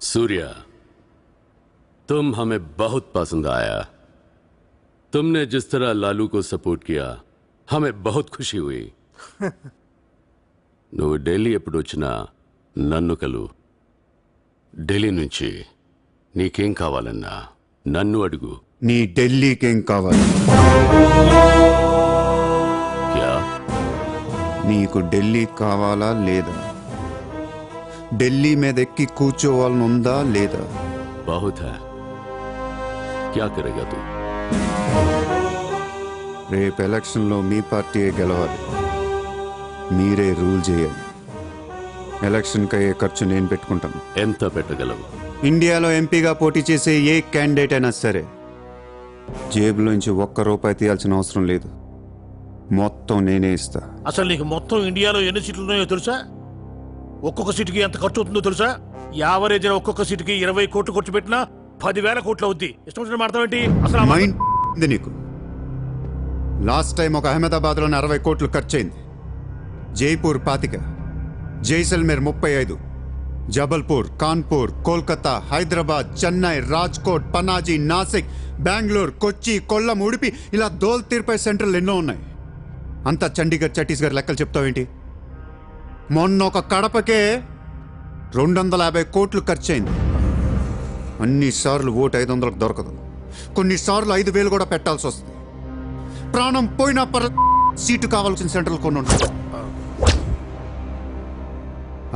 सूर्या, तुम हमें बहुत पसंद आया। तुमने जिस तरह लालू को सपोर्ट किया हमें बहुत खुशी हुई। నువ్వు ఢిల్లీ ఎప్పుడు వచ్చినా నన్ను కలు। ఢిల్లీ నుంచి నీకేం కావాలన్నా నన్ను అడుగు। నీ ఢిల్లీకేం కావాలి? క్యా? నీకు ఢిల్లీ కావాలా లేదా? ఢిల్లీ మీద ఎక్కి కూర్చోవాలని ఉందా లేదా? बहुत है, क्या करेगा तू? రేపు ఎలక్షన్లో మీ పార్టీయే గెలవాలి, మీరే రూల్ చేయాలి। ఎలక్షన్కి అయ్యే ఖర్చు నేను పెట్టుకుంటాను। ఎంత పెట్టగలవు? ఇండియాలో ఎంపీగా పోటీ చేసే ఏ క్యాండిడేట్ అయినా సరే జేబులోంచి ₹1 తీయాల్సిన అవసరం లేదు, మొత్తం నేనే ఇస్తా। అసలు నీకు మొత్తం ఇండియాలో ఎన్ని సీట్లు ఉన్నాయో తెలుసా? ఒక్కొక్క సీటుకి ఎంత ఖర్చు అవుతుందో తెలుసా? యావరేజ్ ఒక్కొక్క సీటుకి 20 కోట్లు ఖర్చు పెట్టినా 10,000 కోట్లు అవుద్ది। ఇష్టం వచ్చిన మాట్లాడేంటి అసలు? మైండ్ ఉంది నీకు? లాస్ట్ టైం ఒక అహ్మదాబాద్లోనే 60 కోట్లు ఖర్చయింది, జైపూర్ 25, జైసల్మేర్ 35, జబల్పూర్, కాన్పూర్, కోల్కతా, హైదరాబాద్, చెన్నై, రాజ్కోట్, పనాజీ, నాసిక్, బెంగళూరు, కొచ్చి, కొల్లం, ఉడిపి, ఇలా దోల్ తీర్పై సెంటర్లు ఎన్నో ఉన్నాయి। అంతా చండీగఢ్ ఛత్తీస్గఢ్ లెక్కలు చెప్తావేంటి? మొన్న ఒక కడపకే 250 కోట్లు ఖర్చయింది। అన్నిసార్లు ఓటు 500కు దొరకదు, కొన్నిసార్లు 5,000 కూడా పెట్టాల్సి వస్తుంది। ప్రాణం పోయినా సీటు కావాల్సిన సెంటర్లు కొన్ని ఉంటాయి,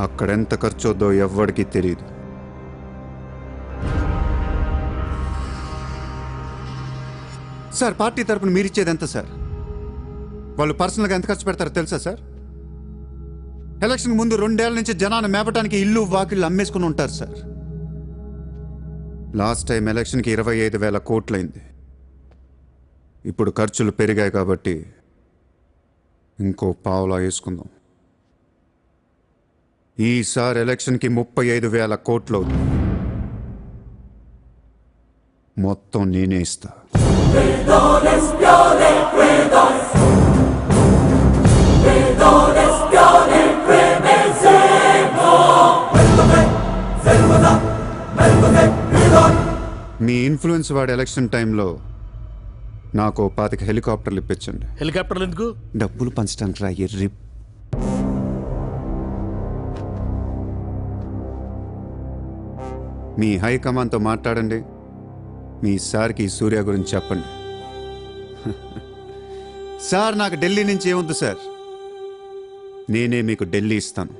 అక్కడెంత ఖర్చు అవుద్దో ఎవ్వడికి తెలియదు। సార్, పార్టీ తరపున మీరిచ్చేది ఎంత సార్? వాళ్ళు పర్సనల్గా ఎంత ఖర్చు పెడతారో తెలుసా సార్? ఎలక్షన్ ముందు 2 ఏళ్ల నుంచి జనాన్ని మేపటానికి ఇల్లు వాకిళ్ళు అమ్మేసుకుని ఉంటారు సార్। లాస్ట్ టైం ఎలక్షన్కి 25,000 కోట్లయింది, ఇప్పుడు ఖర్చులు పెరిగాయి కాబట్టి ఇంకో పావులా వేసుకుందాం। ఈసారి ఎలక్షన్కి 35,000 కోట్లు అవుతుంది, మొత్తం నేనే ఇస్తా। మీ ఇన్ఫ్లుయెన్స్ వాడి ఎలక్షన్ టైంలో నాకు 25 హెలికాప్టర్లు ఇప్పించండి। హెలికాప్టర్లు ఎందుకు? డబ్బులు పంచడానికి రా ఎర్రి। మీ హైకమాండ్తో మాట్లాడండి, మీ సార్కి సూర్య గురించి చెప్పండి। సార్, నాకు ఢిల్లీ నుంచి ఏముంది సార్, నేనే మీకు ఢిల్లీ ఇస్తాను।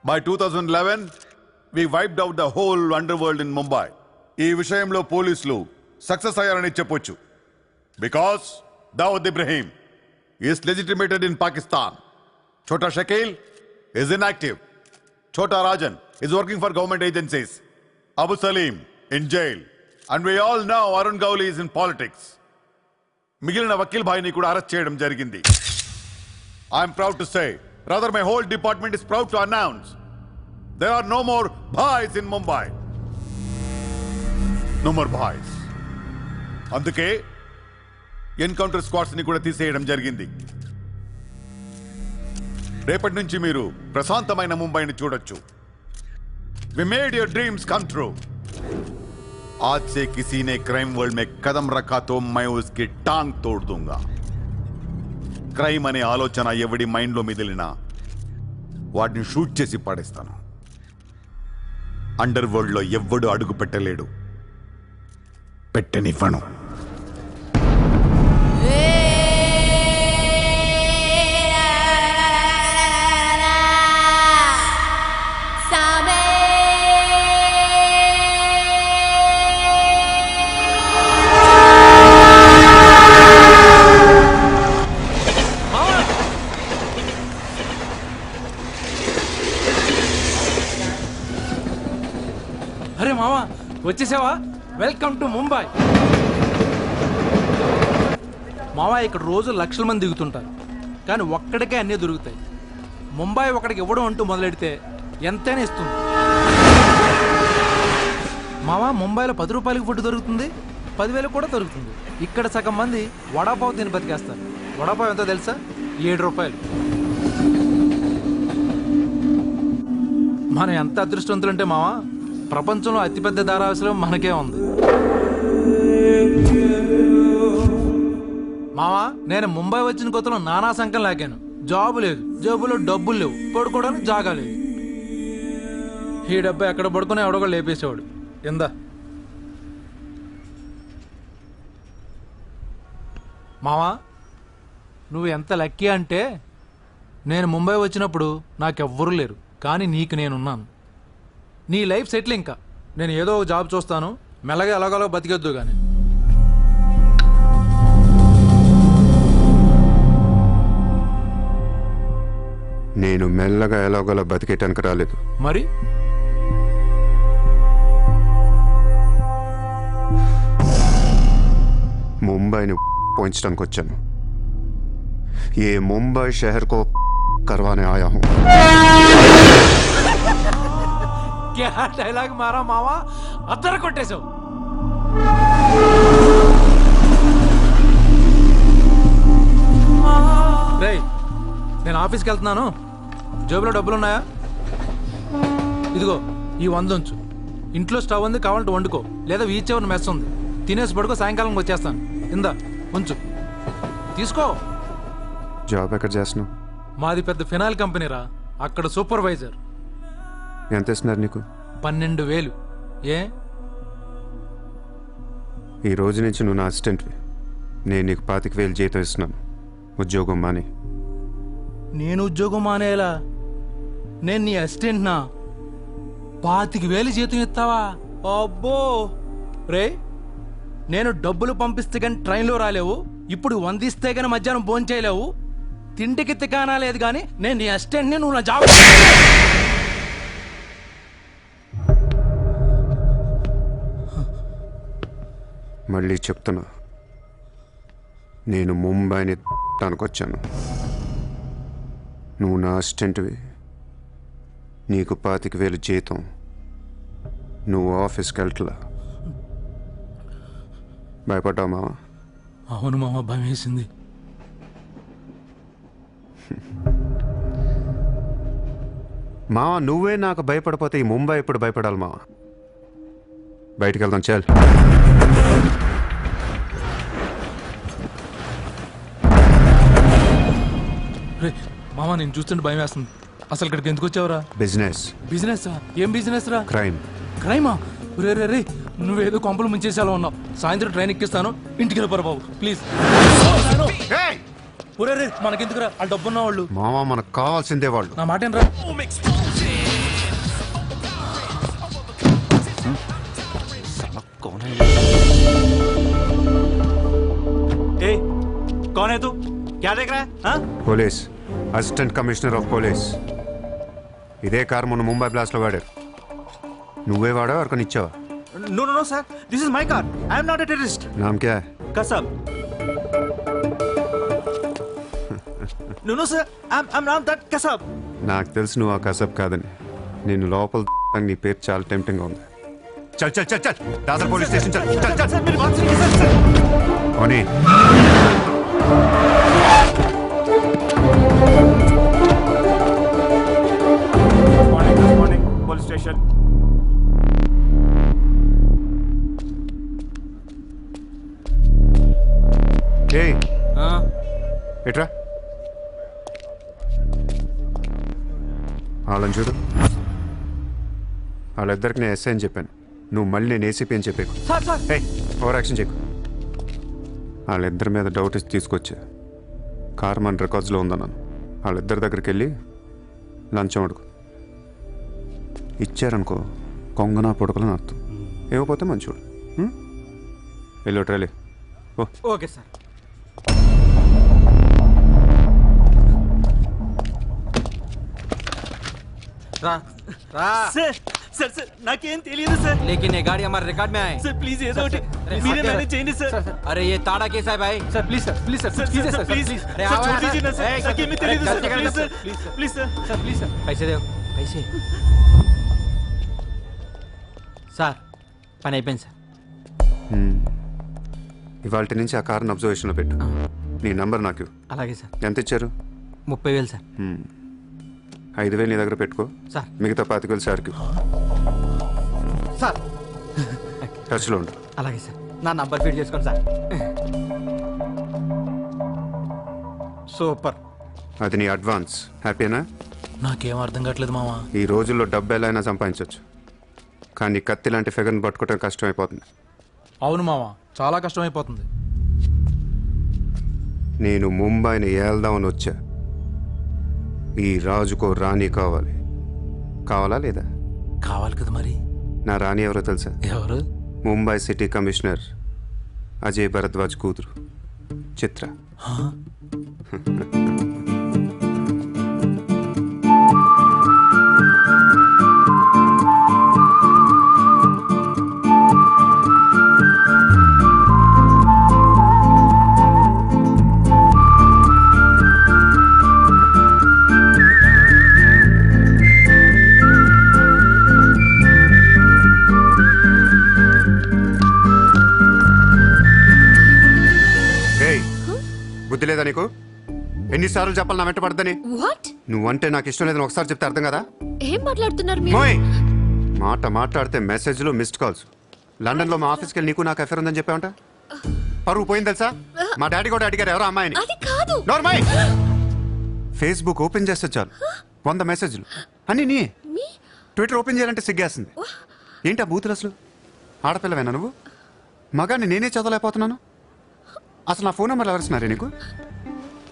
By 2011, we wiped out the whole underworld in Mumbai. ఈ విషయంలో పోలీసులు సక్సెస్ అయ్యారని చెప్పొచ్చు. Because Dawood Ibrahim is legitimated in Pakistan. Chota Shakil is inactive. Chota Rajan is working for government agencies. Abu Salim in jail. And we all know Arun Gowli is in politics. మిగిలిన వకీల్ భాయ్ని కూడా arrest చేయడం జరిగింది. I am proud to say, rather my whole department is proud to announce, there are no more bhais in Mumbai. No more bhais. అందుకే encounter squads ని కూడా తీసేయడం జరిగింది. రేపటి నుంచి మీరు ప్రశాంతమైన ముంబైని చూడొచ్చు. We made your dreams come true. आज से किसी ने क्राइम वर्ल्ड में कदम रखा तो मैं उसकी टांग तोड़ दूंगा. క్రైమ్ అనే ఆలోచన ఎవడి మైండ్లో మిదిలినా వాడిని షూట్ చేసి పాడేస్తాను. అండర్ వరల్డ్లో ఎవ్వడు అడుగు పెట్టలేడు, పెట్టనివ్వను. వచ్చేసావా? Welcome to Mumbai. మావా ఇక్కడ రోజు లక్షల మంది దిగుతుంటారు, కానీ ఒక్కడికే అన్నీ దొరుకుతాయి. ముంబై ఒకడికి ఇవ్వడం అంటూ మొదలెడితే ఎంతైనా ఇస్తుంది. మావా ముంబైలో 10 రూపాయలకి ఫుడ్ దొరుకుతుంది, 10,000 కూడా దొరుకుతుంది. ఇక్కడ సగం మంది వడాపావు తిని బతికేస్తారు. వడాపావు ఎంతో తెలుసా? 7 రూపాయలు. మనం ఎంత అదృష్టవంతులంటే మావా, ప్రపంచంలో అతిపెద్ద ధారావాసం మనకే ఉంది. మావా నేను ముంబై వచ్చిన కొత్తలో నానా సంఖ్యం లాగాను. జాబు లేదు, జేబులో డబ్బులు లేవు, పడుకోవడానికి జాగా లేదు. ఈ డబ్బా ఎక్కడ పడుకుని ఎవడో లేపేసేవాడు. ఎందా మావా, నువ్వు ఎంత లక్కీ అంటే, నేను ముంబై వచ్చినప్పుడు నాకెవ్వరూ లేరు, కానీ నీకు నేనున్నాను. నీ లైఫ్ సెటిల్. ఇంకా నేను ఏదో ఒక జాబ్ చూస్తాను, మెల్లగా ఎలాగోలా బతికొద్దు. కానీ నేను మెల్లగా ఎలాగోలా బతికేటానికి రాలేదు. మరి ముంబైని పోయించడానికి వచ్చాను. ఏ ముంబై షహర్ కో करवाने आया हूं. क्या డైలాగ్ మారా మావా, అద్దర కొట్టేశావు. రేయ్ నేను ఆఫీస్కి వెళ్తున్నాను, జేబులో డబ్బులున్నాయా? ఇదిగో ఈ 100 ఉంచు. ఇంట్లో స్టవ్ ఉంది, కావాలంటే వండుకో, లేదా వీచ్ ఎవరిని మెస్ ఉంది, తినేసి పడుకో, సాయంకాలం వచ్చేస్తాను. ఇందా ఉంచు, తీసుకో. జాబ్ ఎక్కడ చేస్తున్నావు? మాది పెద్ద ఫినాయిల్ కంపెనీ రా, అక్కడ సూపర్వైజర్. ఎంత ఇస్తున్నారు నీకు? 12,000. ఏ ఈ రోజు నుంచి నువ్వు నా అసిస్టెంట్వి. నేను నీకు 25,000 జీతం ఇస్తున్నాను. ఉద్యోగం మాని. నేను ఉద్యోగం మానేలా? నేను నీ అసిస్టెంట్నా? 25,000 జీతం ఇస్తావా? అబ్బో రే, నేను డబ్బులు పంపిస్తే కానీ ట్రైన్లో రాలేవు, ఇప్పుడు 100 ఇస్తే కానీ మధ్యాహ్నం భోజనం చేయలేవు, తిండికి తికానా లేదు, కానీ నేను నీ అసిస్టెంట్ని, నువ్వు నా జాబ్. మళ్ళీ చెప్తున్నా, నేను ముంబైని వచ్చాను. నువ్వు నా అసిస్టెంట్వి, నీకు 25,000 జీతం, నువ్వు ఆఫీస్కి వెళ్ళట్లా. భయపడ్డావు మావా? అవును మామ, భయం వేసింది. మావా నువ్వే నాకు భయపడిపోతే ఈ ముంబై ఎప్పుడు భయపడాలి మావా? బయటికి వెళ్దాం చాలు. రే మామ, నేను చూస్తుంటే భయం వేస్తుంది. అసలు ఇక్కడికి ఎందుకు వచ్చావురా? బిజినెస్. బిజినెస్? ఏం బిజినెస్ రా? క్రైమ్. క్రైమా? రే రే రే, నువ్వేదో కొంపలు ముంచేసేలా ఉన్నావు. సాయంత్రం ట్రైన్ ఎక్కిస్తాను, ఇంటికి వెళ్ళిపోరా బాబు ప్లీజ్. ఒరే రే, మనకెందుకురా, ఆ డబ్బున్న వాళ్ళు. మావా మనకు కావాల్సిందే వాళ్ళు. నా మాట ఏంట్రా? कौन है तू? क्या देख रहा है? हाँ? Police, assistant commissioner of police. ఇదే కారు మొన్న ముంబై బ్లాస్ట్ లో వాడారు. నువ్వే వాడావు, ఎవరికని ఇచ్చావా? No, no, no, sir. This is my car. I am not a terrorist. నామ్ క్యా? Kasab. No, no, sir. I'm not that Kasab. నాకు తెలుసు నువ్వు ఆ కసబ్ కాదని. నేను లోపల నీ పేరు చాలా టెంప్టింగ్ గా ఉంది. చల్ చల్ చల్ చల్, దాసర్ పోలీస్ స్టేషన్ చల్ చల్ చల్. Sir, मेरी बात सुनिए sir. ఓనీ Good morning, police station. ఏయ్ ఎట్రా వాళ్ళని చూడు. వాళ్ళిద్దరికి నేను ఎస్ఐ అని చెప్పాను, నువ్వు మళ్ళీ నేను ఏసీపీ అని చెప్పాకు. Sir, sir. ఏ ఓవర్ యాక్షన్ చేయకు. వాళ్ళిద్దరి మీద డౌట్ ఇచ్చి తీసుకొచ్చా. కార్ మన రికార్డ్స్లో ఉందన్నాను. వాళ్ళిద్దరి దగ్గరికి వెళ్ళి లంచం అడుగు. ఇచ్చారనుకో కొంగనా పొడకలని అర్థం. ఏమైపోతే మంచోడు. వెళ్ళి ట్రైలే ఓ. Okay, sir. రా రా. Sir, सर सर నాకేం తెలియదు సార్ लेकिन ये गाड़ी हमारे रिकॉर्ड में आए సార్ ప్లీజ్ ఏదో ఒకటి अरे మీరే सर, మేనేజ్ చేయండి సార్ अरे ये ताड़ा कैसा है भाई sir please sir please sir sir please sir sir please please अरे సార్ आओ छोड़ यार, दीजिए ना ए, सर నాకేమీ अरे తెలియదు సార్ गलती कर ప్లీజ్ रहे సార్ हो, please sir sir please sir पैसे दो पैसे సార్ పని అయిపోయింది సార్ ఇవాళ నుంచి ఆ కార్ని అబ్జర్వేషన్లో పెట్టు నీ నంబర్ నాకు ఇవ్వు. అలాగే సార్ ఎంత ఇచ్చారు 30,000 సార్ 5,000 నీ దగ్గర పెట్టుకో సార్ మిగతా 25,000 సార్కి సార్ టచ్లో ఉండు. అలాగే సార్ నా నంబర్ ఫీడ్ చేసుకోండి సార్ సూపర్ అది నీ అడ్వాన్స్. హ్యాపీనా? నాకేం అర్థం కావట్లేదు మామ. ఈ రోజుల్లో డబ్బు ఎలా అయినా సంపాదించవచ్చు, కానీ కత్తి లాంటి ఫిగర్ని పట్టుకోవడం కష్టమైపోతుంది. అవును మామ, చాలా కష్టమైపోతుంది. నేను ముంబైని ఏల్దామని వచ్చా. ఈ రాజుకో రాణి కావాలి. కావాలా లేదా? కావాలి కదా మరి. నా రాణి ఎవరో తెలుసా? ఎవరు? ముంబై సిటీ కమిషనర్ అజయ్ భరద్వాజ్ కూతురు చిత్ర. బుద్ధి లేదా నీకు? ఎన్నిసార్లు చెప్పాలి నా వెంట పడద్దని? వాట్? నువ్వంటే నాకు ఇష్టం లేదని ఒకసారి చెప్తే అర్థం కదా? ఏం మాట్లాడుతున్నారు మీరు? మోయ్ మాట మాట్లాడితే మెసేజ్లు మిస్డ్ కాల్స్. లండన్లో మా ఆఫీస్కి వెళ్ళి నీకు నాకు అఫేర్ ఉందని చెప్పావంట. పరువు పోయింది తెలుసా? మా డాడీ కూడా అడిగారు ఎవరో అమ్మాయిని. అది కాదు. నార్మల్ ఫేస్బుక్ ఓపెన్ చేస్తే చాలు 100 మెసేజ్లు అన్నీ నీ. ట్విట్టర్ ఓపెన్ చేయాలంటే సిగ్గేస్తుంది. ఏంటి ఆ బూతులు అసలు? ఆడపిల్లవేనా నువ్వు? మగాన్ని నేనే చదవలేకపోతున్నాను. అసలు నా ఫోన్ నెంబర్ ఎవరిస్తున్నారే నీకు?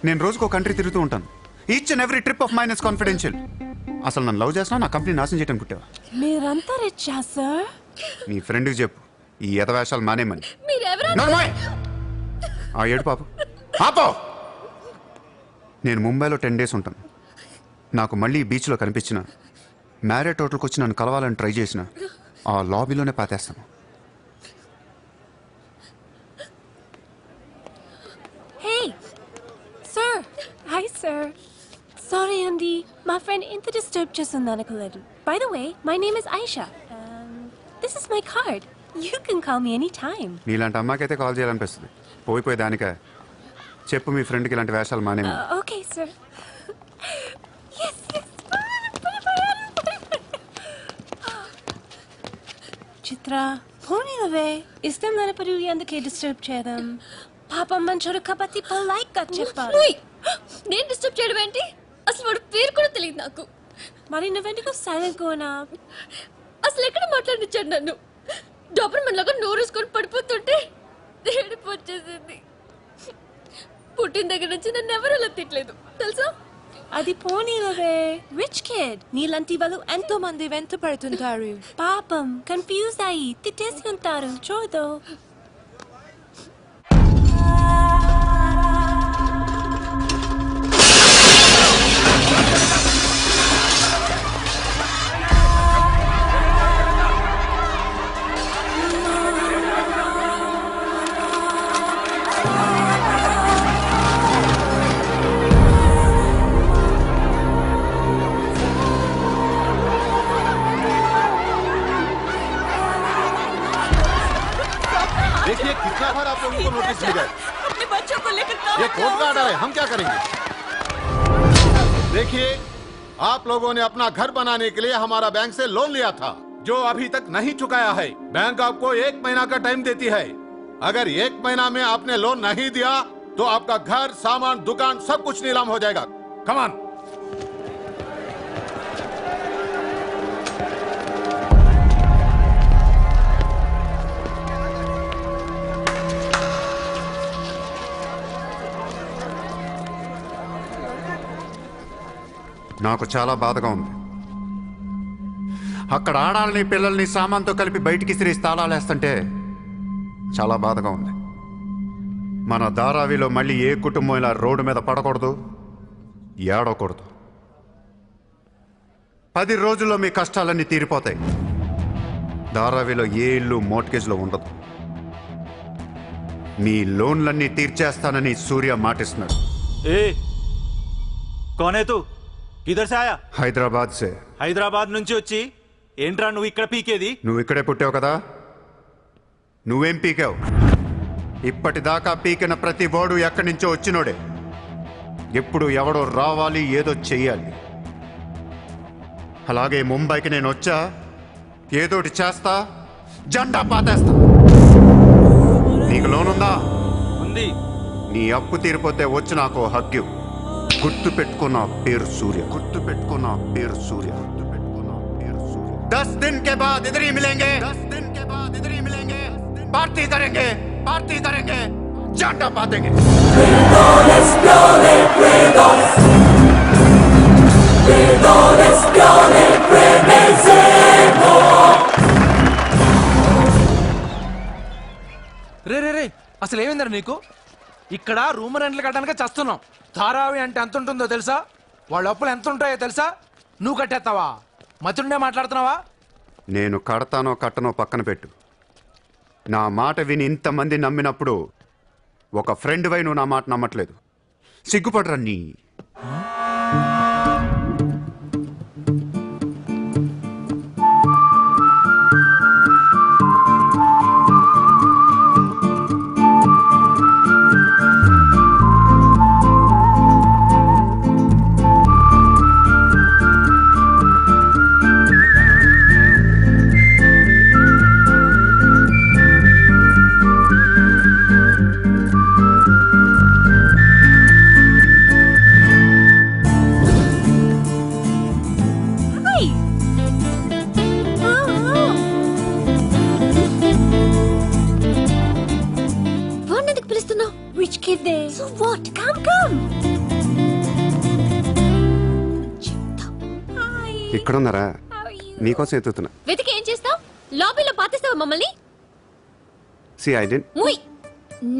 నేను రోజుకో కంట్రీ తిరుగుతూ ఉంటాను. Each and every trip of mine is confidential. అసలు నన్ను లవ్ చేస్తున్నావు, నా కంపెనీ నాశనం చేయడం పుట్టావా? మీరంతా రిచ్చా సార్? నీ ఫ్రెండ్కి చెప్పు ఈ యథవేషాలు మానేమని. మీరెవరు? నార్మల్ ఆ ఏడు పాప ఆపో. నేను ముంబైలో 10 days ఉంటాను. నాకు మళ్ళీ ఈ బీచ్లో కనిపించిన, మ్యారేట్ హోటల్కి వచ్చి నన్ను కలవాలని ట్రై చేసిన ఆ లాబీలోనే పాతేస్తాను. Hey sir. Hi sir. Sorry అండి, మా ఫ్రెండ్ ఇంత డిస్టర్బ్ చేస్తుంది అనుకోలేదు. By the way my name is Aisha. This is my card. You can call me any time. నీలాంటి అమ్మాయికైతే కాల్ చేయాలనిపిస్తుంది. పోయిపోయి దానికా? చెప్పు మీ ఫ్రెండ్కి ఇలాంటి వేషాలు మానేమి. Okay sir. చిత్ర పోనీవే. ఇష్టం నడపడు, ఎందుకే డిస్టర్బ్ చేయడం? పాపం మంచోడు కాబట్టి పొలైట్ గా చెప్పాలి. నేను డిస్టర్బ్ చేయడం ఏంటి? అసలు వాడు పేరు కూడా తెలియదు నాకు. మరి నువ్వెందుకు సైలెంట్ కోనా? అసలు ఎక్కడ మాట్లాడిచ్చాడు నన్ను? డబ్బర్ మనలాగా నోరేసుకొని పడిపోతుంటే ఏడుపు వచ్చేసింది. పుట్టిన దగ్గర నుంచి నన్ను ఎవరు అలా తిట్టలేదు తెలుసా? అది పోనీవే. రిచ్ కిడ్ నీలాంటి వాళ్ళు ఎంతో మంది వెంట పడుతుంటారు. పాపం కన్ఫ్యూజ్ అయ్యి తిట్టేసి ఉంటారు. చూడు. देखिए कितना बार आप लोगों को नोटिस मिल गए। अपने बच्चों को लेकर ये कोर्ट का ऑर्डर है, हम क्या करेंगे? देखिए आप लोगों ने अपना घर बनाने के लिए हमारा बैंक से लोन लिया था, जो अभी तक नहीं चुकाया है। बैंक आपको 1 महीना का टाइम देती है। अगर 1 महीना में आपने लोन नहीं दिया तो आपका घर, सामान, दुकान सब कुछ नीलाम हो जाएगा। Come on. నాకు చాలా బాధగా ఉంది. అక్కడ ఆడాలని పిల్లల్ని సామాన్తో కలిపి బయటికి సిరేసి తాళాలేస్తుంటే చాలా బాధగా ఉంది. మన ధారావిలో మళ్ళీ ఏ కుటుంబం ఇలా రోడ్డు మీద పడకూడదు, ఏడవకూడదు. 10 రోజుల్లో మీ కష్టాలన్నీ తీరిపోతాయి. ధారావిలో ఏ ఇల్లు మోర్ట్గేజ్లో ఉండదు. మీ లోన్లన్నీ తీర్చేస్తానని సూర్య మాటిస్తున్నాడు. ए कौन है तू? किधर से आया? హైదరాబాద్ సే. హైదరాబాద్ నుంచి వచ్చి ఏంట్రా నువ్వు ఇక్కడ పీకేది? నువ్వు ఇక్కడే పుట్టావు కదా, నువ్వేం పీకావు? ఇప్పటిదాకా పీకిన ప్రతి వాడు ఎక్కడి నుంచో వచ్చినోడే. ఎప్పుడు ఎవడో రావాలి, ఏదో చెయ్యాలి. అలాగే ముంబైకి నేను వచ్చా, ఏదోటి చేస్తా, జెండా పాతేస్తా. నీకు లోన్ ఉందా? ఉంది. నీ అప్పు తీరిపోతే వచ్చి నాకు హక్కు. గుర్తు పెట్టుకున్న పేరు సూర్య. గుర్తు పెట్టుకున్న పేరు సూర్య. గుర్తు పెట్టుకున్న పేరు సూర్య. 10 दिन के बाद इधर ही मिलेंगे. 10 दिन के बाद इधर ही मिलेंगे. पार्टी करेंगे, पार्टी करेंगे, झंडा पातेंगे. రే రే రే అసలు ఏమైందరా నీకు? ఇక్కడ రూమ్ రెంట్లు కట్టడానికి చస్తున్నాం. ధారావి అంటే ఎంత ఉంటుందో తెలుసా? వాళ్ళ అప్పులు ఎంత ఉంటాయో తెలుసా? నువ్వు కట్టేస్తావా? మతుండే మాట్లాడుతున్నావా? నేను కడతానో కట్టనో పక్కన పెట్టు. నా మాట విని ఇంతమంది నమ్మినప్పుడు ఒక ఫ్రెండ్ వై నువ్వు నా మాట నమ్మట్లేదు. సిగ్గుపడరా నీ. Hi. వాడినెందుకు పిలుస్తున్నావు? Which kid there? So what? Come, come. Hi. ఇక్కడున్నారా? How are you? నీకోసం ఎత్తుతున్నా. వెతికి ఏం చేస్తావు? లాబీలో పాతిస్తావా మమ్మల్ని? సి ఐ డెంట్. ముయ్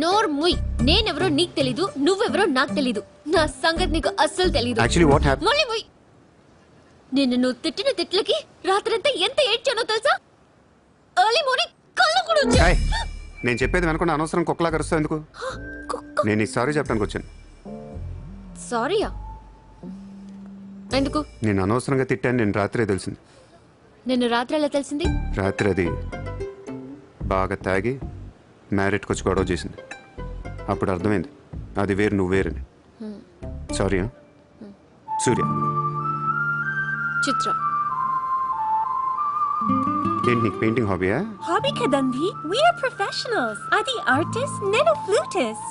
నోర్ ముయ్. నేనెవరో నీకు తెలీదు, నువ్వెవరో నాకు తెలీదు. నా సంగతి నీకు అస్సలు తెలీదు. Actually what happen? మళ్ళీ ముయ్. నిన్ను నువ్వు తిట్టిన తిట్లకి రాత్రంతా ఎంత ఏడ్చానో తెలుసా? ఎర్లీ మార్నింగ్ కళ్ళు కూడా వచ్చాయి. నేను చెప్పేది వెనకుండా అనవసరం కుక్కలా కరుస్తావు ఎందుకు? నేను ఈ సారీ చెప్పడానికి వచ్చాను. సారీయా? ఎందుకు? నేను అనవసరంగా తిట్టాను. నేను రాత్రే తెలిసింది. నిన్ను రాత్రి ఎలా తెలిసింది? రాత్రి అది బాగా తాగి మ్యారేట్కి వచ్చి గొడవ చేసింది. అప్పుడు అర్థమైంది అది వేరు, నువ్వు వేరని. సారీ. సూర్య. చిత్ర. ఏంటి నీకు painting హాబీయా? Hobby kadandi. We are professionals. Adi artist, nenu flutist.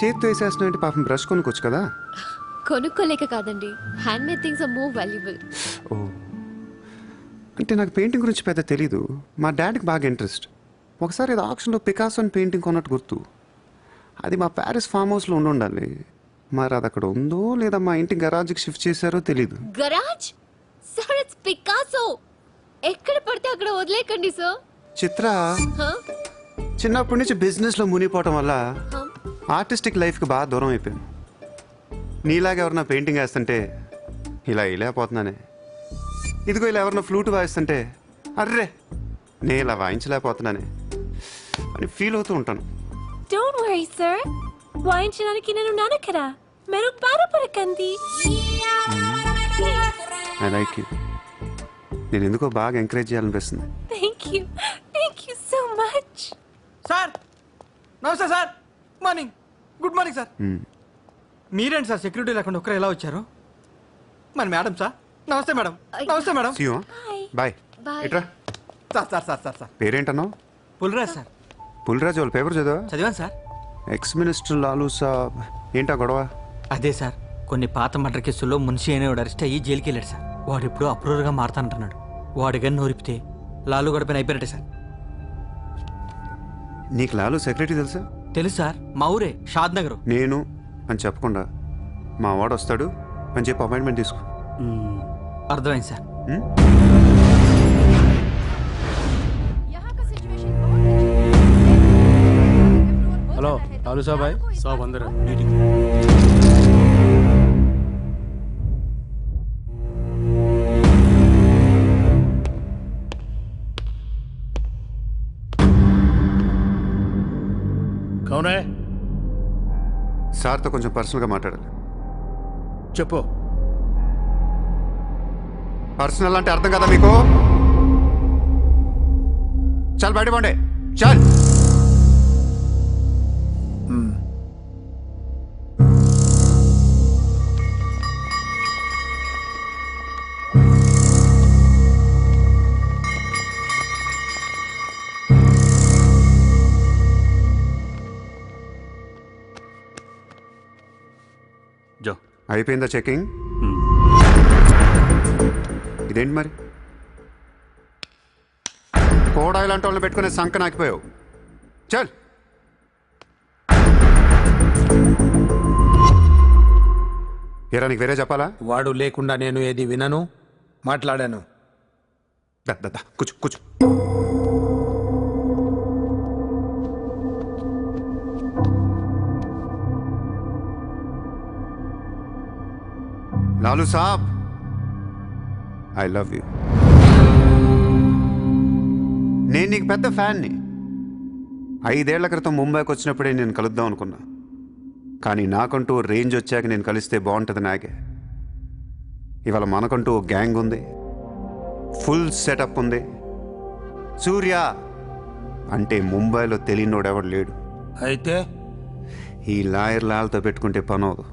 చేతితో వేసేస్తున్నావు అంటే పాపం బ్రష్ కొనుక్కోవచ్చు కదా. కొనుక్కోలేక కాదండి, hand made things are more valuable. ఓ, అంటే నాకు పెయింటింగ్ గురించి పెద్ద తెలీదు. మా డాడీకి బాగా ఇంట్రెస్ట్. ఒకసారి ఏదో ఆక్షన్లో పికాసో పెయింటింగ్ కొన్నట్టు గుర్తు. అది మా ప్యారిస్ ఫామ్ హౌస్లో ఉండాలి. మరి అది అక్కడ ఉందో లేదా మా ఇంటి గరాజ్కి షిఫ్ట్ చేశారో తెలీదు. గరాజ్? Sir it's Picasso. ఎక్కడ పడితే అక్కడ వదిలేకండి సార్. చిత్ర చిన్నప్పటి నుంచి బిజినెస్లో మునిగిపోవటం వల్ల ఆర్టిస్టిక్ లైఫ్కి బాగా దూరం అయిపోయాను. నీలాగా ఎవరన్నా పెయింటింగ్ వేస్తుంటే ఇలా వేయలేకపోతున్నానే. ఇదిగో ఇలా ఎవరన్నా ఫ్లూట్ వాయిస్తుంటే అర్రే నేను ఇలా వాయించలేకపోతున్నానే అని ఫీల్ అవుతూ ఉంటాను. Don't worry, sir. వాయించడానికి నేను నాన్న కదా. మీరు బాధపడకండి. I like you. నేను ఎందుకో బాగా ఎంకరేజ్ చేయాలనిపిస్తుంది. Thank you. Thank you so much. Sir నమస్తే sir. Morning. Good morning sir. మీరేంటి సార్ సెక్యూరిటీ లేకుండా ఒక్కరు ఎలా వచ్చారు? మరి మేడం సార్. నమస్తే మేడం. నమస్తే madam. See you. Bye. Bye. ఇట్రా. Sir sir sir sir sir పేరేంటన్నావు? పుల్రాజ్ సార్. పుల్రాజ్ వాళ్ళ పేపర్ చదివా? చదివాను సార్. ఎక్స్ మినిస్టర్ లాలూ సాబ్ ఏంటా గొడవ? అదే సార్, కొన్ని పాత మర్డర్ కేసుల్లో మున్షి అనేవాడు అరెస్ట్ అయ్యి జైలుకి వెళ్ళాడు సార్. వాడు ఇప్పుడు అప్రూవర్గా మారుతానంటున్నాడు. వాడు గన్ను నోరిపితే లాలు గడపని అయిపోయినట్టే సార్. నీకు లాలూ సెక్రటరీ తెలుసా? తెలుసు సార్, మా ఊరే షాద్ నగర్. నేను అని చెప్పకుండా మా వాడు వస్తాడు అని చెప్పి అపాయింట్మెంట్ తీసుకో. అర్థమైంది సార్. హలో లాలూ సాబ్ భాయ్. साहब अंदर है. मीटिंग. సార్తో కొంచెం పర్సనల్గా మాట్లాడాలి. చెప్పు. పర్సనల్ అంటే అర్థం కదా మీకు? చాలు బయట పోండి, చాలు. జో. అయిపోయిందా చెకింగ్? ఇదేంటి మరి కోడా ఇలాంటి వాళ్ళని పెట్టుకునే సంక నాకిపోయావు. చల్. ఏరా నీకు వేరే చెప్పాలా? వాడు లేకుండా నేను ఏది వినను, మాట్లాడాను. కూర్చో కూర్చో. లాలు సాబ్, ఐ లవ్ యూ. నేను నీకు పెద్ద ఫ్యాన్ని. 5 ఏళ్ల క్రితం ముంబైకి వచ్చినప్పుడే నేను కలుద్దాం అనుకున్నా. కానీ నాకంటూ రేంజ్ వచ్చాక నేను కలిస్తే బాగుంటుంది నాకే. ఇవాళ మనకంటూ ఓ గ్యాంగ్ ఉంది, ఫుల్ సెటప్ ఉంది. సూర్య అంటే ముంబైలో తెలియనోడెవడు లేడు. అయితే ఈ లాయర్ లాల్తో పెట్టుకుంటే పని అవదు.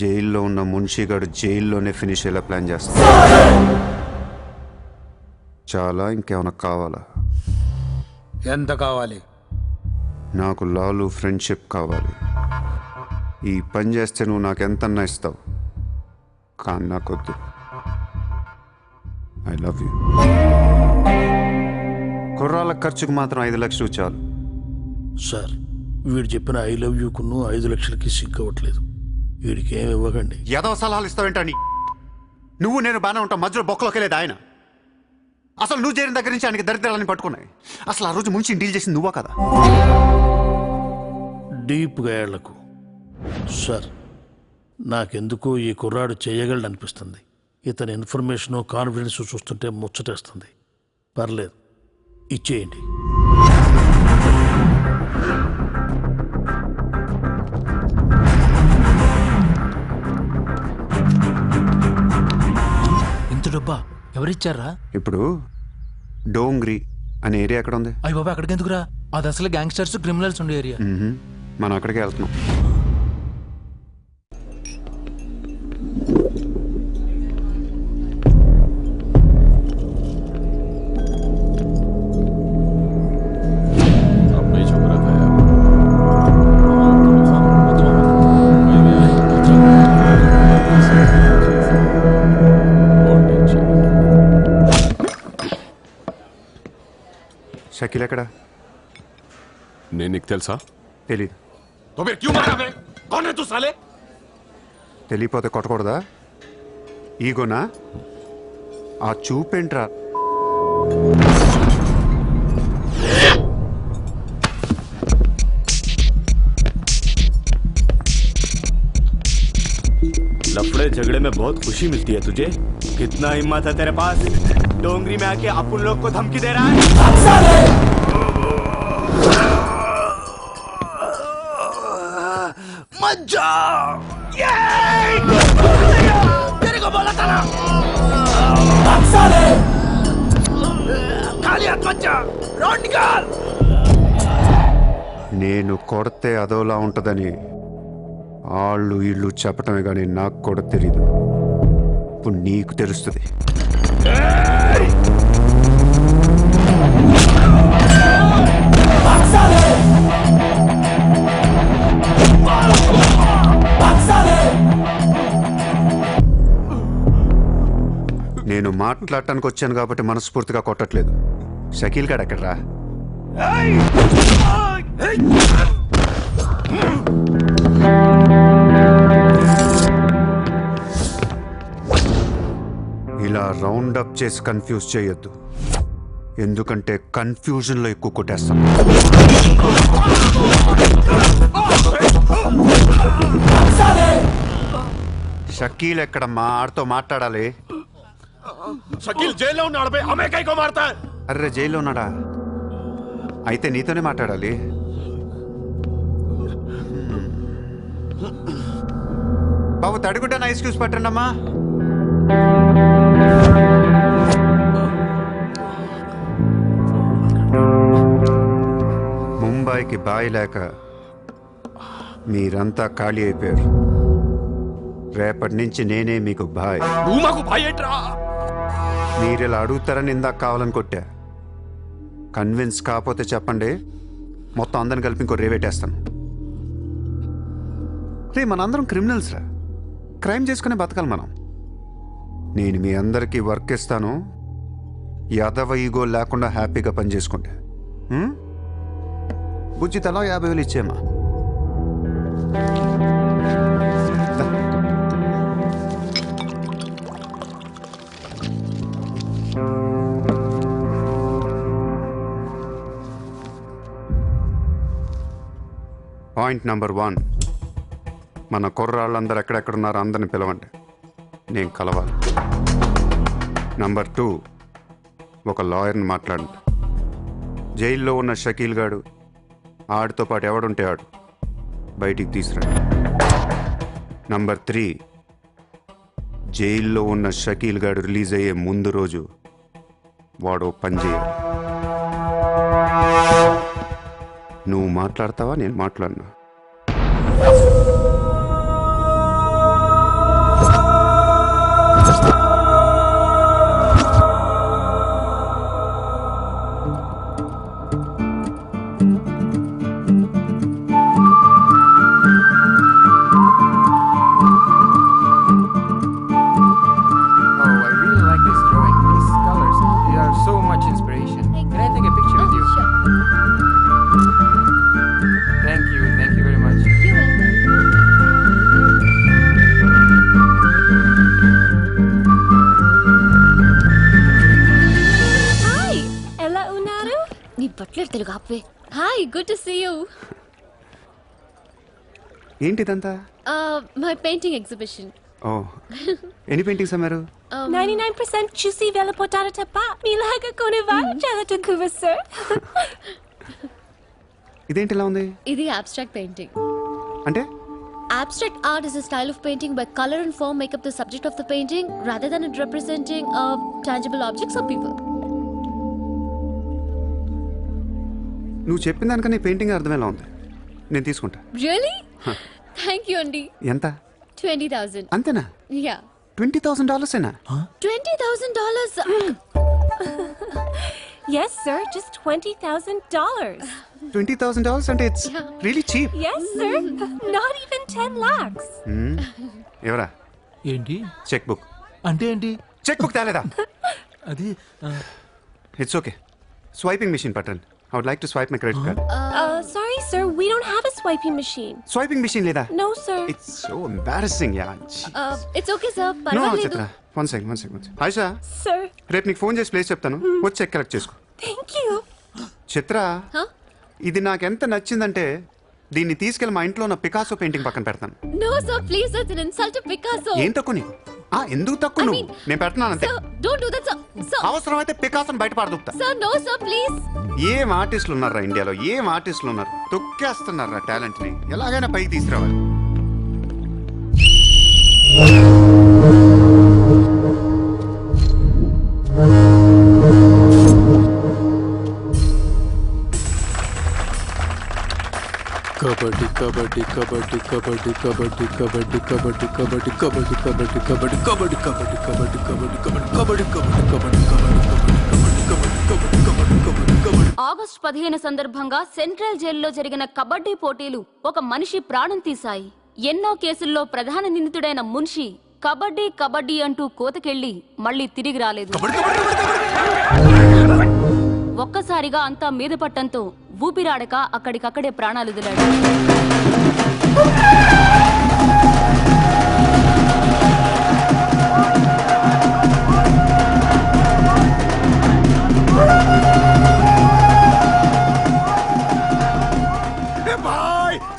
జైల్లో ఉన్న మున్షిగాడు జైల్లోనే ఫినిష్ అయ్యేలా ప్లాన్ చేస్తా. చాలా ఇంకేమైనా కావాలా? ఎంత కావాలి? నాకు లాలు ఫ్రెండ్షిప్ కావాలి. ఈ పని చేస్తే నువ్వు నాకు ఎంతన్నా ఇస్తావు, కానీ నాకొద్దు. I love you. కుర్రాళ్ళ ఖర్చుకు మాత్రం 5 లక్షలు చాలు. సార్, వీడు చెప్పిన ఐ లవ్ యూకును 5 లక్షలకి సిగ్గవట్లేదు. వీడికి ఏమి ఇవ్వకండి. ఏదో సలహాలు ఇస్తావేంటని? నువ్వు నేను బాగానే ఉంటాం, మధ్యలో బొక్కలోకి లేదు ఆయన. అసలు నువ్వు చేరిన దగ్గర నుంచి ఆయనకి దరిద్రాలని పట్టుకున్నాయి. అసలు ఆ రోజు ముంచి డీల్ చేసింది నువ్వా కదా? డీప్గా ఏళ్లకు సార్, నాకెందుకో ఈ కుర్రాడు చేయగలడు అనిపిస్తుంది. ఇతని ఇన్ఫర్మేషను కాన్ఫిడెన్స్ చూస్తుంటే ముచ్చటేస్తుంది. పర్లేదు, ఇచ్చేయండి. ఇంత డబ్బా ఎవరిచ్చారా? ఇప్పుడు డోంగ్రీ అనే ఏరియా ఎక్కడ ఉంది? అయ్యి బాబా, అక్కడికి ఎందుకురా? అది అసలు గ్యాంగ్స్టర్స్, క్రిమినల్స్ ఉండే ఏరియా. మనం అక్కడికే వెళ్తున్నాం. షకీల్ ఎక్కడ? నేను నీకు తెలుసా? తెలీదు. తెలియపోతే కొట్టకూడదా? ఈగోనా? ఆ చూపేంట్రా? लफड़े झगड़े में बहुत खुशी मिलती है तुझे। कितना हिम्मत है तेरे पास, डोंगरी में आके अपन लोग को धमकी दे रहा है। मत जाओ, तेरे को बोला था ना, खाली हाथ मत जा, रोड निकाल। నేను కొడితే అదోలా ఉంటుందని వాళ్ళు వీళ్ళు చెప్పటమే కానీ నాకు కూడా తెలీదు. ఇప్పుడు నీకు తెలుస్తుంది. నేను మాట్లాడటానికి వచ్చాను కాబట్టి మనస్ఫూర్తిగా కొట్టట్లేదు. షకీల్ గాడు ఎక్కడ్రా? ఇలా రౌండ్ అప్ చేసి కన్ఫ్యూజ్ చేయొద్దు, ఎందుకంటే కన్ఫ్యూజన్లో ఎక్కువ కొట్టేస్తాను. షకీల్ ఎక్కడమ్మా? ఆడితో మాట్లాడాలి. షకీల్ జైల్లో ఉన్నాడు బే, హమే కైకో మారతా? అర్రే జైల్లో ఉన్నాడా? అయితే నీతోనే మాట్లాడాలి. బాబు తడిగుడ్డ ఐస్ క్యూబ్స్ పట్టండి అమ్మా. ముంబైకి బాయి లేక మీరంతా ఖాళీ అయిపోయారు. రేపటి నుంచి నేనే మీకు బాయ్. నువ్వు మాకు భయట్రా. మీరు ఇలా అడుగుతారని ఇందాక కావాలని కొట్టా. కన్విన్స్ కాకపోతే చెప్పండి, మొత్తం అందరిని కలిపి ఇంకో రేవేటేస్తాను. రే మనందరం క్రిమినల్స్ రా, క్రైమ్ చేసుకునే బతకాలి మనం. నేను మీ అందరికీ వర్క్ ఇస్తాను, యాదవ ఈగో లేకుండా హ్యాపీగా పని చేసుకుంటే. బుజ్జి తలా 50,000 ఇచ్చేమా. పాయింట్ నెంబర్ 1, మన కుర్రాళ్ళందరూ ఎక్కడెక్కడున్నారో అందరిని పిలవండి, నేను కలవాలి. నెంబర్ 2, ఒక లాయర్ని మాట్లాడండి. జైల్లో ఉన్న షకీల్ గాడు, ఆడితో పాటు ఎవడుంటే ఆడు బయటికి తీసుకురండి. నంబర్ 3, జైల్లో ఉన్న షకీల్ గాడు రిలీజ్ అయ్యే ముందు రోజు వాడు పని చేయాలి. నువ్వు మాట్లాడతావా, నేను మాట్లాడినా? Hi, good to see you. ఏంటిదంతా? My painting exhibition. ఓ, ఎన్ని పెయింటింగ్స్ అమ్మారు? 99% చూసి వెళ్ళిపోతారు తప్ప మీలాగా కొనేవారు చాలా తక్కువ సార్. ఇదేంటి ఇలా ఉంది? ఇది అబ్స్ట్రాక్ట్ పెయింటింగ్. అంటే abstract art is a style of painting where color and form make up the subject of the painting rather than it representing tangible objects or people. నువ్వు చెప్పిన దానికన్నా ఈ పెయింటింగ్ అర్థం ఎలా ఉంది? నేను తీసుకుంటా. Really? Thank you అండి. ఎంత? 20,000. అంతేనా? Yeah. $20,000 ఏనా? $20,000. Yes sir, just $20,000. $20,000 అంటే it's really cheap. Yes sir, not even 10 lakhs. ఎవరా? ఏంటి చెక్ బుక్? అంటే ఏంటి? చెక్ బుక్ తేలేదా? అది ఇట్స్ ఓకే. స్వైపింగ్ మెషిన్ పట్టండి. I would like to swipe my credit card. Sorry sir, we don't have a swiping machine. Swiping machine లేదా? No sir. It's so embarrassing, yeah. It's okay sir, No, పర్వాలేదు. Chitra. One second. Aisha, Sir, రేపు నీకు phone చేసి place చెప్తాను, వచ్చి check collect చేసుకో. thank you. Chitra, Huh? ఇది నాకెంత నచ్చిందంటే దీన్ని తీసుకెళ్ళి మా ఇంట్లో ఉన్న పికాసో పెయింటింగ్ పక్కన పెడతాను. No sir, please, that's an insult to Picasso. ఏం తక్కువ నీకు? ఎందుకు తక్కువ I నువ్వు? mean, నేను పెడుతున్నాను అంతే. Sir, don't do that sir. Sir, అవసరమైతే పికాసోని బయట పారదొక్కుతా. sir, no sir, please. ఏం ఆర్టిస్టులు ఉన్నారా ఇండియాలో? ఏం ఆర్టిస్టులు ఉన్నారు? తొక్కేస్తున్నారా టాలెంట్ ని? ఎలాగైనా పైకి తీసుకురావాలి. కబడ్డీ కబడ్డీ కబడ్డీ కబడ్డీ కబడ్డీ కబడ్డీ కబడ్డీ కబడ్డీ కబడ్డీ కబడ్డీ కబడ్డీ కబడ్డీ కబడ్డీ కబడ్డీ కబడ్డీ కబడ్డీ కబడ్డీ కబడ్డీ. ఆగస్టు 15 సందర్భంగా సెంట్రల్ జైల్లో జరిగిన కబడ్డీ పోటీలు ఒక మనిషి ప్రాణం తీశాయి. ఎన్నో కేసుల్లో ప్రధాన నిందితుడైన మున్షి కబడ్డీ కబడ్డీ అంటూ కోతకెళ్లి మళ్లీ తిరిగి రాలేదు. ఒక్కసారిగా అంతా మీద పట్టంతో ఊపిరాడక అక్కడికక్కడే ప్రాణాలు వదిలాడు.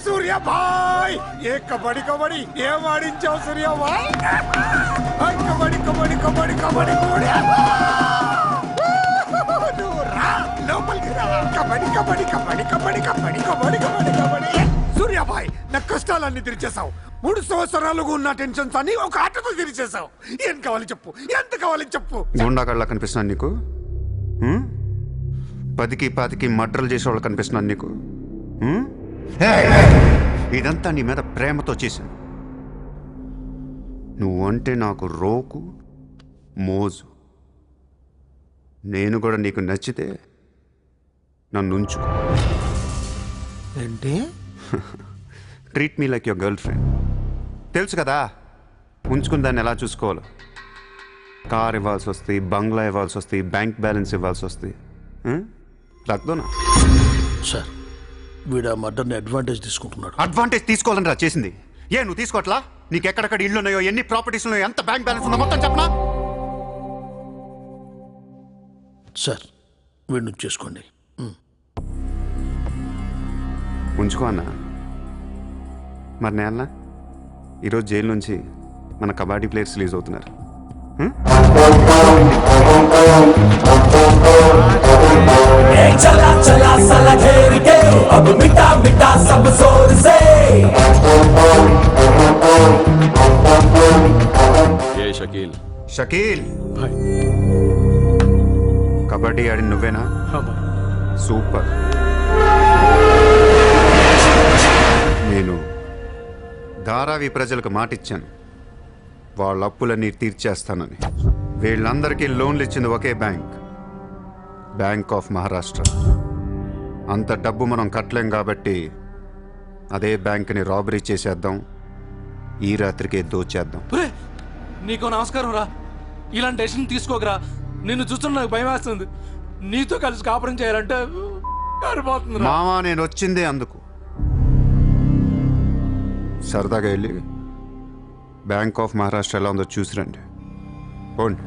సూర్య భాయ్, ఏ కబడ్డీ కబడ్డీ ఏం ఆడించావు సూర్య భాయ్? కబడ్డీ కబడ్డీ కబడ్డీ కబడ్డీ లోపలికి రా. కబడ్డీ కబడ్డీ కబడ్డీ కబడ్డీ కబడ్డీ కబడ్డీ కబడ్డీ కబడ్డీ. సూర్య భాయ్, నా కష్ట కష్టాలన్నీ తీర్చేశావు. 3 సంవత్సరాలుగా ఉన్న టెన్షన్స్ అన్ని ఒక ఆటతో తీర్చేశావు. ఏం కావాలి చెప్పు, ఎంత కావాలి చెప్పు. గుండాగాళ్ళ కనిపిస్తున్నాను నీకు? 10కి 20కి మర్డర్లు చేసేవాళ్ళు కనిపిస్తున్నాను నీకు? ఇదంతా నీ మీద ప్రేమతో చేశాను. నువ్వంటే నాకు రోకు మోజు. నేను కూడా నీకు నచ్చితే నన్ను ఉంచుకో. ఏంటి? Treat me like your girl friend. తెలుసు కదా ఉంచుకుని దాన్ని ఎలా చూసుకోవాలో. కార్ ఇవ్వాల్సి వస్తుంది, బంగ్లా ఇవ్వాల్సి వస్తుంది, బ్యాంక్ బ్యాలెన్స్ ఇవ్వాల్సి వస్తుంది. రక్తోనా సార్ వీడు ఆ మర్డర్ని అడ్వాంటేజ్ తీసుకుంటున్నాడు. అడ్వాంటేజ్ తీసుకోవాలని రా చేసింది. ఏ నువ్వు తీసుకోవట్లా? నీకు ఎక్కడెక్కడ ఇళ్ళు ఉన్నాయో, ఎన్ని ప్రాపర్టీస్ ఉన్నాయో, ఎంత బ్యాంక్ బ్యాలెన్స్ ఉందో మొత్తం చెప్పనా? సార్ వీడిని చేసుకోండి. ఉంచుకో అన్నా. మరి నేనా ఈరోజు జైలు నుంచి మన కబడ్డీ ప్లేయర్స్ రిలీజ్ అవుతున్నారు. షకీల్ షకీల్ కబడ్డీ ఆడి నువ్వేనా? సూపర్. నేను ధారావి ప్రజలకు మాటిచ్చాను, వాళ్ళ అప్పులన్నీ తీర్చేస్తానని. వీళ్ళందరికీ లోన్లు ఇచ్చింది ఒకే బ్యాంక్, బ్యాంక్ ఆఫ్ మహారాష్ట్ర. అంత డబ్బు మనం కట్టలేం కాబట్టి అదే బ్యాంక్ని రాబరీ చేసేద్దాం, ఈ రాత్రికే దోచేద్దాం. నీకు నమస్కారం రా. ఇలాంటి డెసిషన్ తీసుకోకరా. నిన్ను చూస్తున్న నాకు భయం వేస్తుంది. నీతో కలిసి కాపురం చేయాలంటే మామా నేను వచ్చిందే అందుకు. సరదాగా వెళ్ళి బ్యాంక్ ఆఫ్ మహారాష్ట్ర ఎలా ఉందో చూసిరండి. పోండి.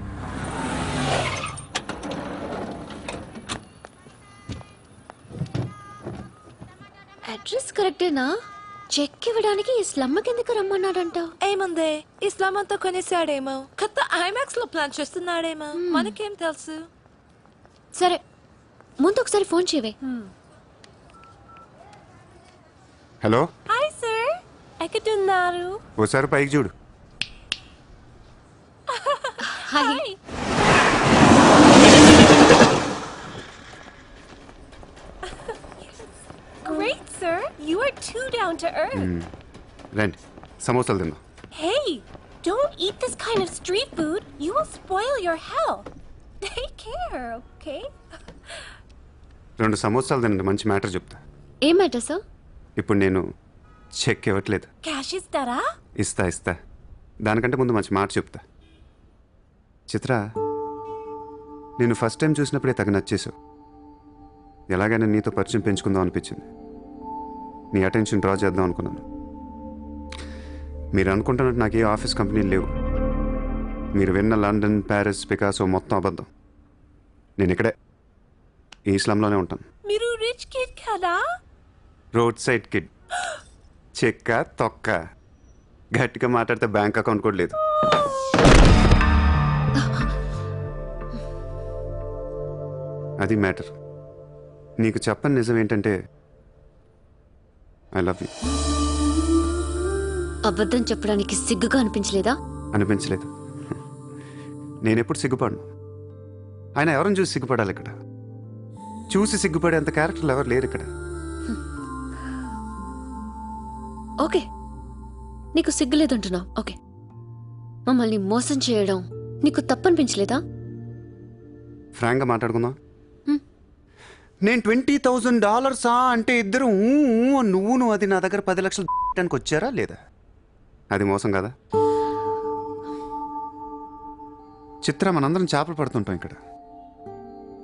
అడ్రస్ కరెక్టేనా? చెక్ ఇవ్వడానికి ఈ స్లమ్ కిందకి రమ్మన్నాడంట. ఏముంది, ఈ స్లమ్ అంతా కొనేసాడేమో, కొత్త ఐమాక్స్ లో ప్లాన్ చేస్తున్నాడేమో, మనకేం తెలుసు. సరే ముందు ఒకసారి ఫోన్ చేయవే. హలో. హాయ్ సార్, ఎక్కడున్నారు? ఓసారి పైకి చూడు. Hi. Great sir, you are too down to earth. రండి సమోసాలు తిందాం. Hey, don't eat this kind of street food. You will spoil your health. Take care, okay? 2 సమోసాలు తినండి, మంచి మ్యాటర్ చెప్తా. ఏం మ్యాటర్ సార్? ఇప్పుడు నేను చెక్ ఇవ్వట్లేదు. Cash ఇస్తారా? ఇస్తా. దానికంటే ముందు మంచి మాట చెప్తా. చిత్ర, నేను ఫస్ట్ టైం చూసినప్పుడే తగ్గ నచ్చేసావు. ఎలాగైనా నీతో పరిచయం పెంచుకుందాం అనిపించింది. నీ అటెన్షన్ డ్రా చేద్దాం అనుకున్నాను. మీరు అనుకుంటున్నట్టు నాకు ఏ ఆఫీస్ కంపెనీలు లేవు. మీరు విన్న లండన్, ప్యారిస్, పికాసో మొత్తం అబద్ధం. నేను ఇక్కడే ఈ స్లమ్లోనే ఉంటాను. మీరు రిచ్ కిడ్ కదా? Road side kid. చెక్క తొక్క. గట్టిగా మాట్లాడితే బ్యాంక్ అకౌంట్ కూడా లేదు. అది మ్యాటర్. నీకు చెప్పని నిజం ఏంటంటే ఐ లవ్ యూ. అబద్ధం చెప్పడానికి సిగ్గుగా అనిపించలేదా? అనిపించలేదు. నేనెప్పుడు సిగ్గుపడను. ఆయన ఎవరిని చూసి సిగ్గుపడాలి? ఇక్కడ చూసి సిగ్గుపడేంత క్యారెక్టర్లు ఎవరు లేరు ఇక్కడ. ఓకే, నీకు సిగ్గులేదంటున్నావు. ఓకే, మమ్మల్ని మోసం చేయడం నీకు తప్పనిపించలేదా? ఫ్రాంక్గా మాట్లాడుకుందాం. నేను $20,000 అంటే ఇద్దరు నువ్వు అది నా దగ్గర 10 లక్షలు పెట్టడానికి వచ్చారా లేదా? అది మోసం కదా. చిత్ర, మనందరం చేపలు పడుతుంటాం ఇక్కడ.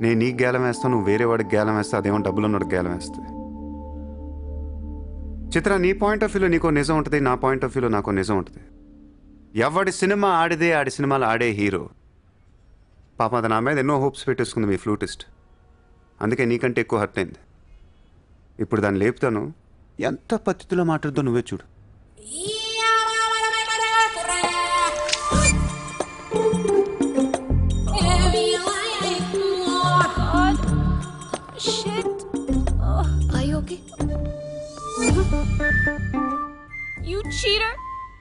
నేను నీకు గేలం వేస్తాను, నువ్వు వేరే వాడికి గేలం వేస్తా, అదేమో డబ్బులు ఉన్నవాడికి గేలం వేస్తుంది. చిత్ర, నీ పాయింట్ ఆఫ్ వ్యూలో నీకో నిజం ఉంటుంది, నా పాయింట్ ఆఫ్ వ్యూలో నాకో నిజం ఉంటుంది. ఎవడి సినిమా ఆడిదే ఆడి సినిమాలు ఆడే హీరో. పాపం అది నా మీద ఎన్నో హోప్స్ పెట్టేసుకుంది మీ ఫ్లూటిస్ట్. అందుకే నీకంటే ఎక్కువ హర్ట్ అయింది. ఇప్పుడు దాన్ని లేపుతాను. ఎంత పద్ధతిలో మాట్లాడుతో నువ్వే చూడు. You cheater!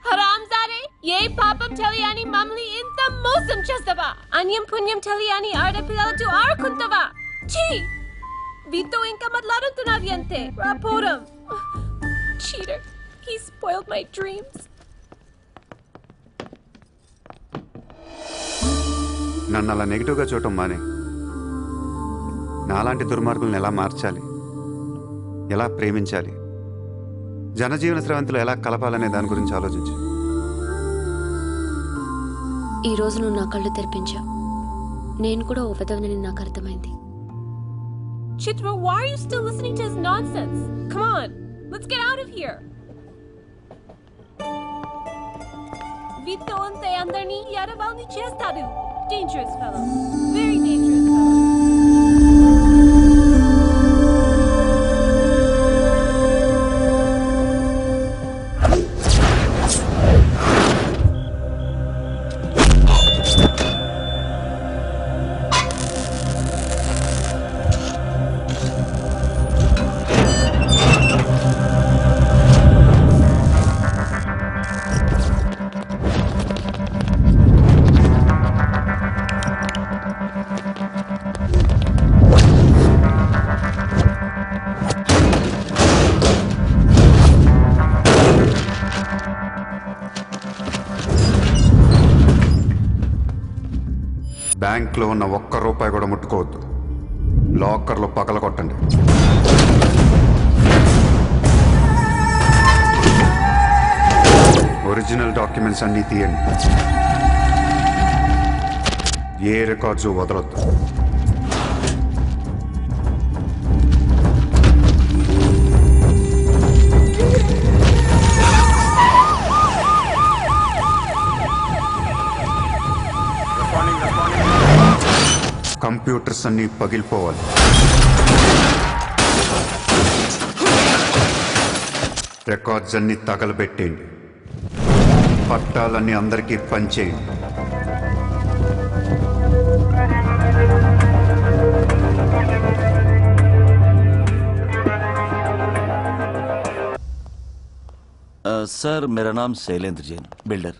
హరాంజాదే ఏ పాపం తెలియని మమ్మల్ని ఇంత మోసం చేస్తావా? అన్యం పుణ్యం తెలియని ఆడపిల్లలతో ఆడుకుంటావా? ఛీ! వీతో ఇంకా మాట్లాడుతున్నావి అంతే. రాపోరం. Cheater. He spoiled my dreams. నన్ను అలా నెగిటివ్గా చూడటం మానే. నాలాంటి దుర్మార్గులను ఎలా మార్చాలి, ఎలా ప్రేమించాలి, జనజీవన స్రవంతిలో ఎలా కలపాలనే దాని గురించి ఆలోచించు. ఈ రోజు నువ్వు నా కళ్ళు తెరిపించావు. నేను కూడా ఓ విధవనని నాకు అర్థమైంది. Chitra, why are you still listening to his nonsense? Come on, let's get out of here. Vito ante andarni yaravalni chestadu. Dangerous fellow. Very dangerous fellow. బ్యాంక్లో ఉన్న ఒక్క రూపాయి కూడా ముట్టుకోవద్దు. లాకర్లో పగల కొట్టండి. ఒరిజినల్ డాక్యుమెంట్స్ అన్నీ తీయండి. ఏ రికార్డ్స్ వదలొద్దు. కంప్యూటర్స్ అన్నీ పగిలిపోవాలి. రికార్డ్స్ అన్నీ తగలబెట్టేయండి. పట్టాలన్నీ అందరికీ పంచేయండి. सर मेरा नाम शैलेंद्र जैन बिल्डर।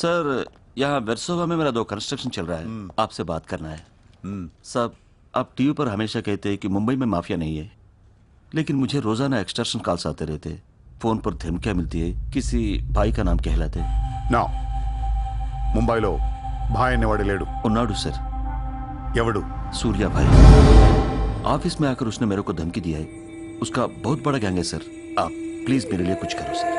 सर यहाँ वेरसोवा में मेरा 2 कंस्ट्रक्शन चल रहा है, आपसे बात करना है। साहब आप टीवी पर हमेशा कहते हैं कि मुंबई में माफिया नहीं है, लेकिन मुझे रोजाना एक्सटर्शन कॉल्स आते रहते, फोन पर धमकियां मिलती है, किसी भाई का नाम कहलाते। నా ముంబైలో భాయ్ అనేవాడు లేడు. ఉన్నాడు सर। ఎవడు? सूर्या भाई। ऑफिस में आकर उसने मेरे को धमकी दिया है, उसका बहुत बड़ा गैंग है सर। आप प्लीज मेरे लिए कुछ करो सर।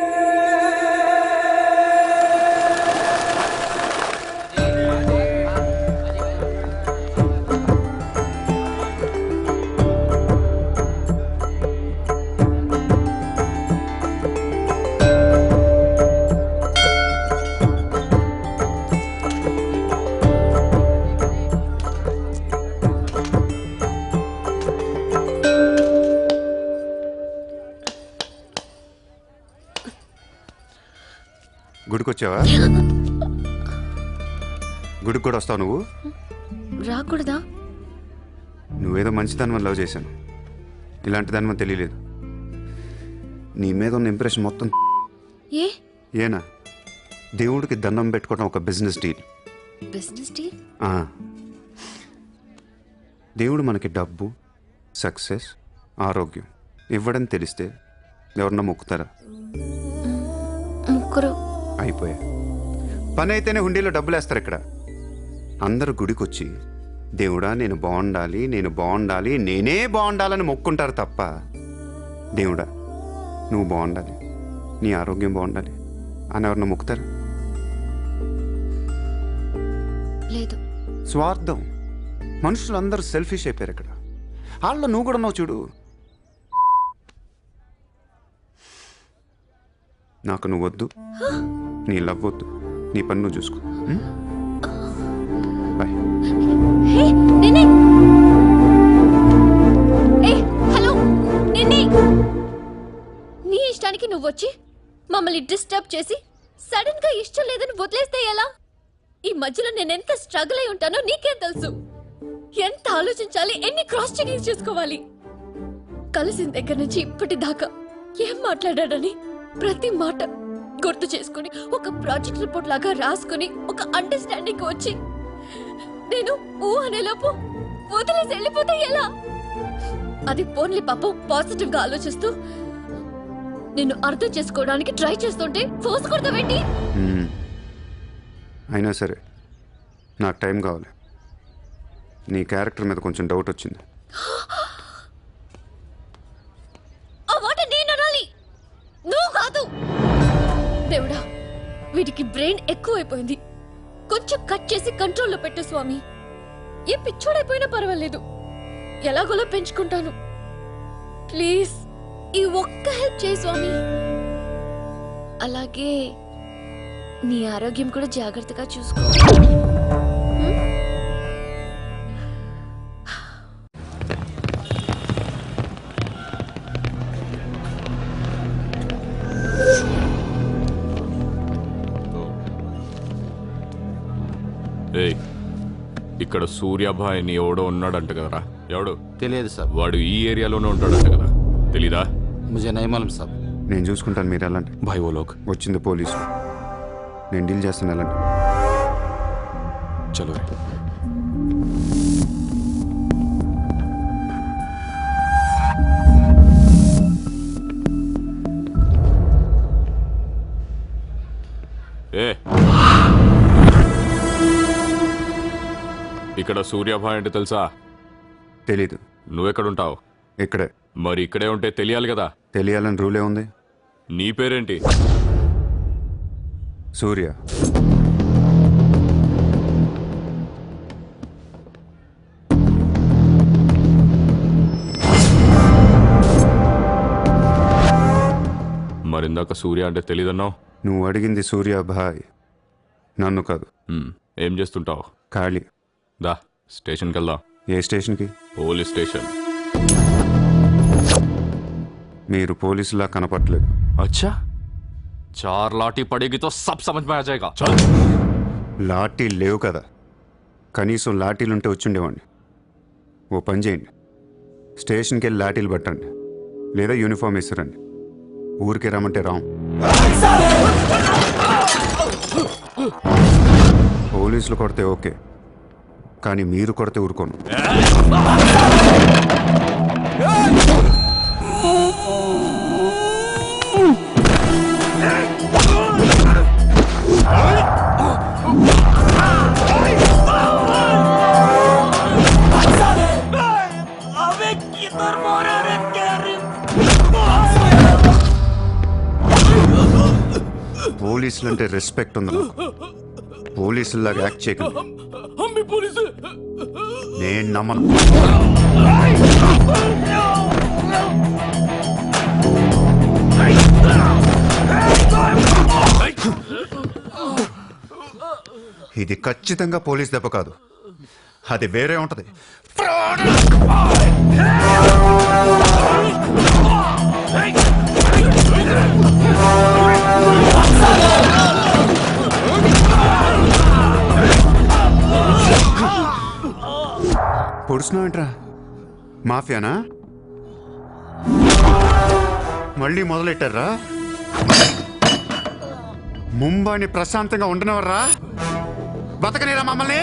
గుడికి వచ్చావా? గుడికి కూడా వస్తావు నువ్వు? రాకూడదా? నువ్వేదో మంచిదాన్ని లవ్ చేశాను, ఇలాంటి దాని మనకు తెలియలేదు. నీ మీద ఉన్న ఇంప్రెషన్ మొత్తం ఏనా? దేవుడికి దండం పెట్టుకోవడం ఒక బిజినెస్ డీల్. Business deal? దేవుడు మనకి డబ్బు, సక్సెస్, ఆరోగ్యం ఇవ్వడం తెలిస్తే ఎవరన్నా మొక్కుతారా? ముగ్గురు అయిపోయా. పని అయితేనే హుండీలో డబ్బులు వేస్తారు. ఇక్కడ అందరూ గుడికి వచ్చి దేవుడా నేను బాగుండాలి, నేను బాగుండాలి, నేనే బాగుండాలని మొక్కుంటారు తప్ప దేవుడా నువ్వు బాగుండాలి, నీ ఆరోగ్యం బాగుండాలి అని ఎవరన్నా మొక్కుతారు? లేదు. స్వార్థం. మనుషులందరూ సెల్ఫిష్ అయిపోయారు ఇక్కడ. వాళ్ళలో నువ్వు కూడా ఉన్నావు చూడు. నాకు నువ్వు వద్దు, నీ లవ్ వద్దు, నీ పని నువ్వు చూసుకో. బాయ్. హలో నిన్ని, నీ ఇష్టానికి నువ్వు వచ్చి మమ్మల్ని డిస్టర్బ్ చేసి సడన్ గా ఇష్టం లేదని వదిలేస్తే ఎలా? ఈ మధ్యలో నేను ఎంత స్ట్రగుల్ అయి ఉంటానో నీకేం తెలుసు? ఎంత ఆలోచించాలి, ఎన్ని క్రాస్ చెకింగ్ చేసుకోవాలి. కలిసిన దగ్గర నుంచి ఇప్పటిదాకా ఏం మాట్లాడాడని ప్రతి మాట గుర్తు చేసుకుని ఒక ప్రాజెక్ట్ రిపోర్ట్ లాగా రాసుకుని ఒక అండర్స్టాండింగ్ వచ్చి నేను ఊ అనేలోపు వదిలేసి వెళ్ళిపోతే ఎలా? అది పోన్లీ పాపం పాజిటివ్ గా ఆలోచిస్తూ నేను అర్థం చేసుకోవడానికి ట్రై చేస్తుంటే ఫోర్స్ కొడతావేంటి? అయినా సరే నాకు టైం కావాలి. నీ క్యారెక్టర్ మీద కొంచెం డౌట్ వచ్చింది. ఆ మాట నేను అనాలి, నువ్వు కాదు. దేవుడా, వీటికి బ్రెయిన్ ఎక్కువైపోయింది. కొంచెం కట్ చేసి కంట్రోల్లో పెట్టు స్వామి. ఏ పిచ్చోడైపోయినా పర్వాలేదు, ఎలాగోలా పెంచుకుంటాను. ప్లీజ్ ఈ ఒక్క హెల్ప్ చేయి స్వామి. అలాగే నీ ఆరోగ్యం కూడా జాగ్రత్తగా చూసుకో. ఇక్కడ సూర్యాభాయ్ అని ఎవడో ఉన్నాడంట కదరా? ఎవడు తెలియదు సార్. వాడు ఈ ఏరియాలోనే ఉంటాడంట కదా, తెలీదా? ముజే నహీ మాలూమ్ సాబ్. నేను చూసుకుంటాను, మీరు వెళ్ళండి. భాయ్ ఓ లోగ్ వచ్చింది పోలీసు, నేను డీల్ చేస్తాను, వెళ్ళండి. చలో ఇక్కడ సూర్యాభాయ్ అంటే తెలుసా? తెలీదు. నువ్వెక్కడుంటావు? ఇక్కడే. మరి ఇక్కడే ఉంటే తెలియాలి కదా. తెలియాలని రూలే ఉంది. నీ పేరేంటి? సూర్య. మరిందాక సూర్య అంటే తెలీదన్నావు. నువ్వు అడిగింది సూర్యాభాయ్, నన్ను కాదు. ఏం చేస్తుంటావు? ఖాళీ. దా స్టేషన్కి వెళ్దాం. ఏ స్టేషన్కి? Police station. మీరు పోలీసులా కనపట్లేదు. అచ్చా, చార్ లాఠీ పడేగి తో సబ్ సమజ్ మే ఆ జాయేగా. లాఠీ లేవు కదా, కనీసం లాఠీలుంటే వచ్చుండేవాడిని. ఓ పని చేయండి, స్టేషన్కి వెళ్ళి లాఠీలు పట్టండి, లేదా యూనిఫామ్ వేసిరండి. ఊరికి రమ్మంటే రాం. పోలీసులు కొడితే ఓకే, కానీ మీరు కొడితే ఊరుకోను. పోలీసులు అంటే రెస్పెక్ట్ ఉంది నాకు. పోలీసులాగా యాక్ట్ చేయకండి. నేను నమ్మను. ఇది ఖచ్చితంగా పోలీస్ దెబ్బ కాదు, అది వేరే ఉంటది. పొడుస్తున్నావేంట్రా? మాఫియానా? మళ్ళీ మొదలెట్టారా? ముంబైని ప్రశాంతంగా ఉండనివర్రా? బతకనేరా మమ్మల్ని?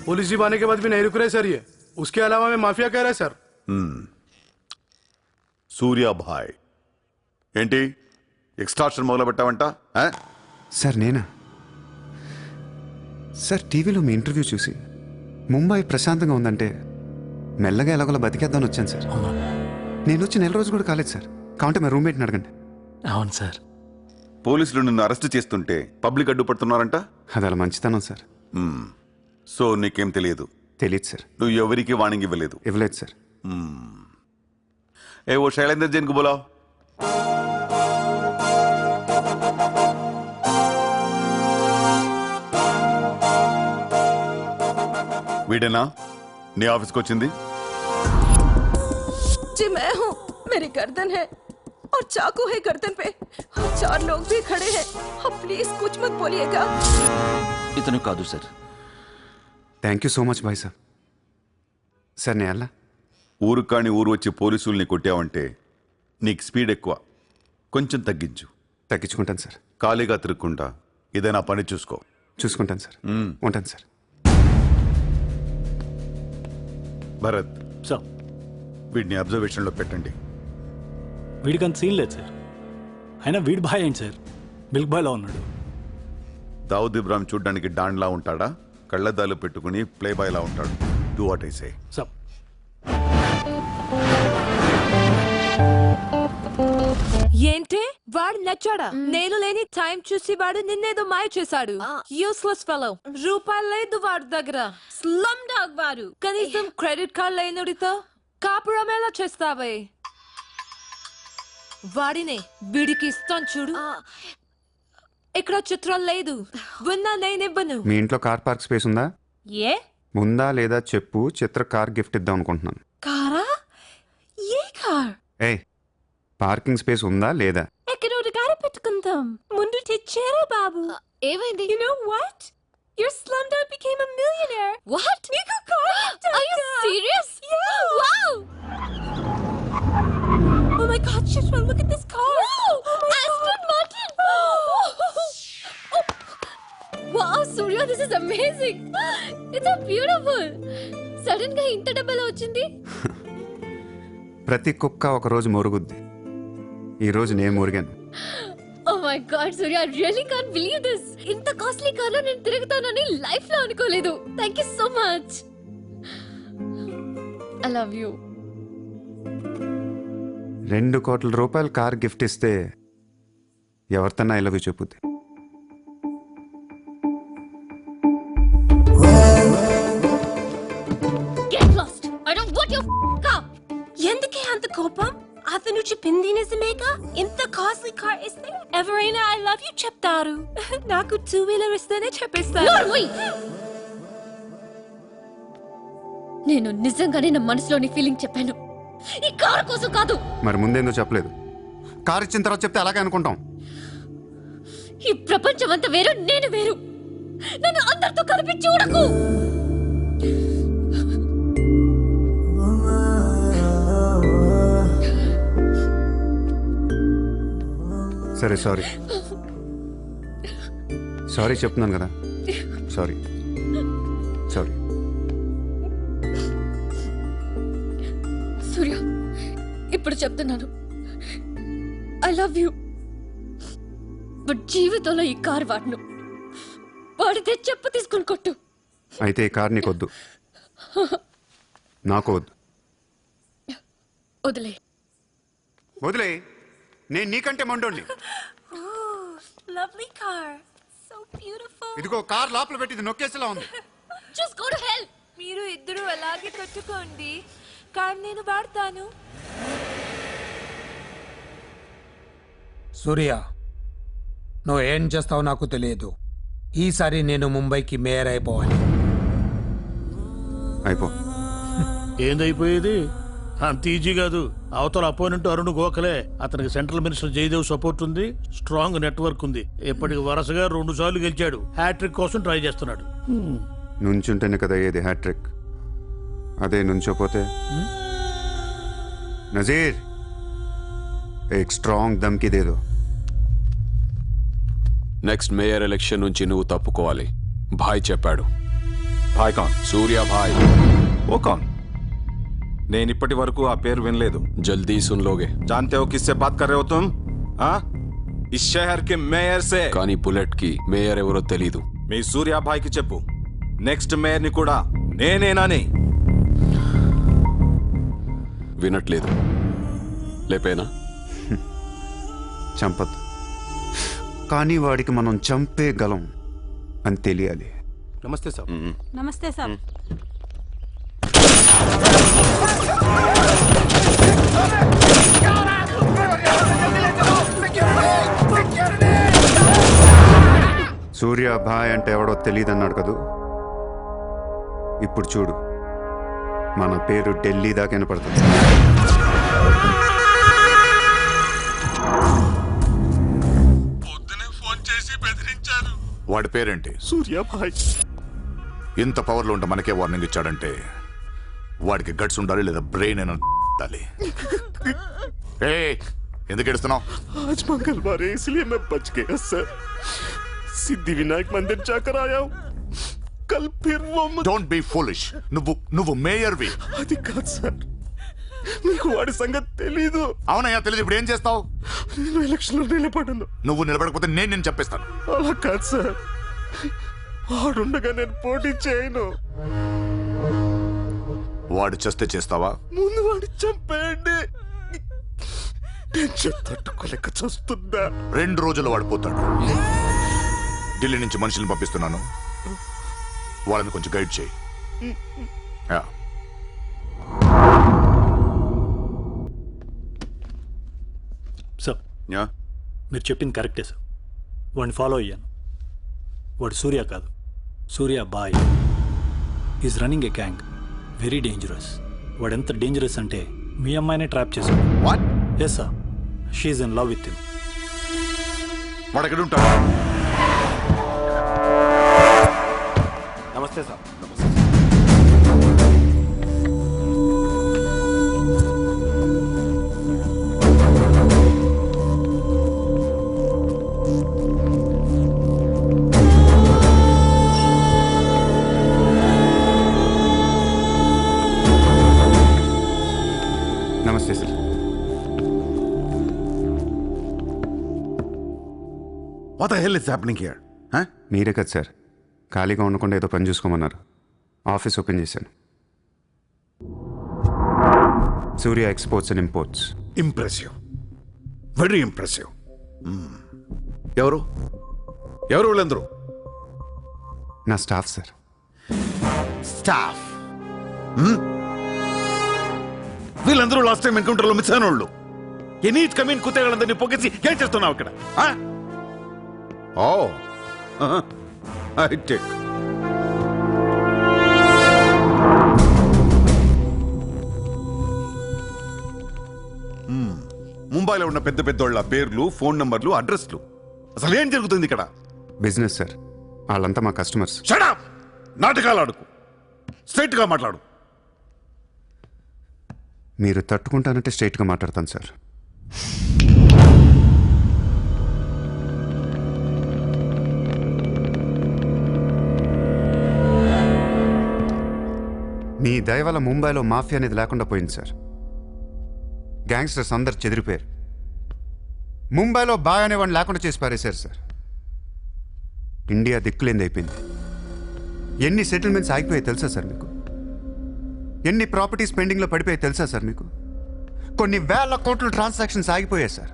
पुलिस जीप आने के बाद भी नहीं रुक रहे सर ये. उसके अलावा मैं माफिया कह रहा है सर. సూర్యాభాయ్ ఏంటి ఎక్స్ట్రాక్షన్ మొదలు పెట్టావంట? సార్ నేనా? సార్ టీవీలో మీ ఇంటర్వ్యూ చూసి ముంబై ప్రశాంతంగా ఉందంటే మెల్లగా ఎలాగోలా బతికేద్దామని వచ్చాను సార్. నేను వచ్చి నెల రోజు కూడా కాలేదు సార్. కావంటే మా రూమ్మేట్ని అడగండి. అవును సార్. పోలీసులు నిన్ను అరెస్ట్ చేస్తుంటే పబ్లిక్ అడ్డుపడుతున్నారంట. అది అలా మంచితనం సార్. సో నీకేం తెలియదు? తెలియదు సార్. నువ్వు ఎవరికి వార్నింగ్ ఇవ్వలేదు? ఇవ్వలేదు సార్. ఏ ఓ శైలేందర్ జైన్ కు బోలావ్. వీడేనా నీ ఆఫీస్కి వచ్చింది? जी मैं हूँ, मेरी गर्दन है और चाकू है गर्दन पे और 4 लोग भी खड़े हैं। आप प्लीज कुछ मत बोलिएगा। ఇతను కాదు sir. Thank you so much bye sir. Sir నేను వెళ్ళా? ఊరు కాని ఊరు వచ్చి పోలీసుల్ని కొట్టావంటే నీకు స్పీడ్ ఎక్కువ, కొంచెం తగ్గించు. తగ్గించుకుంటాను సార్. ఖాళీగా తిరుక్కుంటా ఏదైనా పని చూసుకో. చూసుకుంటాను సార్. ఉంటాను సార్. భరత్ సార్, వీడిని అబ్జర్వేషన్లో పెట్టండి. వీడికి అంత సీన్ లేదు సార్. అయినా వీడి బాయ్ ఏంటి సార్, మిల్క్ బాయ్లా ఉన్నాడు. దావుద్ ఇబ్రాహిం చూడ్డానికి డాన్లా ఉంటాడా? కళ్ళద్దాలు పెట్టుకుని ప్లే బాయ్లా ఉంటాడు. Do what I say. Sir, ఏంటి వాడు నచ్చాడా? నేను లేని టైం చూసి వాడు నిన్నేదో మాయ చేశాడు. Useless fellow. రూపాయలు లేదు వాడి దగ్గర. స్లమ్ డాగ్ వాడు. కనీసం క్రెడిట్ కార్డ్ లేనుడితో కాపురం ఎలా చేస్తావే? వాడినే వీడికి ఇస్తాను చూడు. ఇక్కడ చిత్రం లేదు. విన్నా నేనివ్వను. మీ ఇంట్లో కార్ పార్క్ స్పేస్ ఉందా? ఏ ఉందా లేదా చెప్పు, చిత్ర కార్ గిఫ్ట్ ఇద్దాం అనుకుంటున్నాను. కారా? ఏ కార్? ఏ పార్కింగ్ స్పేస్ ఉందా లేదా? ఎక్కడ గారి పెట్టుకుందాం. ముందు తెచ్చారా బాబు? ఏమైంది? You know what? Your slumdog became a millionaire. What? నీకు car Are you serious? Yeah. Wow! Oh my God, Shishma, look at this car. Wow! Oh my Aston Martin! Wow, Surya, this is amazing. It's so beautiful. Sudden గా ఇంత డబ్బులు వచ్చింది. ప్రతి కుక్క ఒక రోజు మొరుగుద్ది. ఈ రోజు నేను మురిగాను. Oh my God, Surya, I really can't believe this. ఇంత కాస్ట్లీ కార్ లో నేను తిరుగుతానని లైఫ్ లో అనుకోలేదు. Thank you so much. I love you. 2 కోట్ల రూపాయలు కార్ గిఫ్ట్ ఇస్తే ఎవరితోన్నా ఐ లవ్ యూ చెప్పుద్ది. Get lost. I don't want your car. ఎందుకే అంత కోపం? అతను చెప్పింది నిజమేగా? ఇంత కాస్ట్లీ కార్ ఇస్తే ఎవరైనా ఐ లవ్ యూ చెప్తారు. నాకు 2-wheeler ఇస్తేనే చెప్పేస్తారు. నేను నిజంగానే నా మనసులోని ఫీలింగ్ చెప్పాను. ఈ కార్ కోసం కాదు. మరి ముందేందో చెప్పలేదు? కార్ ఇచ్చిన తర్వాత చెప్తే అలాగే అనుకుంటాం. ఈ ప్రపంచం అంతా వేరు, నేను వేరు. నన్ను అందరితో కలిపి చూడకు. సరే సారీ సారీ చెప్తున్నాను కదా. Sorry sorry. సూర్య, ఇప్పుడు చెప్తున్నాను, ఐ లవ్ యూ. బట్ జీవితంలో ఈ కార్ వాడను. వాడితే చెప్పు తీసుకుని కొట్టు. అయితే ఈ కార్ నీకు వద్దు, నాకు వద్దు. వదిలే. వదిలే. నేను నీకంటే మండోండి. Oh, lovely car. So beautiful. ఇదిగో కార్ లోపల పెట్టింది నొక్కేసేలా ఉంది. Just go to hell. మీరు ఇద్దరు అలాగే కట్టుకోండి. కార్ నేను వాడతాను. సూర్య, నువ్వు ఏం చేస్తావు నాకు తెలియదు. ఈసారి నేను ముంబైకి మేయర్ అయిపోవాలి. అయిపో. ఏందైపోయేది? అంత ఈజీ కాదు. అవతల అపోనెంట్ అరుణ్ గోఖలే. అతనికి సెంట్రల్ మినిస్టర్ జయదేవ్ సపోర్ట్ ఉంది, స్ట్రాంగ్ నెట్వర్క్ ఉంది. ఇప్పటికి వరుసగా 2 సార్లు గెలిచాడు. హ్యాట్రిక్ కోసం ట్రై చేస్తున్నాడు. నుంచుంటేనే కదా ఏది హ్యాట్రిక్. అదే నుంచోపోతే నజీర్ एक स्ट्रांग धमकी दे दो. నెక్స్ట్ మేయర్ ఎలక్షన్ నుంచి నువ్వు తప్పుకోవాలి. భాయ్ చెప్పాడు. భాయ్ కాన్? సూర్య భాయ్. ఓ కాన్? నేను ఇప్పటి వరకు ఆ పేరు వినలేదు. జల్దీ సున్ లోగే. जानते हो किससे बात कर रहे हो तुम? हाँ, इस शहर के మేయర్ से. కానీ బుల్లెట్ కి మేయర్ ఎవరో తెలీదు. మీ సూర్య భాయ్ కి చెప్పు, నెక్స్ట్ మేయర్ ని కూడా నేనేనని. వినట్లేదు. లేపేనా? చంపద్దు, కానీ వాడికి మనం చంపేయగలం అని తెలియాలి. నమస్తే సార్. నమస్తే సార్. సూర్య భాయ్ అంటే ఎవడో తెలియదు అన్నాడు కదూ. ఇప్పుడు చూడు, మన పేరు ఢిల్లీ దాకా వినపడుతుంది. వాడి పేరేంటి? సూర్యాభాయ్. ఇంత పవర్లో ఉంటే మనకే వార్నింగ్ ఇచ్చాడంటే వాడికి గట్స్ ఉండాలి, లేదా బ్రెయిన్ అయినా ఉండాలి. ఎందుకు ఏడుస్తున్నావు? आज मंगलवार है इसलिए मैं बच गया सर. सिद्धिविनायक मंदिर जाकर आया हूँ. कल फिर वो डोंट बी फूलिश. నువ్వు మేయర్వి. అది కాదు సార్, మీకు వాడి సంగతి తెలీదు. అవునయ్యా తెలీదు. ఇప్పుడు ఏం చేస్తావు? నేను ఎలక్షన్ లో నిలబడను. నువ్వు నిలబడకపోతే నేను చెప్పేస్తాను. అలా కాదు సార్, వాడుండగా నేను పోటీ చేయను. వాడు చేస్తే చేస్తావా? ముందు వాడు చంపేయండి. టెన్షన్ తట్టుకోలేక చూస్తుందా. 2 రోజుల్లో వాడిపోతాడు. ఢిల్లీ నుంచి మనుషుల్ని పంపిస్తున్నాను, వాళ్ళని కొంచెం గైడ్ చేయి. సార్ మీరు చెప్పింది కరెక్టే సార్. వాడిని ఫాలో అయ్యాను. వాడు సూర్య కాదు, సూర్య బాయ్. Is running a gang, very dangerous. వాడు ఎంత డేంజరస్ అంటే మీ అమ్మాయినే ట్రాప్ చేశాడు. What? Yes sir, she's in love with him. వాడు ఎక్కడ ఉంటాడు? నమస్తే సార్. నమస్తే sir. What the hell is happening here? మీరే కదా సార్ ఖాళీగా ఉండకుండా ఏదో పని చూసుకోమన్నారు. ఆఫీస్ ఓపెన్ చేశాను. Surya exports and imports. Impressive, very impressive. ఎవరు ఎవరు వీళ్ళందరూ? నా స్టాఫ్ సార్. స్టాఫ్? వీళ్ళందరూ లాస్ట్ టైం ఎన్కౌంటర్లో మిస్ అయిన వాళ్ళు. ఎనీ కమీన్ కుత్తేగాళ్ళందరినీ పొగేసి ఏం చేస్తున్నావు ఇక్కడ? ముంబైలో ఉన్న పెద్ద పెద్దోళ్ళ పేర్లు, ఫోన్ నంబర్లు, అడ్రస్లు. అసలు ఏం జరుగుతుంది ఇక్కడ? Business sir. వాళ్ళంతా మా కస్టమర్స్. Shut up! నాటకాలు ఆడుకు, స్ట్రైట్ గా మాట్లాడు. మీరు తట్టుకుంటానంటే స్ట్రైట్గా మాట్లాడతాను సార్. మీ దయ వల్ల ముంబైలో మాఫియా అనేది లేకుండా పోయింది సార్. గ్యాంగ్స్టర్స్ అందరు చెదిరిపోయారు. ముంబైలో బాయ్ అనేవాడిని లేకుండా చేసి పారేశారు సార్. ఇండియా దిక్కులేంది అయిపోయింది. ఎన్ని సెటిల్మెంట్స్ ఆగిపోయాయి తెలుసా సార్ మీకు? ఎన్ని ప్రాపర్టీస్ పెండింగ్లో పడిపోయాయి తెలుసా సార్ మీకు? కొన్ని వేల కోట్ల ట్రాన్సాక్షన్స్ ఆగిపోయాయి సార్.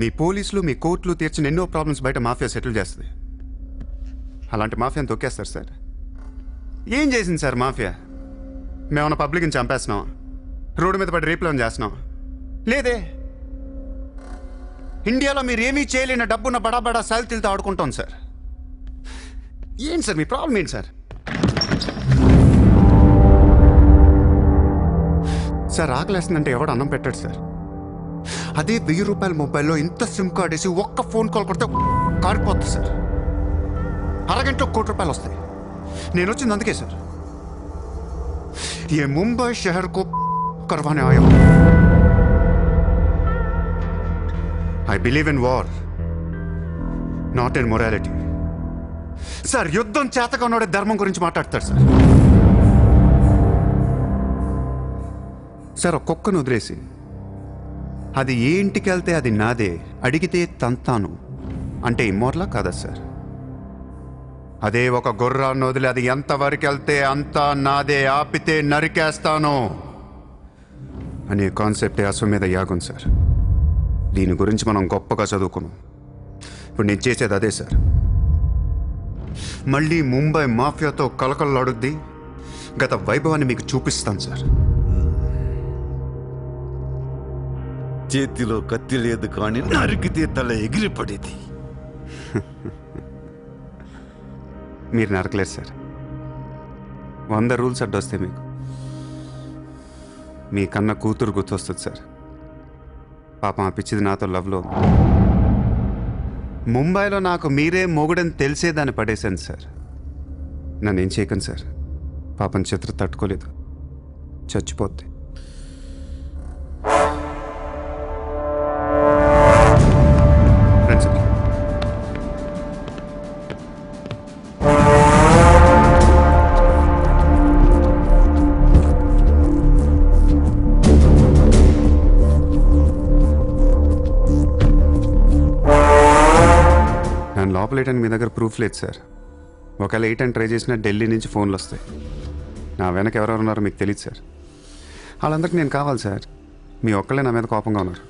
మీ పోలీసులు, మీ కోర్టులు తీర్చిన ఎన్నో ప్రాబ్లమ్స్ బయట మాఫియా సెటిల్ చేస్తుంది. అలాంటి మాఫియాని తొక్కేస్తారు సార్. ఏం చేసింది సార్ మాఫియా? మేమన్నా పబ్లిక్ని చంపేస్తున్నాం, రోడ్డు మీద పడి రేపులను చేస్తున్నాం? లేదే. ఇండియాలో మీరు ఏమీ చేయలేని డబ్బున్న బడా బడా సాల్తీలతో ఆడుకుంటాం సార్. ఏంటి సార్ మీ ప్రాబ్లం ఏంటి సార్? సార్ ఆకలేస్తుందంటే ఎవడు అన్నం పెట్టాడు సార్. అదే 1000 రూపాయల మొబైల్లో ఇంత సిమ్ కార్డ్ వేసి ఒక్క ఫోన్ కాల్ కొడితే కారిపోతుంది సార్. అరగంటలో 1 కోటి రూపాయలు వస్తాయి. నేను వచ్చింది అందుకే సార్. ये मुंबई शहर को करवाने आया हूं. I believe in war, not in morality. Sir యుద్ధం చేతగా ఉన్నోడే ధర్మం గురించి మాట్లాడతాడు సార్. సార్ ఒక కుక్కను వదిలేసి అది ఏ ఇంటికి వెళ్తే అది నాదే, అడిగితే తంతాను అంటే ఇమ్మోర్లా కాదా సార్? అదే ఒక గుర్రాన్ని వదిలి అది ఎంతవరకు వెళ్తే అంతా నాదే, ఆపితే నరికేస్తాను అనే కాన్సెప్టే అశ్వమేధ యాగం సార్. దీని గురించి మనం గొప్పగా చదువుకున్నాం. ఇప్పుడు నేను చేసేది అదే సార్. మళ్ళీ ముంబై మాఫియాతో కలకలలాడుద్ది. గత వైభవాన్ని మీకు చూపిస్తాను సార్. చేతిలో కత్తి లేదు కానీ నరికితే తల ఎగిరిపడేది. మీరు నరకలేదు సార్. 100 రూల్స్ అడ్డొస్తాయి మీకు. మీ కన్న కూతురు గుర్తొస్తుంది సార్. పాపం ఆ పిచ్చిది నాతో లవ్లో ఉంది. ముంబైలో నాకు మీరే మొగుడని తెలిసేదాన్ని పడేశాను సార్. నన్నేం చేయకండి సార్. పాపం చిత్ర తట్టుకోలేదు, చచ్చిపోద్ది. లోపల వేయడానికి మీ దగ్గర ప్రూఫ్ లేదు సార్. ఒకవేళ 8 అని ట్రై చేసినా ఢిల్లీ నుంచి ఫోన్లు వస్తాయి. నా వెనక ఎవరెవరు ఉన్నారో మీకు తెలియదు సార్. వాళ్ళందరికీ నేను కావాలి సార్. మీ ఒక్కళ్ళే నా మీద కోపంగా ఉన్నారు.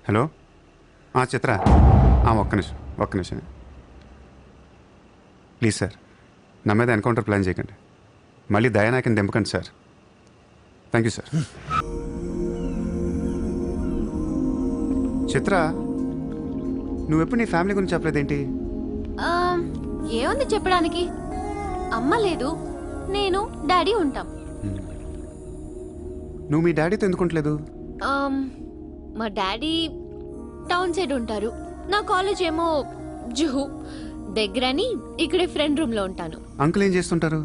హలో చిత్ర, ఒక్క నిమిషం ప్లీజ్ సార్. నా మీద ఎన్కౌంటర్ ప్లాన్ చేయకండి. మళ్ళీ దయానాయకని దింపకండి sir. Thank you sir. Chitra, నువ్వెప్పుడు నీ ఫ్యామిలీ గురించి చెప్పలేదేంటి? ఏముంది చెప్పడానికి? అమ్మ లేదు, నేను డాడీ ఉంటాం. నువ్వు మీ డాడీతో ఎందుకుంటలేదు? మా డాడీ టౌన్ సైడ్ ఉంటారు. నా కాలేజ్ ఏమో జుహు దగ్గరని ఇక్కడే ఫ్రెండ్ రూమ్ లో ఉంటాను. అంకుల్ ఏం చేస్తుంటారు?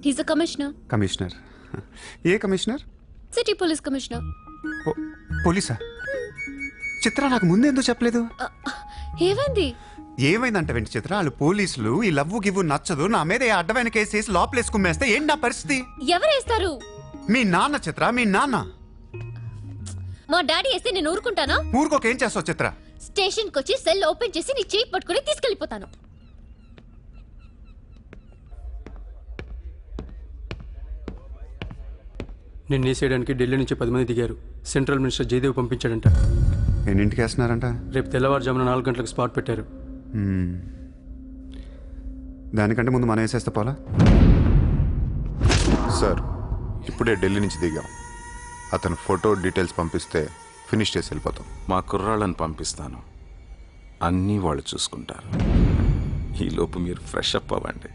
He's a commissioner. కమిషనర్? ఏ కమిషనర్? City police commissioner. పోలీసా? చిత్ర, నాకు ముందే ఎందుకు చెప్పలేదు? ఏమైంది? ఏమైందంటే వెంట చిత్ర, వాళ్ళు పోలీసులు ఈ లవ్వు గివ్వు నచ్చదు, నా మీద అడ్డమైన కేసేసి లోపలేసి కుమ్మేస్తే ఏంటి నా పరిస్థితి? ఎవరేస్తారు? మీ నాన్న చిత్ర, మీ నాన్న. మా డాడీ వేస్తే నేను ఊరుకుంటానా? ఊరుకోకేం చేస్తావు చిత్ర? స్టేషన్కి వచ్చి సెల్ ఓపెన్ చేసి నీ చేయి పట్టుకుని తీసుకెళ్ళిపోతాను. నిన్ను వేసేయడానికి ఢిల్లీ నుంచి 10 మంది దిగారు. సెంట్రల్ మినిస్టర్ జయదేవ్ పంపించాడంట. ఎన్నింటికి వేస్తున్నారంట? రేపు తెల్లవారుజామున 4 గంటలకు స్పాట్ పెట్టారు. దానికంటే ముందు మనం వేసేస్తే పోలా? సార్, ఇప్పుడే ఢిల్లీ నుంచి దిగాం. అతను ఫోటో డీటెయిల్స్ పంపిస్తే ఫినిష్ చేసి వెళ్ళిపోతాం. మా కుర్రాళ్ళని పంపిస్తాను, అన్నీ వాళ్ళు చూసుకుంటారు. ఈలోపు మీరు ఫ్రెష్ అప్ అవ్వండి.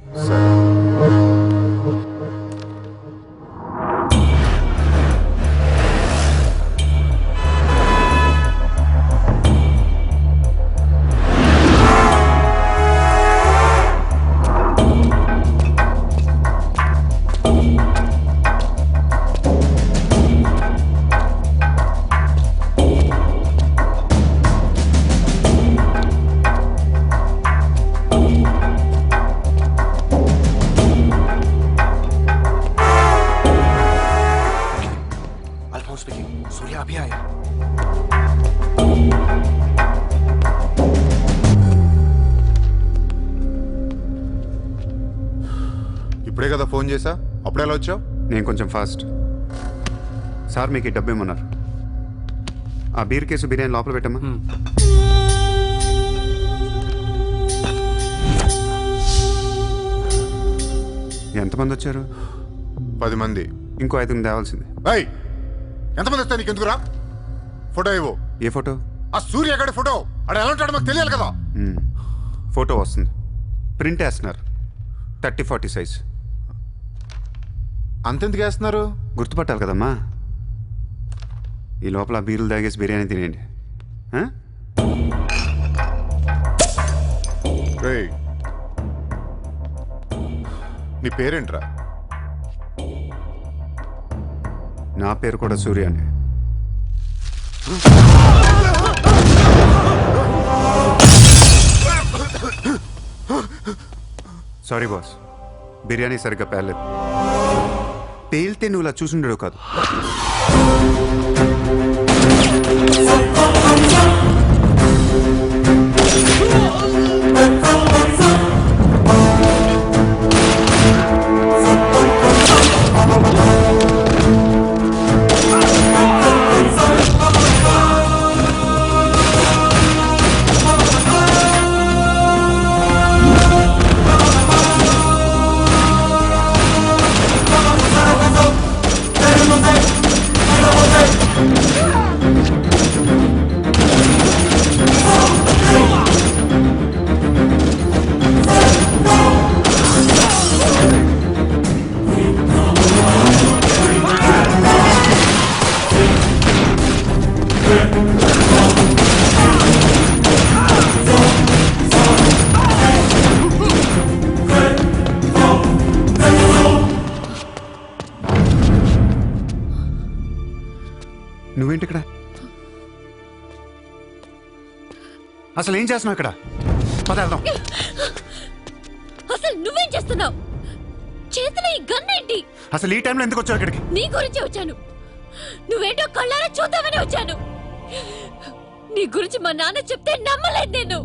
ఇప్పుడే కదా ఫోన్ చేసా, అప్పుడే ఎలా వచ్చావు? నేను కొంచెం ఫాస్ట్. సార్ మీకు ఈ డబ్బు ఏమన్నారు? ఆ బీర్ కేసు బిర్యానీ లోపల పెట్టమ్మా. ఎంతమంది వచ్చారు? 10 మంది. ఇంకో 5 తేవాల్సింది. ఎంతమంది వస్తాయి నీకు ఎందుకురా? ఫోటో ఇవ్వు. ఏ ఫోటో? ఆ సూర్యగాడి ఫోటో. అక్కడ ఎలా ఉంటాడో మాకు తెలియాలి కదా. ఫోటో వస్తుంది, ప్రింట్ వేస్తున్నారు. 30-40 సైజ్. అంతెందుకు వేస్తున్నారు? గుర్తుపట్టాలి కదమ్మా. ఈ లోపల బీరులు తాగేసి బిర్యానీ తినేయండి. నీ పేరేంట్రా? నా పేరు కూడా సూర్య అండి. సారీ బాస్, బిర్యానీ సరిగ్గా పేర్లేదు. పేలితే నువ్వు ఇలా చూసుండడు కాదు. నువ్వేంటి ఇక్కడ? అసలు ఏం చేస్తున్నావు ఇక్కడ? పద వెళ్దాం. అసలు నువ్వేం చేస్తున్నావు? చేతిలో ఈ గన్ ఏంటి? అసలు ఈ టైంలో ఎందుకు వచ్చావు ఇక్కడికి? నీ గురించి వచ్చాను. నువ్వేంటో కళ్ళారా చూద్దామని వచ్చాను. నీ గురించి మా నాన్న చెప్తే నమ్మలేదు నేను.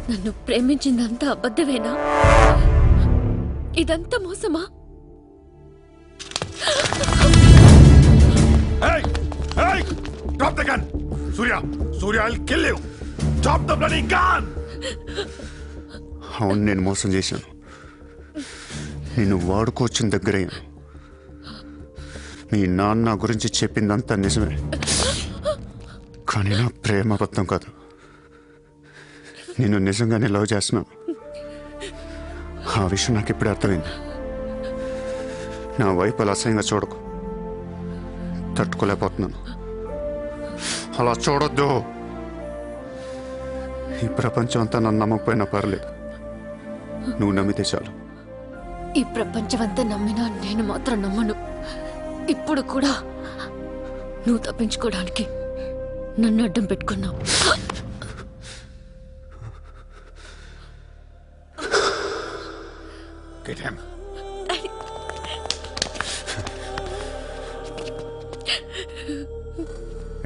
నన్ను ప్రేమించిందంతా అబద్ధమేనా? ఇదంతా మోసమా? Drop the gun! Surya! Surya, I'll kill you! Drop the bloody gun! అవును, నేను మోసం చేశాను. నేను వాడుకోవచ్చిన దగ్గరయ్యాను. మీ నాన్న గురించి చెప్పిందంతా నిజమే, కానీ నా ప్రేమ అబద్ధం కాదు. నేను నిజంగానే లవ్ చేస్తున్నాను. ఆ విషయం నాకు ఇప్పుడే అర్థమైంది. నా వైపు అలా అసహ్యంగా చూడకు. తట్టుకోలేకపోతున్నాను. అలా చూడొద్దు. ఈ ప్రపంచం అంతా నన్ను నమ్మకపోయినా పర్లేదు, నువ్వు నమ్మితే చాలు. ఈ ప్రపంచమంతా నమ్మినా నేను మాత్రం నమ్మను. ఇప్పుడు కూడా నువ్వు తప్పించుకోవడానికి నన్ను అడ్డం పెట్టుకున్నావు. Get him.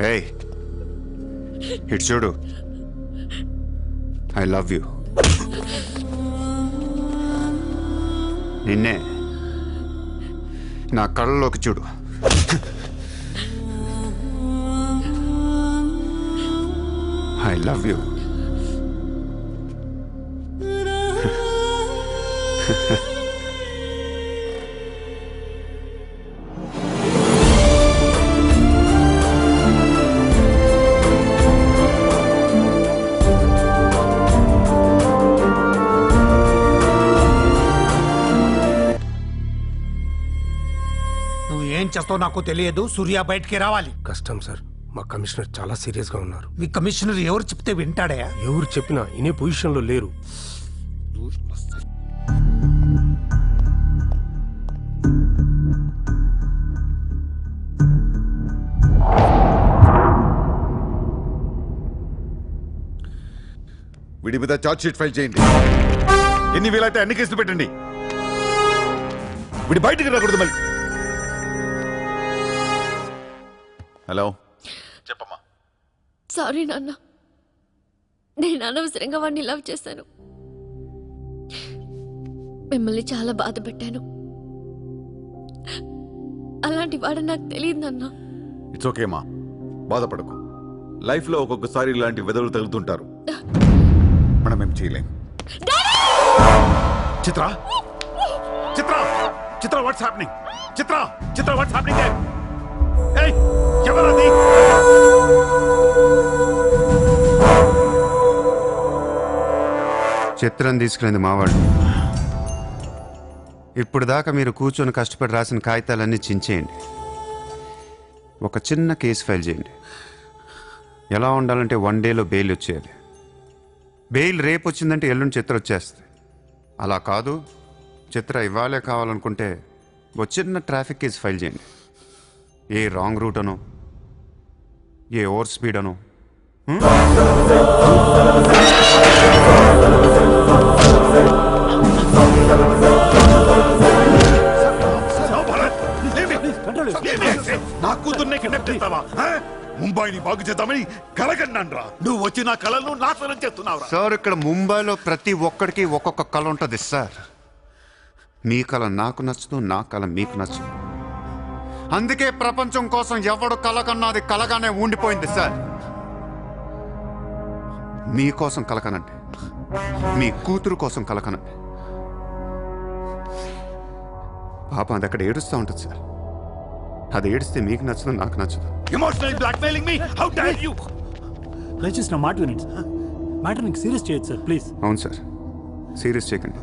Hey, ఇటు చూడు. I love you. నిన్నే నా కళ్ళలోకి చూడు. I love you. ఏం చేస్తావు నాకు తెలియదు. సూర్య బయటికి రావాలి. కష్టం సార్, మా కమిషనర్ చాలా సీరియస్ గా ఉన్నారు. మీ కమిషనర్ ఎవరు చెప్తే వింటాడా? ఎవరు చెప్పినా ఇనే పొజిషన్ లో లేరు. వీడి మీద చార్జ్ షీట్ ఫైల్ చేయండి. ఎన్ని వీలైతే అన్ని కేసులు పెట్టండి. వీడి బయటికి రాకూడదు మళ్ళీ. హలో, చెప్పమ్మా. సారీ నాన్న, నేను అనవసరంగా వాడిని లవ్ చేశాను. మిమ్మల్ని చాలా బాధ పెట్టాను. అలాంటి వాడు నాకు తెలియదు నాన్న. ఇట్స్ ఓకే అమ్మా, బాధపడకు. లైఫ్ లో ఒక్కొక్కసారి ఇలాంటి వెదలు తగులుతుంటారు. మనం ఏం చేయలేం. Chitra Chitra Chitra what's happening? Chitra Chitra what's happening there? ఏయ్, ఎవరది? చిత్రం తీసుకునేది మావాడు. ఇప్పుడు దాకా మీరు కూర్చొని కష్టపడి రాసిన కాగితాలన్నీ చించేయండి. ఒక చిన్న కేసు ఫైల్ చేయండి. ఎలా ఉండాలంటే 1 డేలో బెయిల్ వచ్చేయాలి. బెయిల్ రేపు వచ్చిందంటే ఎల్లుండి చిత్ర వచ్చేస్తుంది. అలా కాదు, చిత్ర ఇవ్వాలే కావాలనుకుంటే ఒక చిన్న ట్రాఫిక్ కేసు ఫైల్ చేయండి. ఏ రాంగ్ రూట్ అనో, ఏ ఓవర్ స్పీడ్ అనో. నా కూతుర్నే కిడ్నాప్ చేస్తావా? ముంబైని బాగు చేద్దామని కలగన్నాన్రా. నువ్వు వచ్చి నా కళలను నాశనం చేస్తున్నావురా. సార్, ఇక్కడ ముంబైలో ప్రతి ఒక్కడికి ఒక్కొక్క కళ ఉంటుంది సార్. మీ కళ నాకు నచ్చదు, నా కళ మీకు నచ్చదు. అందుకే ప్రపంచం కోసం ఎవడు కళ కన్నది కలగానే ఉండిపోయింది సార్. మీకోసం కలకనండి, మీ కూతురు కోసం కలకనండి. పాపం అది అక్కడ ఏడుస్తూ ఉంటుంది సార్. అది ఏడిస్తే మీకు నచ్చదు, నాకు నచ్చదు. Emotional blackmailing me, how dare you! దయచేసి నా మాట వినండి సార్. మ్యాటర్ నీకు సీరియస్ చేయొచ్చు సార్, ప్లీజ్. అవును సార్, సీరియస్ చేయకండి.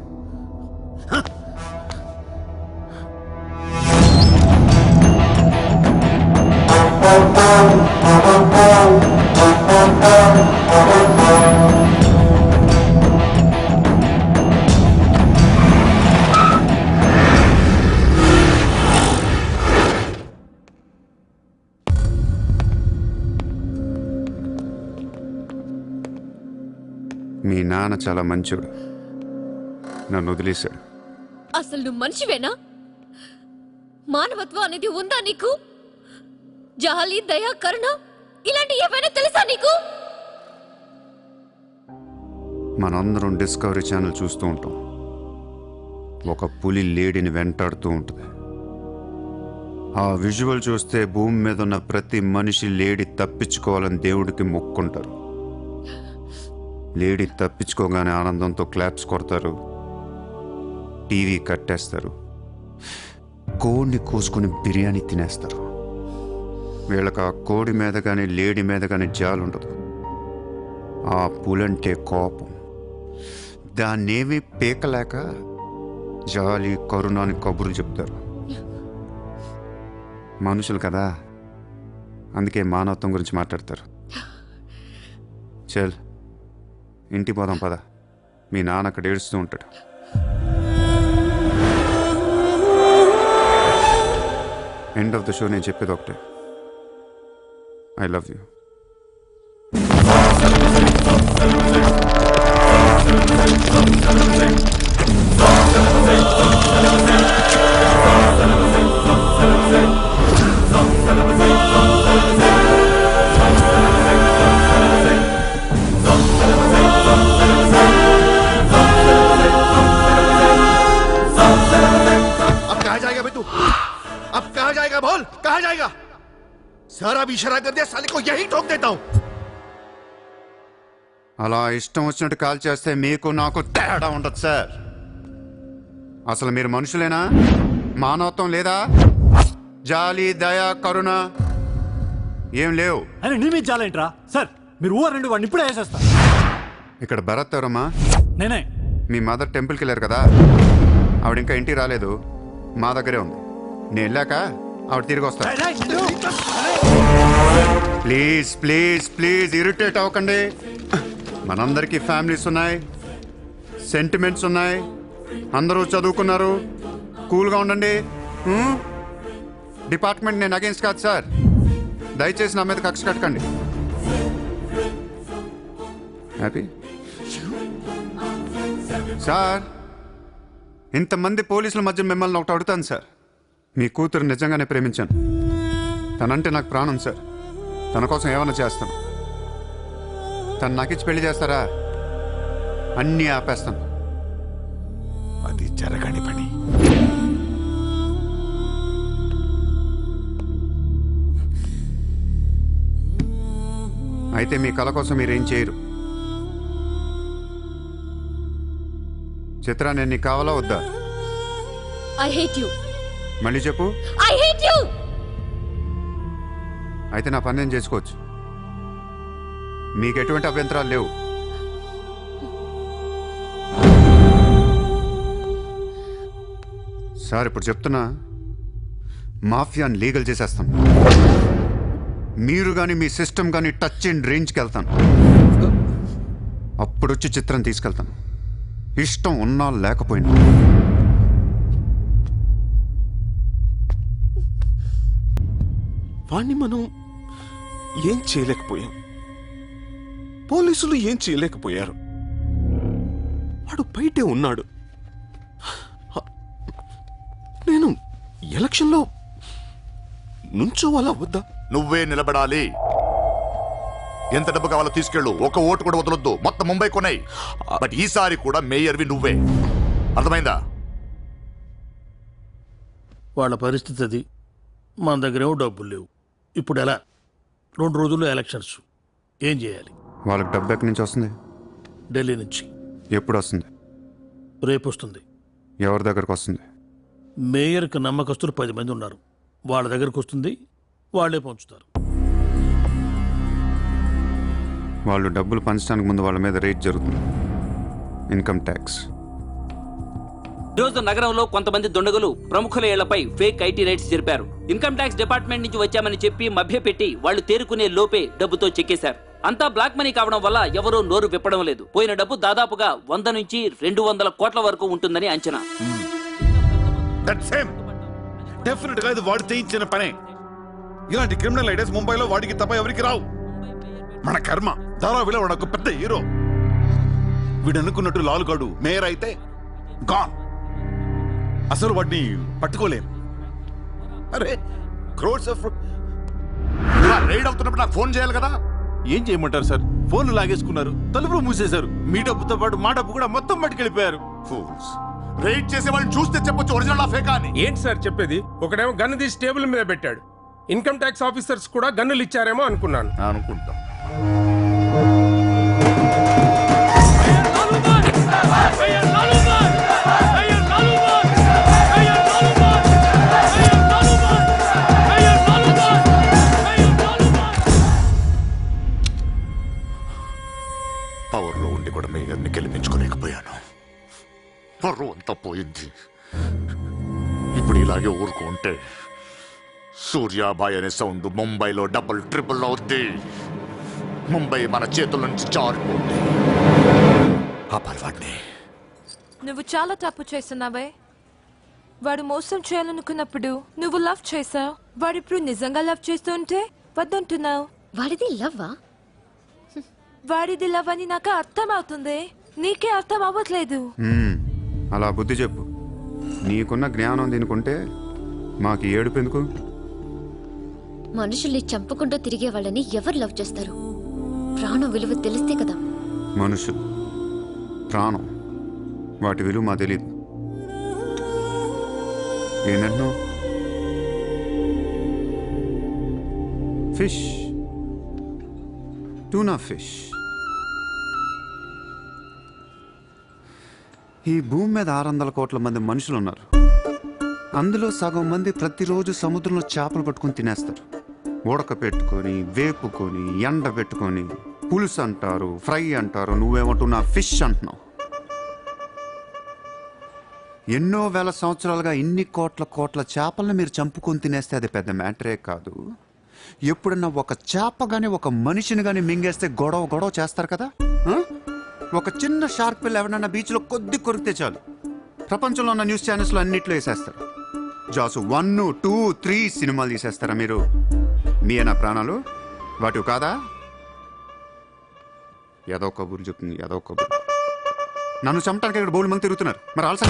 మీ నాన్న చాలా మంచోడు, నన్ను వదిలేశాడు. అసలు నువ్వు మనిషివేనా? మానవత్వం అనేది ఉందా నీకు? జాలి, దయ, కరుణ ఇలాంటి ఏమైనా తెలుసా నీకు? మనందరం డిస్కవరీ ఛానల్ చూస్తూ ఉంటాం. ఒక పులి లేడీని వెంటాడుతూ ఉంటుంది. ఆ విజువల్ చూస్తే భూమి మీద ఉన్న ప్రతి మనిషి లేడీ తప్పించుకోవాలని దేవుడికి మొక్కుంటారు. లేడీ తప్పించుకోగానే ఆనందంతో క్లాప్స్ కొడతారు, టీవీ కట్టేస్తారు, కోడిని కోసుకుని బిర్యానీ తినేస్తారు. వీళ్ళకి ఆ కోడి మీద కానీ లేడీ మీద కానీ జాలి ఉండదు. ఆ పులంటే కోపం. దాన్నేమీ పీకలేక జాలి, కరుణ అని కబుర్లు చెప్తారు. మనుషులు కదా, అందుకే మానవత్వం గురించి మాట్లాడతారు. చల్ ఇంటికి పోదాం పద, మీ నాన్న అక్కడ ఏడుస్తూ ఉంటాడు. ఎండ్ ఆఫ్ ద షో నేను చెప్పేది ఒకటే, ఐ లవ్ యూ. अब कहाँ जाएगा बे तू? अब कहाँ जाएगा बोल, कहाँ जाएगा? सारा भी इशारा कर दिया, साले को यही ठोक देता हूँ. అలా ఇష్టం వచ్చినట్టు కాల్ చేస్తే మీకు నాకు తేడా ఉండదు సార్. అసలు మీరు మనుషులేనా? మానవత్వం లేదా? జాలి, దయ, కరుణ ఏం లేవు. అని నీ మీద జాలేంట్రా సార్? మీరు ఊరు నుండి వాడిని ఇప్పుడే వేసేస్తా. ఇక్కడ భరత్ ఎవరమ్మా? నేనే. మీ మదర్ టెంపుల్కి వెళ్ళారు కదా, ఆవిడ ఇంకా ఇంటికి రాలేదు, మా దగ్గరే ఉంది. నేను వెళ్ళాక ఆవిడ తిరిగి వస్తా. ప్లీజ్ ప్లీజ్ ప్లీజ్ ఇరిటేట్ అవ్వకండి. మనందరికీ ఫ్యామిలీస్ ఉన్నాయి, సెంటిమెంట్స్ ఉన్నాయి, అందరూ చదువుకున్నారు. కూల్గా ఉండండి. డిపార్ట్మెంట్ నేను అగేన్స్ట్ కాదు సార్, దయచేసి నా మీద కక్ష కట్టకండి. Happy sir? ఇంతమంది పోలీసుల మధ్య మిమ్మల్ని ఒకటి అడుగుతాను సార్. మీ కూతురు నిజంగానే ప్రేమించాను, తనంటే నాకు ప్రాణం సార్. తన కోసం ఏమైనా చేస్తాను. తను నాకిచ్చి పెళ్లి చేస్తారా? అన్నీ ఆపేస్తాను. అది జరగని పని. అయితే మీ కళ కోసం మీరేం చేయరు. చిత్ర, నేను నీకు కావాలా వద్దా? I hate you. మళ్ళీ చెప్పు. I hate you. అయితే నా పని నేను చేసుకోవచ్చు, మీకు ఎటువంటి అభ్యంతరాలు లేవు. సార్ ఇప్పుడు చెప్తున్నా, మాఫియాని లీగల్ చేసేస్తాను. మీరు కానీ మీ సిస్టమ్ కానీ టచ్ అండ్ రేంజ్కి వెళ్తాను. అప్పుడొచ్చి చిత్రం తీసుకెళ్తాను, ఇష్టం ఉన్నా లేకపోయినా. వాణ్ణి మనం ఏం చేయలేకపోయాం, పోలీసులు ఏం చేయలేకపోయారు. వాడు బయటే ఉన్నాడు. నేను ఎలక్షన్లో నుంచోవాలా వద్దా? నువ్వే నిలబడాలి. ఎంత డబ్బు కావాలో తీసుకెళ్ళు, ఒక ఓటు కూడా వదలొద్దు. మొత్తం ముంబై కొన్నాయి. బట్ ఈసారి కూడా మేయర్వి నువ్వే, అర్థమైందా? వాళ్ళ పరిస్థితి అది. మన దగ్గరేమో డబ్బులు లేవు. ఇప్పుడు ఎలా? 2 రోజుల్లో ఎలక్షన్స్. ఏం చేయాలి? వాళ్ళకి డబ్బు ఎక్కడి నుంచి వస్తుంది? ఢిల్లీ నుంచి. ఎప్పుడు వస్తుంది? రేపు వస్తుంది. ఎవరి దగ్గరకు వస్తుంది? మేయర్కి నమ్మకస్తులు 10 మంది ఉన్నారు. వాళ్ళ దగ్గరకు వస్తుంది, వాళ్ళే పంచుతారు. వాళ్ళు డబ్బులు పంచడానికి ముందు వాళ్ళ మీద రేట్ జరుగుతుంది, ఇన్కమ్ ట్యాక్స్. ఈరోజు నగరంలో కొంతమంది దుండగులు ప్రముఖుల ఇళ్లపై ఫేక్ ఐటీ రైట్స్ జరిపారు. ఇన్కమ్ ట్యాక్స్ డిపార్ట్మెంట్ నుంచి వచ్చామని చెప్పి మభ్యపెట్టి వాళ్ళు తేరుకునే లోపే డబ్బుతో చెక్కేశారు. అంతా బ్లాక్ మనీ కావడం వల్ల ఎవరూ నోరు విప్పడం లేదు. పోయిన డబ్బు దాదాపుగా 100 నుంచి 200 కోట్ల వరకు ఉంటుందని అంచనా. డెఫినెట్ గా ఇది వాడు చేయించిన పనే. ఇలాంటి క్రిమినల్ ఐడియాస్ ముంబైలో వాడికి తప్ప ఎవరికి రావు. మన కర్మ. ధారావిలో వాడు ఒక పెద్ద హీరో. వీడు అనుకున్నట్టు లాలుగాడు మేయర్ అయితే గాన్. అసలు వాడిని పట్టుకోలేం. అరే క్రోడ్స్ ఆఫ్ రైడ్ అవుతున్నప్పుడు నాకు ఫోన్ చేయాలి కదా. ఏం చేయమంటారు సార్? ఫోన్లు లాగేసుకున్నారు, తలుపులు మూసేశారు. మీ డబ్బుతో పాటు మా డబ్బు కూడా మొత్తం పట్టుకెళ్ళిపోయారు. ఫూల్స్. రైడ్ చేసే వాళ్ళని చూస్తే చెప్పొచ్చు ఒరిజినల్ ఆ ఫేకా అని. ఏంటి సార్ చెప్పేది? ఒకడేమో గన్ను తీసి టేబుల్ మీద పెట్టాడు. ఇన్కమ్ ట్యాక్స్ ఆఫీసర్స్ కూడా గన్నులు ఇచ్చారేమో అనుకున్నాను. అనుకుంటా. పవర్లో ఉండి కూడా మేయర్ని గెలిపించుకోలేకపోయాను. పర్రు అంతా పోయింది. ఇప్పుడు ఇలాగే ఊరుకుంటే సూర్యాబాయ్ అనే సౌండ్ ముంబైలో డబుల్ ట్రిపుల్ అవుద్ది. ముంబై మన చేతుల నుంచి జారిపోద్ది. ఆపాలి వాడిని. నువ్వు చాలా తప్పు చేస్తున్నావే. వాడు మోసం చేయాలనుకున్నప్పుడు నువ్వు లవ్ చేసావు. వాడిప్పుడు నిజంగా లవ్ చేస్తుంటే వద్దంటున్నావు. వాడిది లవ్వా? వాడిది లవ్ అని నాకు అర్థం అవుతుంది, నీకే అర్థం అవ్వట్లేదు. అలా బుద్ధి చెప్పు. నీకున్న జ్ఞానం దీనికుంటే మాకు ఏడుపు ఎందుకు? మనుషుల్ని చంపుకుంటూ తిరిగే వాళ్ళని ఎవరు లవ్ చేస్తారు? ప్రాణం విలువ తెలిస్తే కదా. మనుషులు, ప్రాణం, వాటి విలువ మా తెలీదు. ఏంటంటున్నావు? Fish, tuna fish. ఈ భూమి మీద 600 కోట్ల మంది మనుషులు ఉన్నారు. అందులో సగం మంది ప్రతిరోజు సముద్రంలో చేపలు పట్టుకొని తినేస్తారు. ఉడక పెట్టుకొని, వేపుకొని, ఎండ పెట్టుకొని, పులుసు అంటారు, ఫ్రై అంటారు. నువ్వేమంటున్నా ఫిష్ అంటున్నావు. ఎన్నో వేల సంవత్సరాలుగా ఇన్ని కోట్ల చేపలను మీరు చంపుకొని తినేస్తే అది పెద్ద మ్యాటరే కాదు. ఎప్పుడన్నా ఒక చేప కానీ ఒక మనిషిని కానీ మింగేస్తే గొడవ చేస్తారు కదా. ఒక చిన్న షార్క్ పిల్ల ఎవరన్నా బీచ్లో కొద్ది కొరికితే చాలు, ప్రపంచంలో ఉన్న న్యూస్ ఛానల్స్లో అన్నిట్లో వేసేస్తారు. జాసు 1, 2, 3 సినిమాలు తీసేస్తారా మీరు? మీ నా ప్రాణాలు వాటివి కాదా? ఏదో కబుర్లు చెప్తుంది, ఏదో కబుర్లు. నన్ను చంపడానికి ఇక్కడ బోల్డ్ మంది తిరుగుతున్నారు. మరి ఆల్సో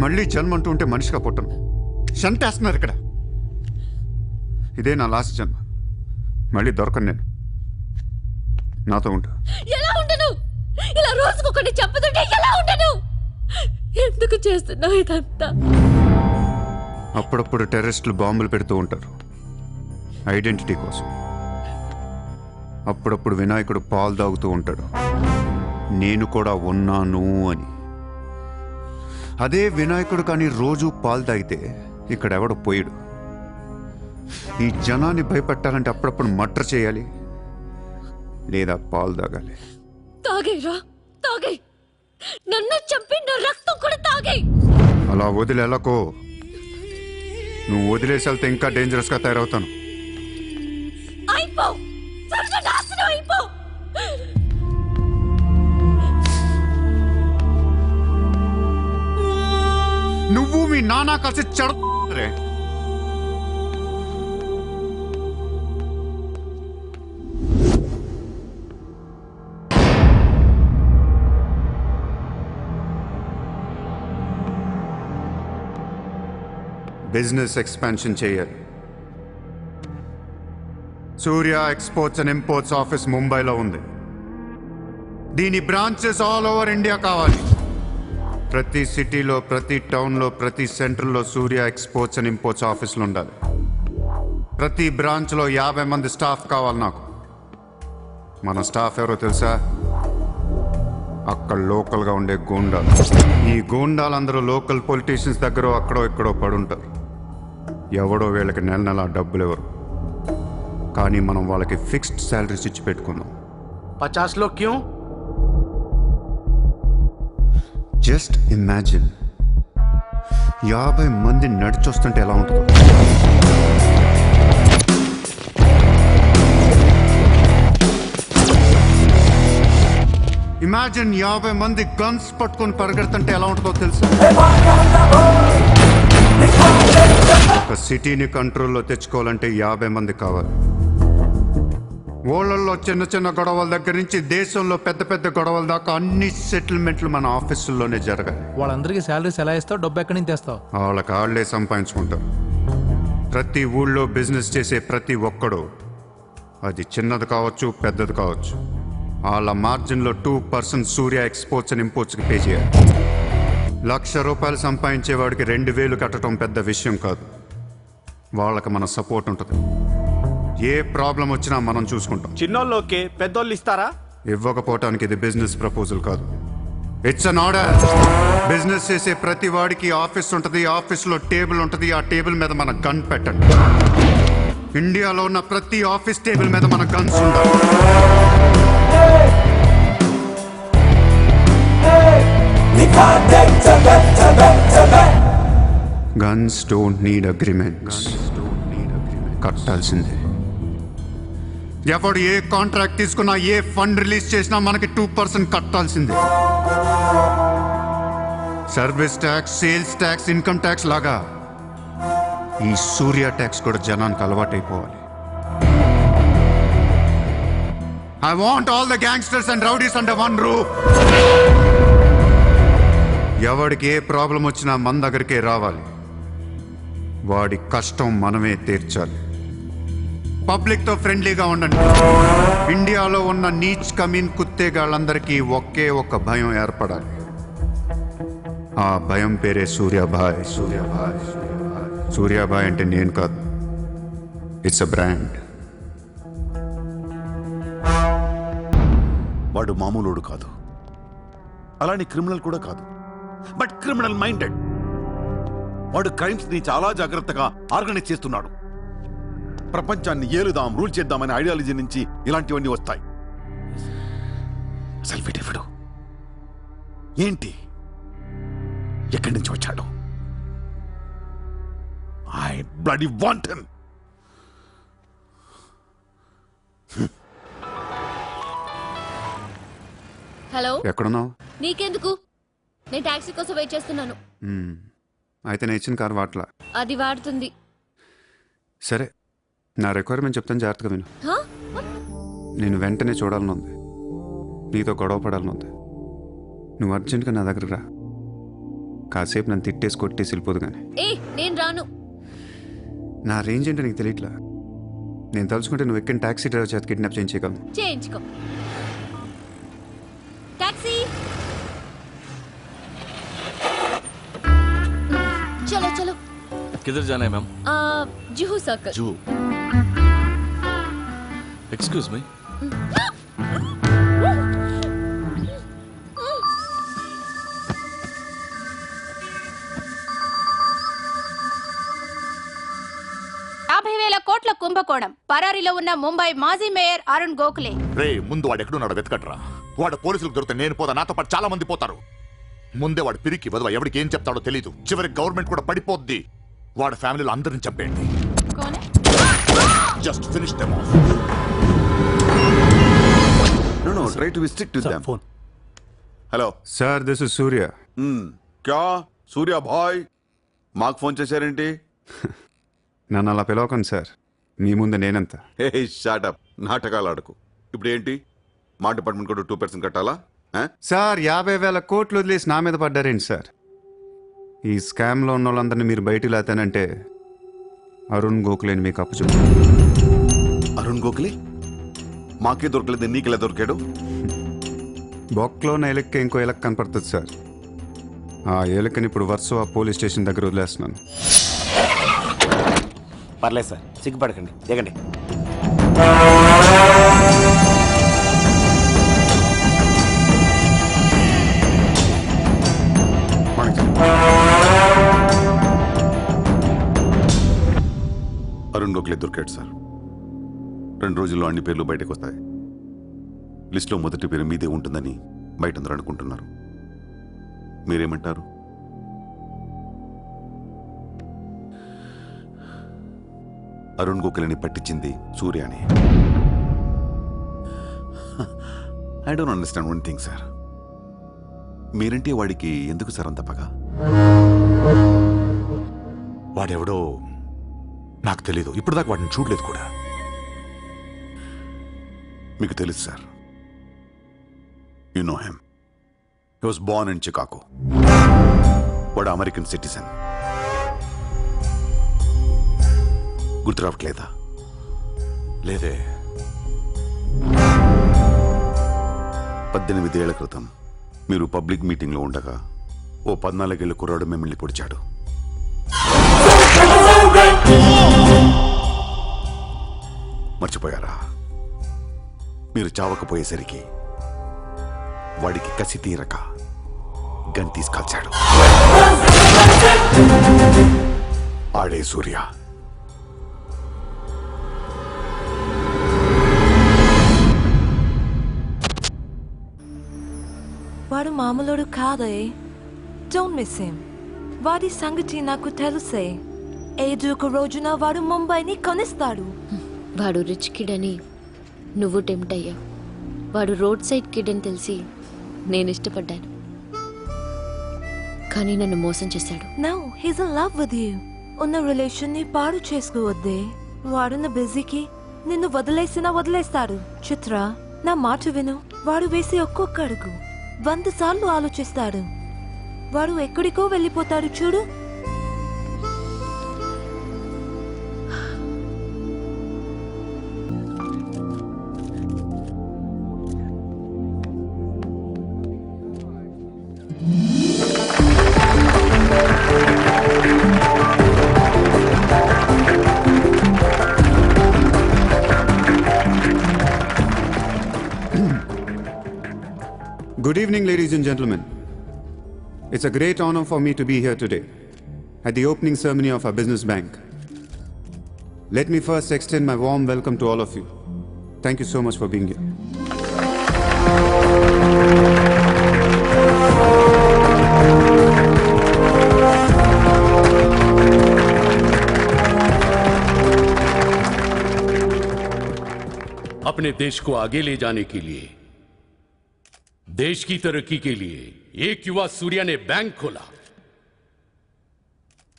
మళ్ళీ జన్మ అంటూ ఉంటే మనిషిగా పుట్టను. షంటేస్తున్నారు ఇక్కడ. ఇదే నా లాస్ట్ జన్మ. మళ్ళీ దొరకను నేను. నాతో ఉంటు. ఎలా ఉండను? ఇలా రోజుకొకటి చెప్పుతుంటే ఎలా ఉండను? ఎందుకు చేస్తున్నావు ఇదంతా? అప్పుడప్పుడు టెర్రరిస్టులు బాంబులు పెడుతూ ఉంటారు ఐడెంటిటీ కోసం. అప్పుడప్పుడు వినాయకుడు పాలు తాగుతూ ఉంటాడు, నేను కూడా ఉన్నాను అని. అదే వినాయకుడు కానీ రోజు పాలు తాగితే ఇక్కడెవడు పోయాడు. ఈ జనాన్ని భయపెట్టాలంటే అప్పుడప్పుడు మర్డర్ చేయాలి, లేదా పాలు తాగాలి. తాగేరా, తాగే. నన్ను చంపి నా రక్తం కూడా తాగే. అలా వదిలేలకో. నువ్వు వదిలేసి వెళ్తే ఇంకా డేంజరస్ గా తయారవుతాను. అయిపో, సర్వనాశనం అయిపో. నువ్వు మీ నాన్న కలిసి చెడరే. బిజినెస్ ఎక్స్పాన్షన్ చేయాలి. సూర్య ఎక్స్పోర్ట్స్ అండ్ ఇంపోర్ట్స్ ఆఫీస్ ముంబైలో ఉంది. దీని బ్రాంచెస్ ఆల్ ఓవర్ ఇండియా కావాలి. ప్రతి సిటీలో, ప్రతి టౌన్లో, ప్రతి సెంటర్లో సూర్య ఎక్స్పోర్ట్స్ అండ్ ఇంపోర్ట్స్ ఆఫీసులు ఉండాలి. ప్రతి బ్రాంచ్లో 50 మంది స్టాఫ్ కావాలి నాకు. మన స్టాఫ్ ఎవరో తెలుసా? అక్కడ లోకల్గా ఉండే గూండాలు. ఈ గూండాలందరూ లోకల్ పొలిటీషియన్స్ దగ్గర అక్కడో ఇక్కడో పడుంటారు. ఎవడో వీళ్ళకి నెల నెల డబ్బులు ఎవరు, కానీ మనం వాళ్ళకి ఫిక్స్డ్ శాలరీస్ ఇచ్చి పెట్టుకున్నాం. 50 लोग क्यों? జస్ట్ ఇమాజిన్ 50 మంది నడిచొస్తుంటే ఎలా ఉంటుందో. ఇమాజిన్ 50 మంది గన్స్ పట్టుకొని పరిగెడుతుంటే ఎలా ఉంటుందో తెలుసు. ఒక సిటీని కంట్రోల్లో తెచ్చుకోవాలంటే 50 మంది కావాలి. ఊళ్ళల్లో చిన్న చిన్న గొడవల దగ్గర నుంచి దేశంలో పెద్ద పెద్ద గొడవల దాకా అన్ని సెటిల్మెంట్లు మన ఆఫీసుల్లోనే జరగాలి. వాళ్ళందరికీ శాలరీస్ ఎలా ఇస్తావు? డబ్బు ఎక్కడి నుంచి తెస్తావు? వాళ్ళకి వాళ్ళే సంపాదించుకుంటారు. ప్రతి ఊళ్ళో బిజినెస్ చేసే ప్రతి ఒక్కడు, అది చిన్నది కావచ్చు పెద్దది కావచ్చు, వాళ్ళ మార్జిన్లో 2% సూర్య ఎక్స్పోర్ట్స్ అండ్ ఇంపోర్ట్స్కి పే చేయాలి. ₹1,00,000 సంపాదించేవాడికి 2,000 కట్టడం పెద్ద విషయం కాదు. వాళ్ళకి మన సపోర్ట్ ఉంటుంది. ఏ ప్రాబ్లం వచ్చినా మనం చూసుకుంటాం. చిన్నోళ్ళు ఓకే, పెద్దోళ్ళు ఇస్తారా? ఇవ్వకపోవటానికి ఇది బిజినెస్ ప్రపోజల్ కాదు, ఇట్స్ అన్ ఆర్డర్. బిజినెస్ చేసే ప్రతి వాడికి ఆఫీస్ ఉంటుంది, ఆఫీస్లో టేబుల్ ఉంటుంది. ఆ టేబుల్ మీద మన గన్ పెట్టండి. ఇండియాలో ఉన్న ప్రతి ఆఫీస్ టేబుల్ మీద మన గన్స్ ఉండాలి. Guns don't need agreements. కట్టాల్సిందే. ఎవడు ఏ కాంట్రాక్ట్ తీసుకున్నా, ఏ ఫండ్ రిలీజ్ చేసినా మనకి 2% కట్టాల్సిందే. Service tax, sales tax, income tax లాగా ఈ సూర్య ట్యాక్స్ కూడా జనానికి అలవాటైపోవాలి. I want all the gangsters and rowdies under one roof. ఎవడికి ఏ ప్రాబ్లం వచ్చినా మన దగ్గరికే రావాలి. వాడి కష్టం మనమే తీర్చాలి. పబ్లిక్తో ఫ్రెండ్లీగా ఉండండి. ఇండియాలో ఉన్న నీచ్ కమీన్ కుత్తేగాళ్ళందరికీ ఒకే ఒక భయం ఏర్పడాలి. ఆ భయం పేరే సూర్యాభాయ్. సూర్యాభాయ్ సూర్యాభాయ్ అంటే నేను కాదు, ఇట్స్ అ బ్రాండ్. వాడు మామూలుడు కాదు, అలానే క్రిమినల్ కూడా కాదు, బట్ క్రిమినల్ మైండెడ్. వాడు క్రైమ్స్ ని చాలా జాగ్రత్తగా ఆర్గనైజ్ చేస్తున్నాడు. ప్రపంచాన్ని ఏలుదాం, రూల్ చేద్దామనే ఐడియాలజీ నుంచి ఇలాంటివన్నీ వస్తాయి. సెల్ఫీటిఫుడు ఏంటి, ఎక్కడి నుంచి వచ్చాడు? I bloody want him. Hello, ఎక్కడున్నావు? నీకెందుకు? నేను టాక్సీ కోసం వెయిట్ చేస్తున్నాను. అయితే నేను ఇచ్చిన కారు వాట్లా. అది వాడుతుంది. సరే, నా రిక్వైర్మెంట్ చెప్తాను, జాగ్రత్తగా విను. హా? నేను వెంటనే చూడాలని ఉంది, నీతో గొడవ పడాలని ఉంది. నువ్వు అర్జెంట్గా నా దగ్గర రా. కాసేపు నన్ను తిట్టేసి కొట్టేసి వెళ్ళిపోదు కానీ. ఏ, నేను రాను. నా రేంజ్ ఏంటో నీకు తెలియట్లా. నేను తలుచుకుంటే నువ్వు ఎక్కిన టాక్సీ డ్రైవర్ చేత కిడ్నాప్ చేయించగలను. చేయించుకో. టాక్సీ, చలో చలో. किधर जाना है ma'am? Juhu circle. Juhu. Excuse me. కోట్ల కుంభకోణం. పరారీలో ఉన్న ముంబై మాజీ మేయర్ అరుణ్ గోఖలే. రే, ముందు వాడు ఎక్కడున్నాడో వెతకట్రా. వాడు పోలీసులకు దొరికితే నేను పోతా, నాతో పాటు చాలా మంది పోతారు. ముందే వాడు పిరికి వదవ, ఎవరికి ఏం చెప్తాడో తెలీదు. చివరికి గవర్నమెంట్ కూడా పడిపోద్ది. వాడి ఫ్యామిలీలో అందరిని చంపేయండి. Just finish them off. No no, try to be strict with them. Phone. Hello sir, this is Surya. క్యా సూర్య భాయ్, మాకు ఫోన్ చేశారేంటి? నన్ను అలా పిలవకండి సార్, మీ ముందు నేనెంత. హే షాటప్, నాటకాలు ఆడకు. ఇప్పుడు ఏంటి, మా డిపార్ట్మెంట్ కూడా 2% కట్టాలా? సార్, 50,000 కోట్లు వదిలేసి నా మీద పడ్డారేంటి సార్? ఈ స్కామ్లో ఉన్న వాళ్ళందరినీ మీరు బయటికి లేతానంటే అరుణ్ గోఖలేని మీకు అప్పు చెప్పు. అరుణ్ గోఖలే మాకే దొరకలేదు, నీకెలా దొరికాడు? బొక్కలో ఉన్న ఎలక్కి ఇంకో ఎలక్ కనపడుతుంది సార్. ఆ ఎలక్కని ఇప్పుడు వర్సోవా పోలీస్ స్టేషన్ దగ్గర వదిలేస్తున్నాను. పర్లేదు సార్, సిగ్గుపడకండి, దిగండి. అరుణ్ గోఖలే దొరికాడు సార్. 2 రోజుల్లో అన్ని పేర్లు బయటకు వస్తాయి. లిస్టులో మొదటి పేరు మీదే ఉంటుందని బయట అందరూ అనుకుంటున్నారు. మీరేమంటారు? అరుణ్ గోఖలేని పట్టించింది సూర్యాని. I don't understand one thing sir. మీరంటే వాడికి ఎందుకు సార్ అంత పగ? వాడెవడో నాకు తెలీదు, ఇప్పటిదాకా వాడిని చూడలేదు కూడా. మీకు తెలుసు sir. You know him. He was Born in Chicago. వాడు అమెరికన్ సిటిజన్. గుర్తు రావట్లేదా? లేదే. 18 ఏళ్ల క్రితం మీరు పబ్లిక్ మీటింగ్లో ఉండగా ఓ 14 ఏళ్ల కుర్రాడు మిమ్మల్ని పొడిచాడు. మర్చిపోయారా? మీరు చావకపోయేసరికి వాడికి కసి తీరక గన్ తీసుకాల్చాడు. ఆడే సూర్య. వాడు మామూలుడు కాదే. Don't miss him. వాడి సంగతి నాకు తెలుసే. ఏదో ఒక రోజున వాడు ముంబైని కొనిస్తాడు. వాడు రిచ్ కిడ్ అని నువ్వు టెంప్ట్ అయ్యావు. వాడు రోడ్ సైడ్ కిడ్ అని తెలిసి నేను ఇష్టపడ్డాను, కానీ నన్ను మోసం చేశాడు. No, he's in love with you. ఉన్న రిలేషన్ ని పాడు చేసుకోవద్దే. వాడున్న బిజీకి నిన్ను వదిలేస్తాడు. చిత్ర, నా మాట విను. వాడు వేసి ఒక్కొక్క అడుగు 100 సార్లు ఆలోచిస్తాడు. వాడు ఎక్కడికో వెళ్ళిపోతాడు చూడు. Good evening, ladies and gentlemen. It's a great honor for me to be here today at the opening ceremony of our business bank. Let me first extend my warm welcome to all of you. Thank you so much for being here. अपने देश को आगे ले जाने के लिए, देश की तरक्की के लिए एक युवा सूर्या ने बैंक खोला.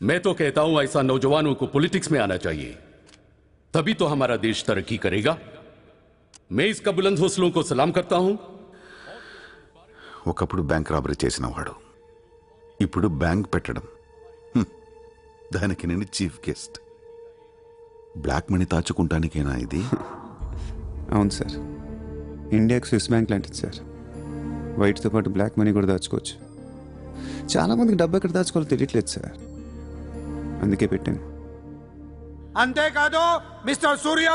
मैं तो कहता हूं ऐसा नौजवानों को पॉलिटिक्स में आना चाहिए, तभी तो हमारा देश तरक्की करेगा. मैं इसका बुलंद हौसलों को सलाम करता हूं. ఒకప్పుడు బ్యాంక్ రాబరీ చేసిన వాడు ఇప్పుడు బ్యాంక్ పెట్టడం, దానికి నేను చీఫ్ గెస్ట్. బ్లాక్ మనీ దాచుకుంటానికేనా ఇది? అవును సార్, ఇండియాకి స్విస్ బ్యాంక్ లాంటిది సార్. వైట్తో పాటు బ్లాక్ మనీ కూడా దాచుకోవచ్చు. చాలామందికి డబ్బు ఎక్కడ దాచుకోవాలో తెలియట్లేదు సార్, అందుకే పెట్టాను. అంతేకాదు మిస్టర్ సూర్య,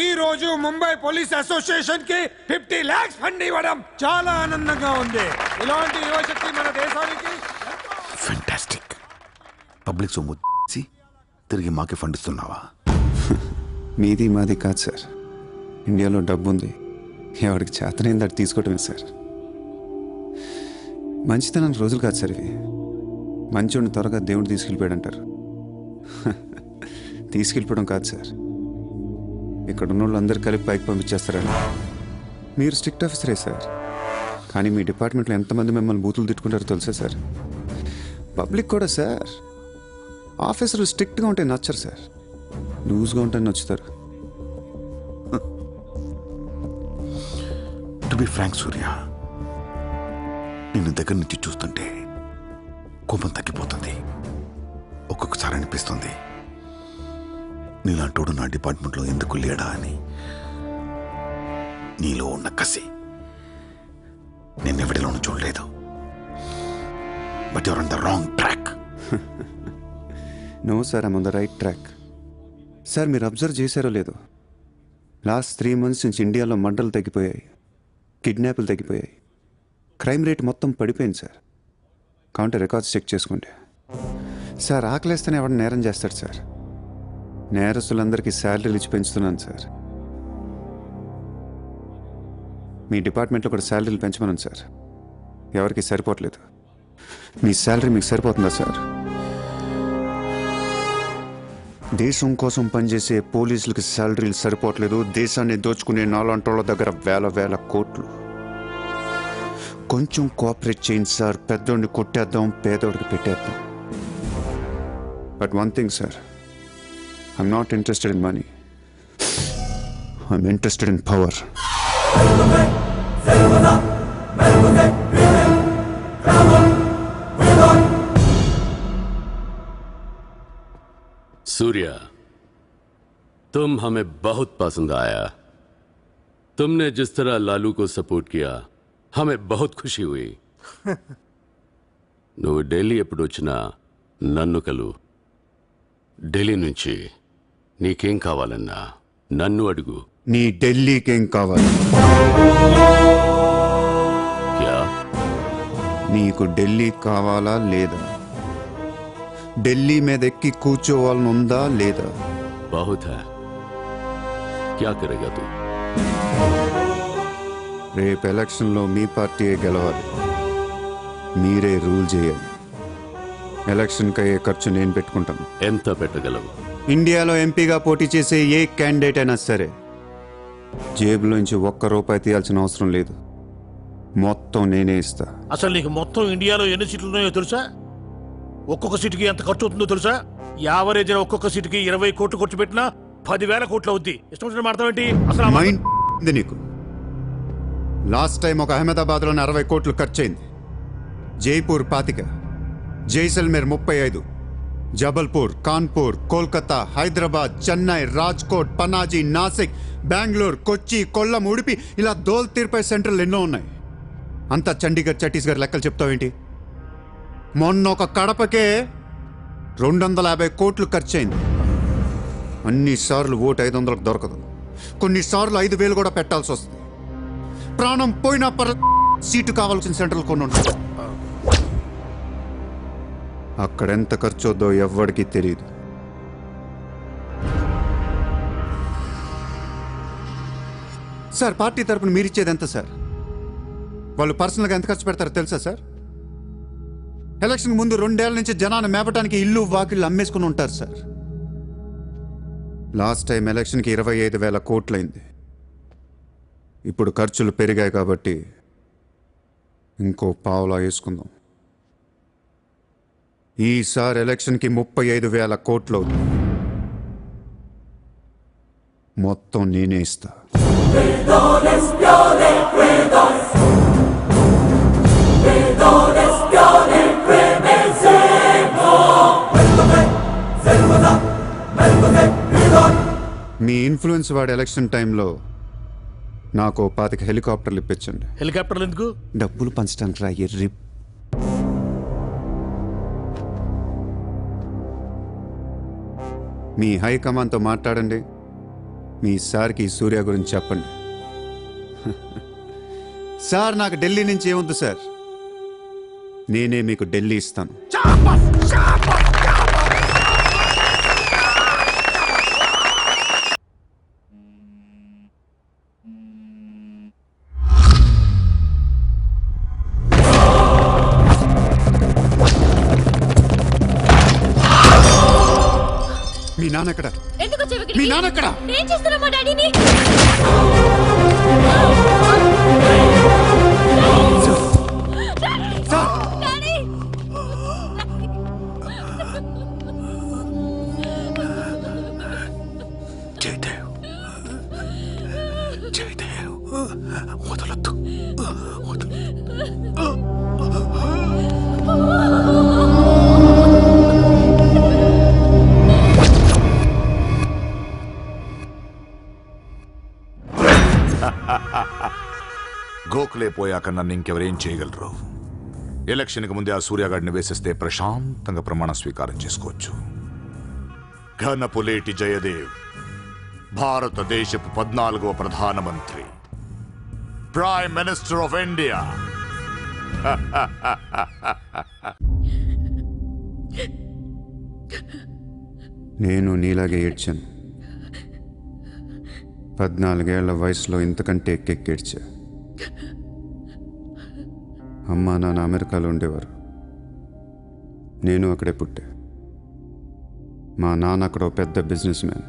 ఈ రోజు ముంబై పోలీస్ అసోసియేషన్ కి 50 lakhs ఫండ్ ఇవ్వడం చాలా ఆనందంగా ఉంది. ఇలాంటి యువశక్తి మన దేశానికి ఫెంటాస్టిక్. పబ్లిక్ సొమ్ము తిరిగి మాకే ఫండ్ ఇస్తున్నావా? మీది మాది కాదు సార్, ఇండియాలో డబ్బు ఉంది, ఎవరికి చేతనైంది అది తీసుకోవటమే సార్. మంచితనానికి రోజులు కాదు సార్ ఇవి. మంచోడిని త్వరగా దేవుడు తీసుకెళ్ళిపోయాడు అంటారు. తీసుకెళ్ళిపోవడం కాదు సార్, ఇక్కడ ఉన్న వాళ్ళు అందరు కలిపి పైకి పంపించేస్తారని. మీరు స్ట్రిక్ట్ ఆఫీసరే సార్, కానీ మీ డిపార్ట్మెంట్లో ఎంతమంది మిమ్మల్ని బూతులు తిట్టుకుంటారో తెలుసా సార్? పబ్లిక్ కూడా సార్. ఆఫీసర్లు స్ట్రిక్ట్గా ఉంటే నచ్చరు సార్, లూజ్గా ఉంటే నచ్చుతారు. టు బి ఫ్రాంక్ సూర్య, నిన్ను దగ్గర నుంచి చూస్తుంటే కోపం తగ్గిపోతుంది. ఒక్కొక్కసారి అనిపిస్తుంది నీలాంటోడు నా డిపార్ట్మెంట్లో ఎందుకు లేడా అని. నీలో ఉన్న కసి నేనెవడిలోనూ చూడలేదు. But your on the wrong track. No sir, I'm on the right track. Sir మీరు అబ్జర్వ్ చేశారో లేదో, లాస్ట్ 3 months నుంచి ఇండియాలో మర్డర్లు తగ్గిపోయాయి, కిడ్నాపులు తగ్గిపోయాయి, క్రైమ్ రేట్ మొత్తం పడిపోయింది సార్. కావుంటే రికార్డ్స్ చెక్ చేసుకుంటే. సార్ ఆకలేస్తేనే ఎవడ నేరం చేస్తాడు సార్. నేరస్తులందరికీ శాలరీలు ఇచ్చి పెంచుతున్నాను సార్. మీ డిపార్ట్మెంట్లో కూడా శాలరీలు పెంచమన్నాను సార్. ఎవరికి సరిపోవట్లేదు. మీ శాలరీ మీకు సరిపోతుందా సార్? దేశం కోసం పనిచేసే పోలీసులకి శాలరీలు సరిపోవట్లేదు. దేశాన్ని దోచుకునే నాలాంటోళ్ళ దగ్గర వేల కోట్లు. కొంచెం కోఆపరేట్ చేయండి సార్. పెద్దోడిని కొట్టేద్దాం, పేదోడికి పెట్టేద్దాం. But one thing sir, I'm not interested in money, I'm interested in power. Surya, तुम हमें बहुत पसंद आया. तुमने जिस तरह लालू को सपोर्ट किया हमें बहुत खुशी हुई. నువ్వు ఢిల్లీ ఎప్పుడు వచ్చినా నన్ను కలు. ఢిల్లీ నుంచి నీకేం కావాలన్నా నన్ను అడుగు. నీ ఢిల్లీకేం కావాలి? క్యా? నీకు ఢిల్లీ కావాలా లేదా? ఢిల్లీ మీద ఎక్కి కూర్చోవాలని ఉందా లేదా? बहुत है. क्या करेगा तू? రేపు ఎలక్షన్లో మీ పార్టీయే గెలవాలి, మీరే రూల్ చేయాలి. ఎలక్షన్కి అయ్యే ఖర్చు నేను పెట్టుకుంటాను. ఎంత పెట్టగలవు? ఇండియాలో ఎంపీగా పోటీ చేసే ఏ క్యాండిడేట్ అయినా సరే జేబులోంచి ₹1 తీయాల్సిన అవసరం లేదు. మొత్తం నేనే ఇస్తా. అసలు నీకు మొత్తం ఇండియాలో ఎన్ని సీట్లు ఉన్నాయో తెలుసా? ఒక్కొక్క సీటుకి ఎంత ఖర్చు అవుతుందో తెలుసా? యావరేజ్ ఒక్కొక్క సీటుకి 20 కోట్లు ఖర్చు పెట్టినా 10,000 కోట్లు అవుద్ది. ఇష్టం వచ్చిన మాట్లాడేంటి అసలు? మైండ్ ఉంది నీకు. లాస్ట్ టైం ఒక అహ్మదాబాద్లో 60 కోట్లు ఖర్చయింది. జైపూర్ 25, జైసల్మేర్ 35, జబల్పూర్, కాన్పూర్, కోల్కతా, హైదరాబాద్, చెన్నై, రాజ్కోట్, పనాజీ, నాసిక్, బెంగళూరు, కొచ్చి, కొల్లం, ఉడిపి, ఇలా దోల్ తీర్పై సెంటర్లు ఎన్నో ఉన్నాయి. అంతా చండీగఢ్, ఛత్తీస్గఢ్ లెక్కలు చెప్తావేంటి? మొన్న ఒక కడపకే 250 కోట్లు ఖర్చయింది. అన్నిసార్లు ఓటు 500కు దొరకదు. కొన్నిసార్లు 5,000 కూడా పెట్టాల్సి వస్తుంది. ప్రాణం పోయినా సీటు కావాల్సిన సెంటర్లు కొన్ని ఉంటాయి. అక్కడెంత ఖర్చు అవుద్దో ఎవ్వడికి తెలియదు. సార్ పార్టీ తరపున మీరిచ్చేది ఎంత సార్? వాళ్ళు పర్సనల్గా ఎంత ఖర్చు పెడతారో తెలుసా సార్? ఎలక్షన్ ముందు 2 ఏళ్ల నుంచి జనాన్ని మేపటానికి ఇల్లు వాకిళ్ళు అమ్మేసుకుని ఉంటారు సార్. లాస్ట్ టైం ఎలక్షన్కి 25,000 కోట్లయింది. ఇప్పుడు ఖర్చులు పెరిగాయి కాబట్టి ఇంకో పావులా వేసుకుందాం. ఈసారి ఎలక్షన్కి 35,000 కోట్లు అవుతుంది. మొత్తం నేనే ఇస్తా. మీ ఇన్ఫ్లుయెన్స్ వాడి ఎలక్షన్ టైంలో నాకు 25 హెలికాప్టర్లు ఇప్పించండి. హెలికాప్టర్లు ఎందుకు? డబ్బులు పంచడానికి రా ఎర్రి. మీ హైకమాండ్తో మాట్లాడండి. మీ సార్కి సూర్య గురించి చెప్పండి. సార్ నాకు ఢిల్లీ నుంచి ఏముంది సార్, నేనే మీకు ఢిల్లీ ఇస్తాను. మీ నాన్నెక్కడ? ఎందుకు చెవికి? మీ నాన్నెక్కడ? నేను చేస్తున్నా మా డాడీని. డాడీ! జయదేవ్, జయదేవ్, వదలొద్దు, గోఖలే పోయాక నన్ను ఇంకెవరేం చేయగలరు? ఎలక్షన్కి ముందే ఆ సూర్యగాడిని వేసేస్తే ప్రశాంతంగా ప్రమాణ స్వీకారం చేసుకోవచ్చు. ఘనపులేటి జయదేవ్ భారతదేశపు 14వ ప్రధానమంత్రి, ప్రైమ్ మినిస్టర్ ఆఫ్ ఇండియా. నేను నీలాగే ఏడ్చాను. 14 ఏళ్ల వయసులో ఇంతకంటే ఎక్కెక్కేడ్చా. అమ్మా నాన్న అమెరికాలో ఉండేవారు. నేను అక్కడే పుట్టా. మా నాన్న అక్కడ ఒక పెద్ద బిజినెస్ మ్యాన్.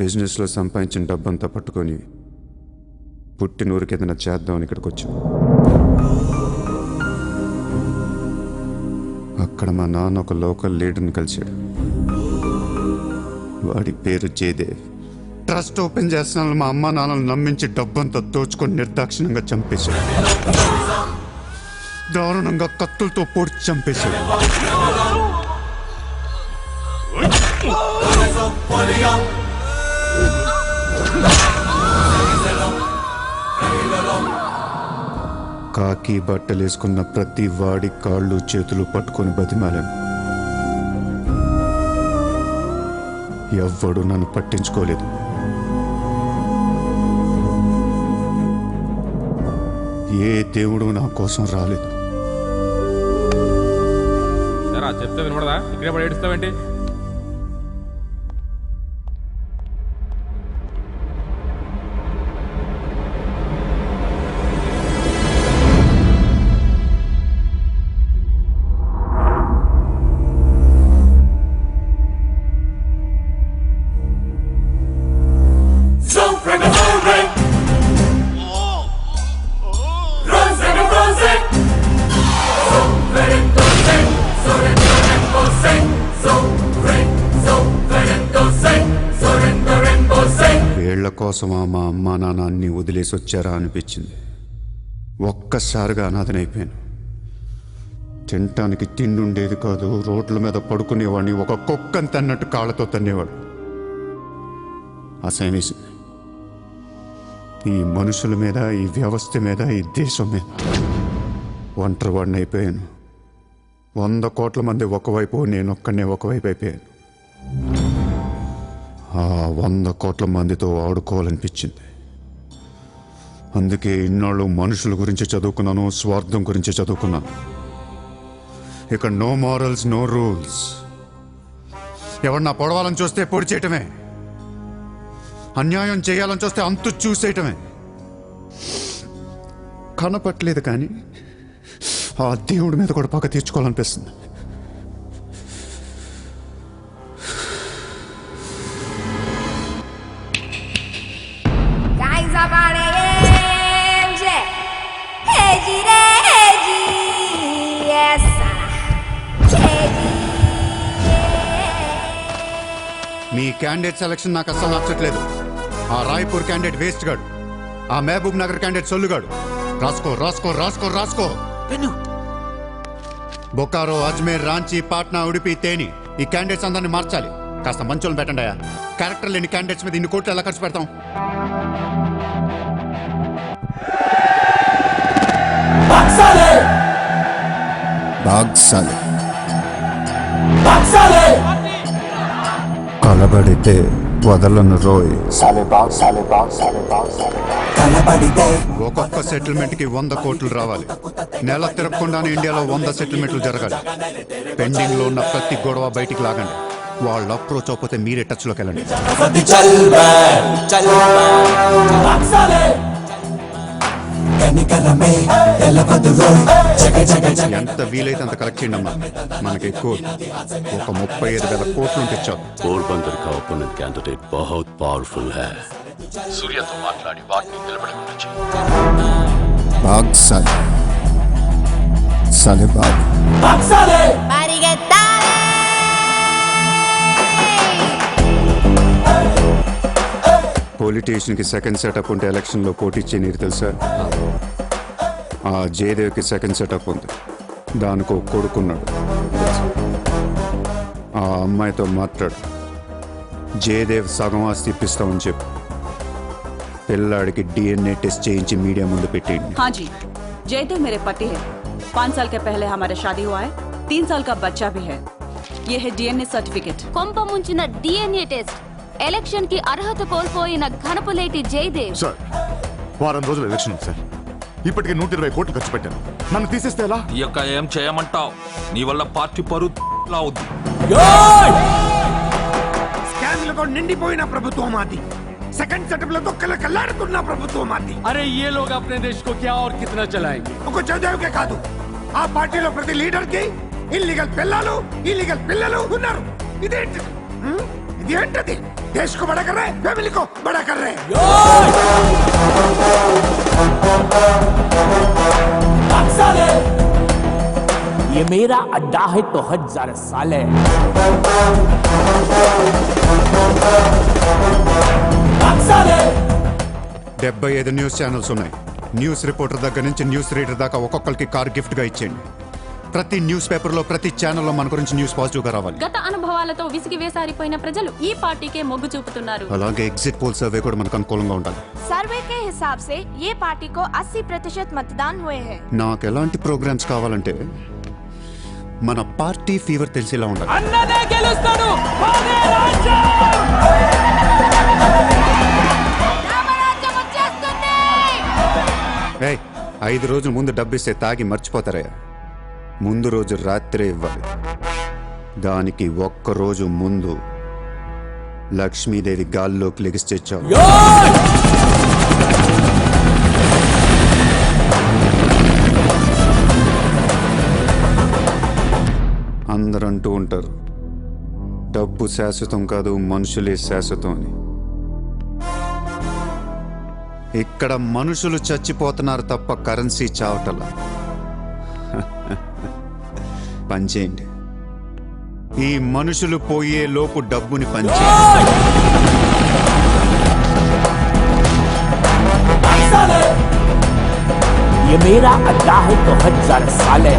బిజినెస్లో సంపాదించిన డబ్బంతా పట్టుకొని పుట్టిన ఊరికి ఏదైనా చేద్దామని ఇక్కడికి వచ్చాం. అక్కడ మా నాన్న ఒక లోకల్ లీడర్ని కలిశాడు. వాడి పేరు జయదేవ్. ట్రస్ట్ ఓపెన్ చేస్తున్నాను మా అమ్మ నాన్నలు నమ్మించి డబ్బంతా దోచుకొని నిర్దాక్షిణ్యంగా చంపేశాడు. దారుణంగా కత్తులతో పొడిచి చంపేశాడు. కాకి బట్టలేసుకున్న ప్రతి వాడి కాళ్ళు చేతులు పట్టుకొని బతిమాలను. ఎవ్వడు నన్ను పట్టించుకోలేదు. ఏ దేవుడు నా కోసం రాలేదు. చెప్తే వినపడదా? ఇక్కడే పడి ఏడుస్తావేంటి? వీళ్ల కోసమా మా అమ్మా నాన్న అన్ని వదిలేసి వచ్చారా అనిపించింది. ఒక్కసారిగా అనాథనైపోయాను. తినటానికి తిండి ఉండేది కాదు. రోడ్ల మీద పడుకునేవాడిని. ఒక కుక్కని తన్నట్టు కాళ్ళతో తన్నేవాడు. అసహ్యమేసింది. ఈ మనుషుల మీద, ఈ వ్యవస్థ మీద, ఈ దేశం మీద ఒంటరి వాడిని అయిపోయాను. 100 కోట్ల మంది ఒకవైపు, నేనొక్కనే ఒకవైపు అయిపోయాను. ఆ 100 కోట్ల మందితో ఆడుకోవాలనిపించింది. అందుకే ఇన్నాళ్ళు మనుషుల గురించి చదువుకున్నాను, స్వార్థం గురించి చదువుకున్నాను. ఇక నో మారల్స్, నో రూల్స్. ఎవరన్నా పొడవాలని చూస్తే పొడి చేయటమే, అన్యాయం చేయాలని చూస్తే అంతు చూసేయటమే. కనపట్లేదు కానీ ఆ దేవుడి మీద కూడా పక్క తీర్చుకోవాలనిపిస్తుంది. మీ క్యాండిడేట్ సెలక్షన్ నాకు అస్సలు నచ్చట్లేదు. ఆ రాయ్పూర్ క్యాండిడేట్ వేస్ట్ గాడు, ఆ మహబూబ్ నగర్ క్యాండిడేట్ సొల్లుగాడు. రాసుకో రాసుకో రాసుకో రాసుకో. బొకారో, అజ్మేర్, రాంచీ, పాట్నా, ఉడిపి, తేని, ఈ క్యాండిడేట్స్ అందరినీ మార్చాలి. కాస్త మంచోళ్ళని పెట్టండి. క్యారెక్టర్ లేని క్యాండిడేట్స్ మీద ఇన్ని కోట్లు ఎలా ఖర్చు పెడతాం? కలబడితే వదలను రోయ్. ఒక్కొక్క సెటిల్మెంట్ కి 100 కోట్లు రావాలి. నెల తిరగకుండానే ఇండియాలో 100 సెటిల్మెంట్లు జరగాలి. పెండింగ్ లో ఉన్న ప్రతి గొడవ బయటికి లాగండి. వాళ్ళు అప్రోచ్ అవ్వకపోతే మీరే టచ్ లోకి వెళ్ళండి. ఎంత వీలైతే అంత కలెక్ట్ చేయండి అమ్మా. మనకి ఎక్కువ ఒక 35,000 కోట్లు ఉంటే చాలు. పోర్బందర్ का ओपोनेंट कैंडिडेट बहुत पावरफुल है. సూర్యతో మాట్లాడి వాటిని నిలబడకుండా చేయి. బాగ్ సాలే సాలే బాగ్. పొలిటీషియన్కి సెకండ్ సెటప్ ఉంటే ఎలక్షన్లో పోటీ చేయనీరు తెలుసా? ఆ జయదేవ్కి సెకండ్ సెటప్ ఉంది. దానికి ఒక కొడుకున్నాడు. ఆ అమ్మాయితో మాట్లాడు. జయదేవ్ సగం ఆస్తి ఇప్పిస్తామని చెప్పు. పిల్లాడికి DNA टेस्ट చేయించి మీడియా ముందు పెట్టేయండి. हाँ जी, जयदेव मेरे पति है. 5 साल के पहले हमारा शादी हुआ है. 3 साल का बच्चा भी है. ये है डीएनए सर्टिफिकेट. కొంప ముంచిన డిఎన్ఏ టెస్ట్. ఎలక్షన్ కి అర్హత కోల్పోయిన ఘనపులేటి జయదేవ్. సార్ వారం రోజులు ఎలక్షన్ ఉంది సార్. ఇప్పటికే 120 కోట్లు ఖర్చు పెట్టాను. నన్ను తీసేస్తే ఎలా? ఇక ఏం చేయమంటావు? నీ వల్ల పార్టీ పరువు అవుద్ది. స్కామ్లతో నిండిపోయిన ప్రభుత్వం మాది. సెకండ్ సెటప్ లతో కలకలాడుతున్న ప్రభుత్వం మాది. अरे ये लोग अपने देश को क्या और कितना चलाएंगे? ఒక జయదేవ్కే కాదు, ఆ పార్టీలో ప్రతి లీడర్ కి ఇల్లీగల్ పిల్లలు ఉన్నారు. ఇదేంటిది? ఇదేంటది? देश को बड़ा कर रहे, फैमिली को बड़ा कर रहे. ये मेरा अड्डा है तो हजार साले. 75 న్యూస్ ఛానల్స్ ఉన్నాయి. న్యూస్ రిపోర్టర్ దగ్గర నుంచి న్యూస్ రీడర్ దాకా ఒక్కొక్కరికి కార్ గిఫ్ట్ గా ఇచ్చేయండి. ప్రతి న్యూస్ పేపర్లో ప్రతి ఛానల్లో మన గురించి న్యూస్ పాజిటివ్గా రావాలి. గత అనుభవాలతో విసిగి వేసారిపోయిన ప్రజలు ఈ పార్టీకే మొగ్గు చూపుతున్నారు. అలాగే ఎగ్జిట్ పోల్ సర్వే కూడా మనకు అనుకూలంగా ఉండాలి. सर्वे के हिसाब से ये पार्टी को 80% मतदान हुए हैं. నాకు ఎలాంటి ప్రోగ్రామ్స్ కావాలంటే మన పార్టీ ఫీవర్ తెలిసేలా ఉండాలి. అన్ననే గెలుస్తాడు. ఏయ్, 5 రోజుల ముందు డబ్బిస్తే తాగి మర్చిపోతారయ్యా. ముందు రోజు రాత్రే ఇవ్వాలి. దానికి ఒక్క రోజు ముందు లక్ష్మీదేవి గాల్లోకి లెగిస్టేచ్చావు. అందరూ అంటూ ఉంటారు డబ్బు శాశ్వతం కాదు, మనుషులే శాశ్వతం అని. ఇక్కడ మనుషులు చచ్చిపోతున్నారు తప్ప కరెన్సీ చావటల. పనిచేయండి. ఈ మనుషులు పోయే లోపు డబ్బుని పంచేయండి. ये मेरा अड्डा है तो हजार साले.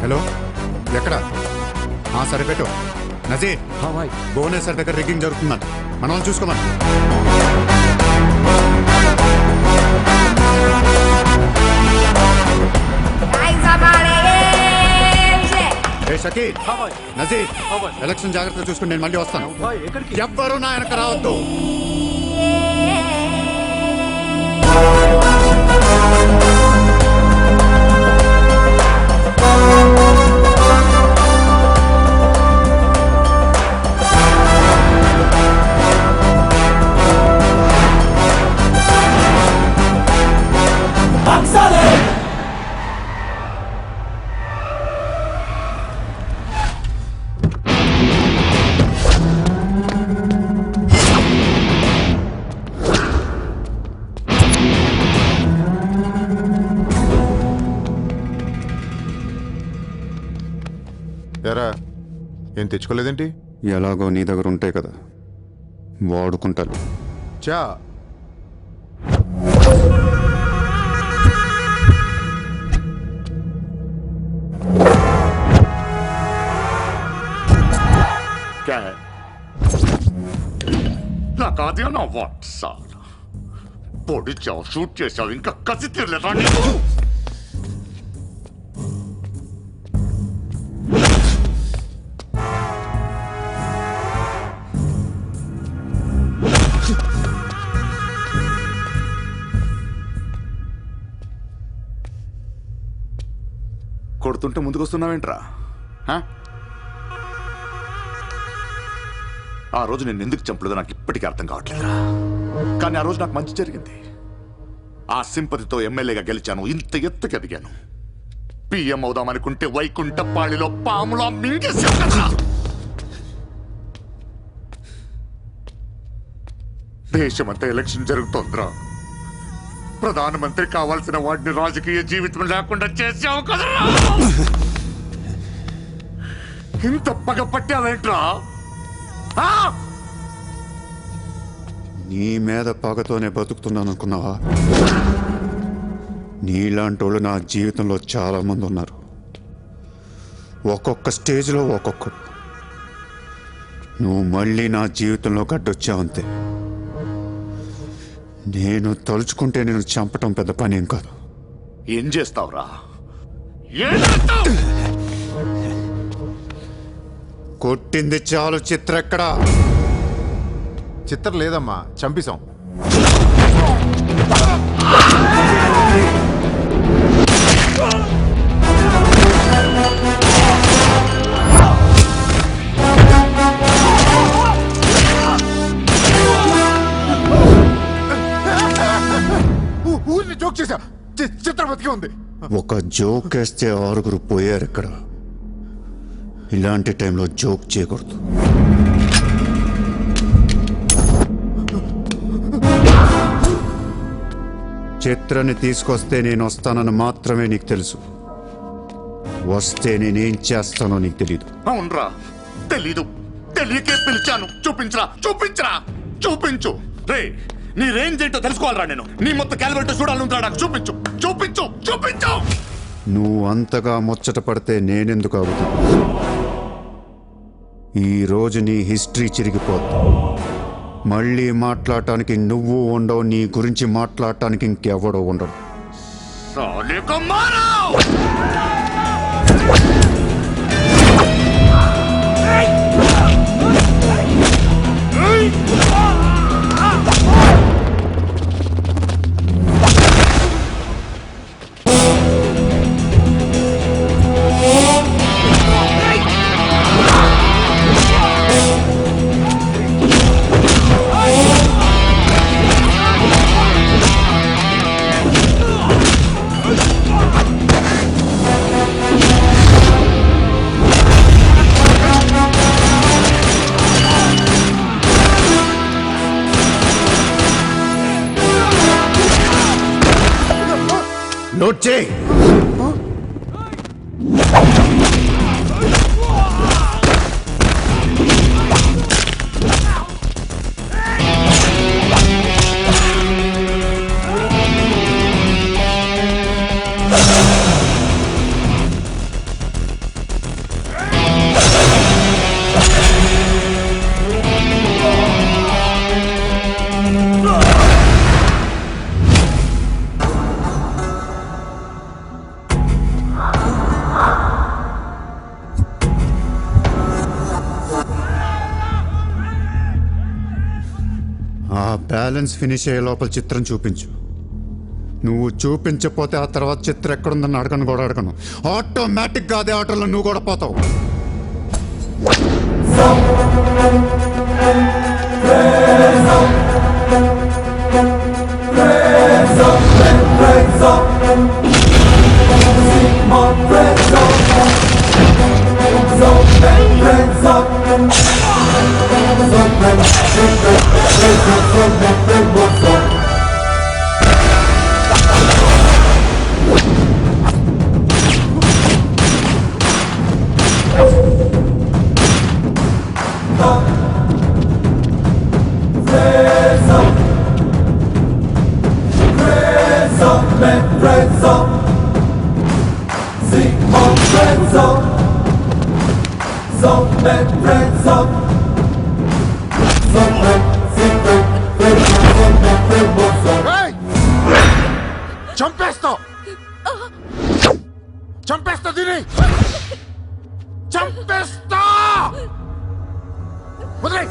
హలో, ఎక్కడ? సరిపెట్టు. నజీర్, భువనేశ్వర్ దగ్గర రిగ్గింగ్ జరుగుతుందంట. మనం వాళ్ళు చూసుకోమని. షకీల్, నజీర్, ఎలక్షన్ జాగ్రత్తగా చూసుకుని నేను మళ్ళీ వస్తాను. ఎవ్వరూ నా వెనక రావద్దు. ఎరా ఏం తెచ్చుకోలేదేంటి? ఎలాగో నీ దగ్గర ఉంటాయి కదా, వాడుకుంటాను. చా क्या है? लगा दिया ना वाट साल పొడి చావు షూట్ చేసావు, ఇంకా కసి తీరలేదా నీకు? కొడుతుంటే ముందుకొస్తున్నావేంట్రా? ఆ రోజు నేను ఎందుకు చంపలేదో నాకు ఇప్పటికీ అర్థం కావట్లేదురా. కానీ ఆ రోజు నాకు మంచి జరిగింది. ఆ సింపతితో ఎమ్మెల్యేగా గెలిచాను, ఇంత ఎత్తుకు ఎదిగాను. పిఎం అవుదామనుకుంటే వైకుంఠపాళిలో పాములా మింగేశావు కదా. దేశమంతా ఎలక్షన్ జరుగుతోందిరా. ప్రధానమంత్రి కావాల్సిన వాడిని రాజకీయ జీవితం లేకుండా చేసావు కదరా. ఇంత పగ పట్టావేంట్రా? నీ మీద పగతోనే బతుకుతున్నాను అనుకున్నావా? నీలాంటి వాళ్ళు నా జీవితంలో చాలామంది ఉన్నారు. ఒక్కొక్క స్టేజ్లో ఒక్కొక్కడు. నువ్వు మళ్ళీ నా జీవితంలో గడ్డొచ్చావంతే. నేను తలుచుకుంటే నేను చంపటం పెద్ద పని ఏం కాదు. ఏం చేస్తావురా? కొట్టింది చాలు. చిత్ర ఎక్కడా? చిత్ర లేదమ్మా, చంపేశాం. ఊరిని జోక్ చేశా. చిత్ర బతికే ఉంది. ఒక జోక్ వేస్తే 6 పోయారు ఇక్కడ. ఇలాంటి టైంలో జోక్ చేయకూడదు. చిత్రని తీసుకొస్తే నేను వస్తానని మాత్రమే నీకు తెలుసు. వస్తే నేనేం చేస్తానో నీకు తెలీదు. అవునరా, తెలీదు. తెలియకే పిలిచాను. చూపించరా, చూపించరా, చూపించు. రే, నీ రేంజ్ ఏంటో తెలుసుకోవాలరా నేను. నీ మొత్తం క్యాలిబరేటర్ చూడాలంటా. నాకు చూపించు, చూపించు, చూపించు. నువ్వు అంతగా ముచ్చట పడితే నేనెందుకు అవుతా? ఈరోజు నీ హిస్టరీ చిరిగిపోద్ది. మళ్ళీ మాట్లాడటానికి నువ్వు ఉండవు. నీ గురించి మాట్లాడటానికి ఇంకెవడో ఉండడు. నోట్ చేయి. ఆ బ్యాలెన్స్ ఫినిష్ అయ్యే లోపల చిత్రం చూపించు. నువ్వు చూపించకపోతే ఆ తర్వాత చిత్రం ఎక్కడుందని అడగను కూడా అడగను. ఆటోమేటిక్గా అదే ఆటోలో నువ్వు కూడా పోతావు. చంపేస్తావు, చంపేస్తా దీని, చంపేస్తా. వదిలే.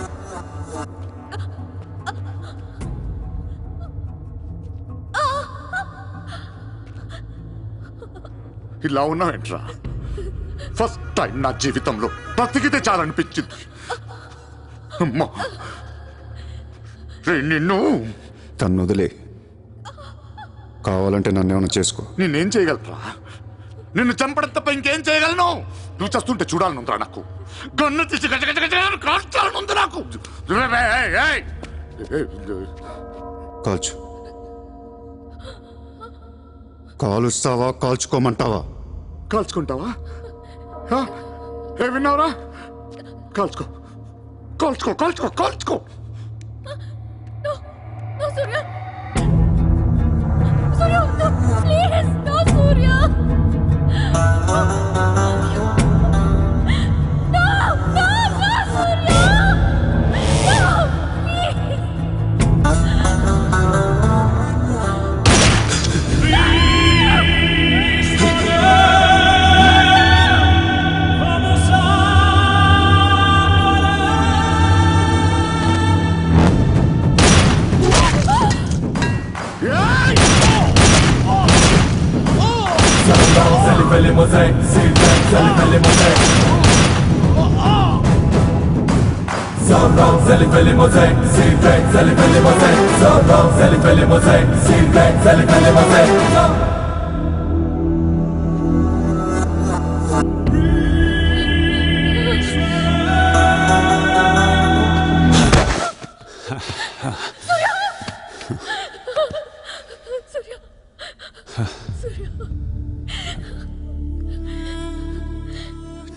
ఇలా ఉన్నావేంట్రా? ఫస్ట్ టైం నా జీవితంలో బ్రతికితే చాలనిపించింది. అమ్మా, నిన్ను తన్ను వదిలే. కావాలంటే నన్ను ఏమైనా చేసుకో. నేనేం చేయగలరా? నిన్ను చంపడం తప్ప ఇంకేం చేయగలను? నువ్వు చేస్తుంటే చూడాలనుందిరా నాకు. గన్ను తీసి కాల్చాలనుంది నాకు. కాల్చు. కాలుస్తావా కాల్చుకోమంటావా? కాల్చుకుంటావా? ఏ విన్నావురా? కాల్చుకో, కాల్చుకో, కాల్చుకో, కాల్చుకో. సూర్య సూర్య వద్దు please no Surya no no no Surya no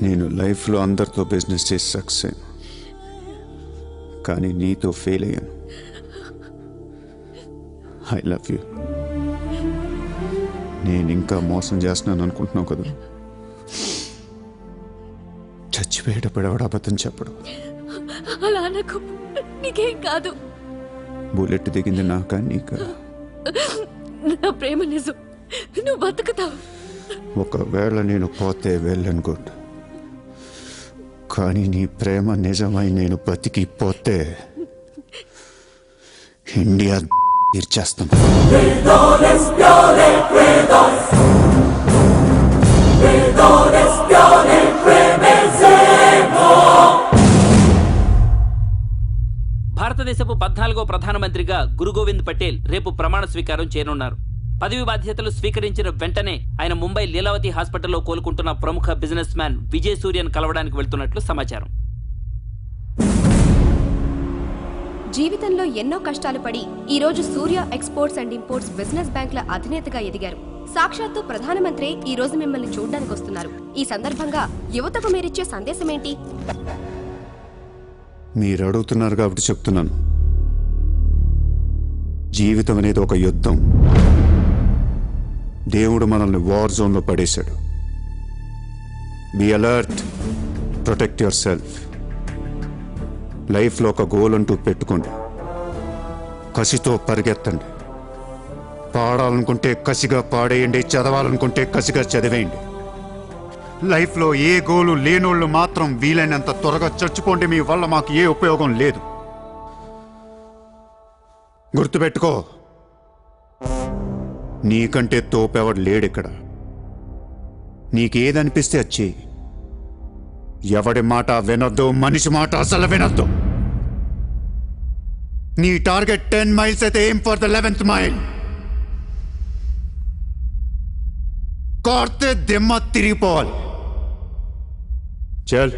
నేను లైఫ్లో అందరితో బిజినెస్ చేసి సక్సెస్ అయ్యాను, కానీ నీతో ఫెయిల్ అయ్యాను. I love you. నేను ఇంకా మోసం చేస్తున్నాను అనుకుంటున్నావు కదా? చచ్చిపోయేటప్పుడు ఎవడ అబద్ధం చెప్పడు. అలా అనకు, నీకేం కాదు. బుల్లెట్ దిగింది నాకా నీకా? నా ప్రేమ నిజం, నువ్వు బతుకుతావు. ఒకవేళ నేను పోతే వెళ్ళను గుడ్, కానీ నీ ప్రేమ నిజమై నేను బతికిపోతే ఇండియా తీర్చేస్తాను. భారతదేశపు 14వ ప్రధానమంత్రిగా గురు గోవింద్ పటేల్ రేపు ప్రమాణ స్వీకారం చేయనున్నారు. పదవి బాధ్యతలు స్వీకరించిన వెంటనే ఆయన ముంబై లీలావతి హాస్పిటల్లో కోలుకుంటున్న ప్రముఖ బిజినెస్ మ్యాన్ విజయ్ సూర్యను కలవడానికి వెళ్తున్నట్లు సమాచారం. జీవితంలో ఎన్నో కష్టాలు పడి ఈ రోజు సూర్య ఎక్స్పోర్ట్స్ అండ్ ఇంపోర్ట్స్ బిజినెస్ బ్యాంకుల అధినేతగా ఎదిగారు. సాక్షాత్తు ప్రధానమంత్రి ఈ రోజు మిమ్మల్ని చూడడానికి వస్తున్నారు. ఈ సందర్భంగా యువతకు మీరిచ్చే సందేశం ఏంటి? మీరు అడుగుతున్నారు కాబట్టి చెప్తున్నాను. జీవితం అనేది ఒక యుద్ధం. దేవుడు మనల్ని వార్ జోన్లో పడేశాడు. Be alert, protect yourself. లైఫ్లో ఒక గోల్ అంటూ పెట్టుకోండి, కసితో పరిగెత్తండి. పాడాలనుకుంటే కసిగా పాడేయండి, చదవాలనుకుంటే కసిగా చదివేయండి. లైఫ్లో ఏ గోలు లేనోళ్ళు మాత్రం వీలైనంత త్వరగా చచ్చిపోండి. మీ వల్ల మాకు ఏ ఉపయోగం లేదు. గుర్తుపెట్టుకో, నీకంటే తోపెవడు లేడిక్కడ. నీకేదనిపిస్తే వచ్చి ఎవడి మాట వినొద్దు, మనిషి మాట అసలు వినొద్దు. నీ టార్గెట్ 10 మైల్స్ అయితే aim for the 11th mile. కోర్తే దిమ్మ తిరిగిపోవాలి. చల్.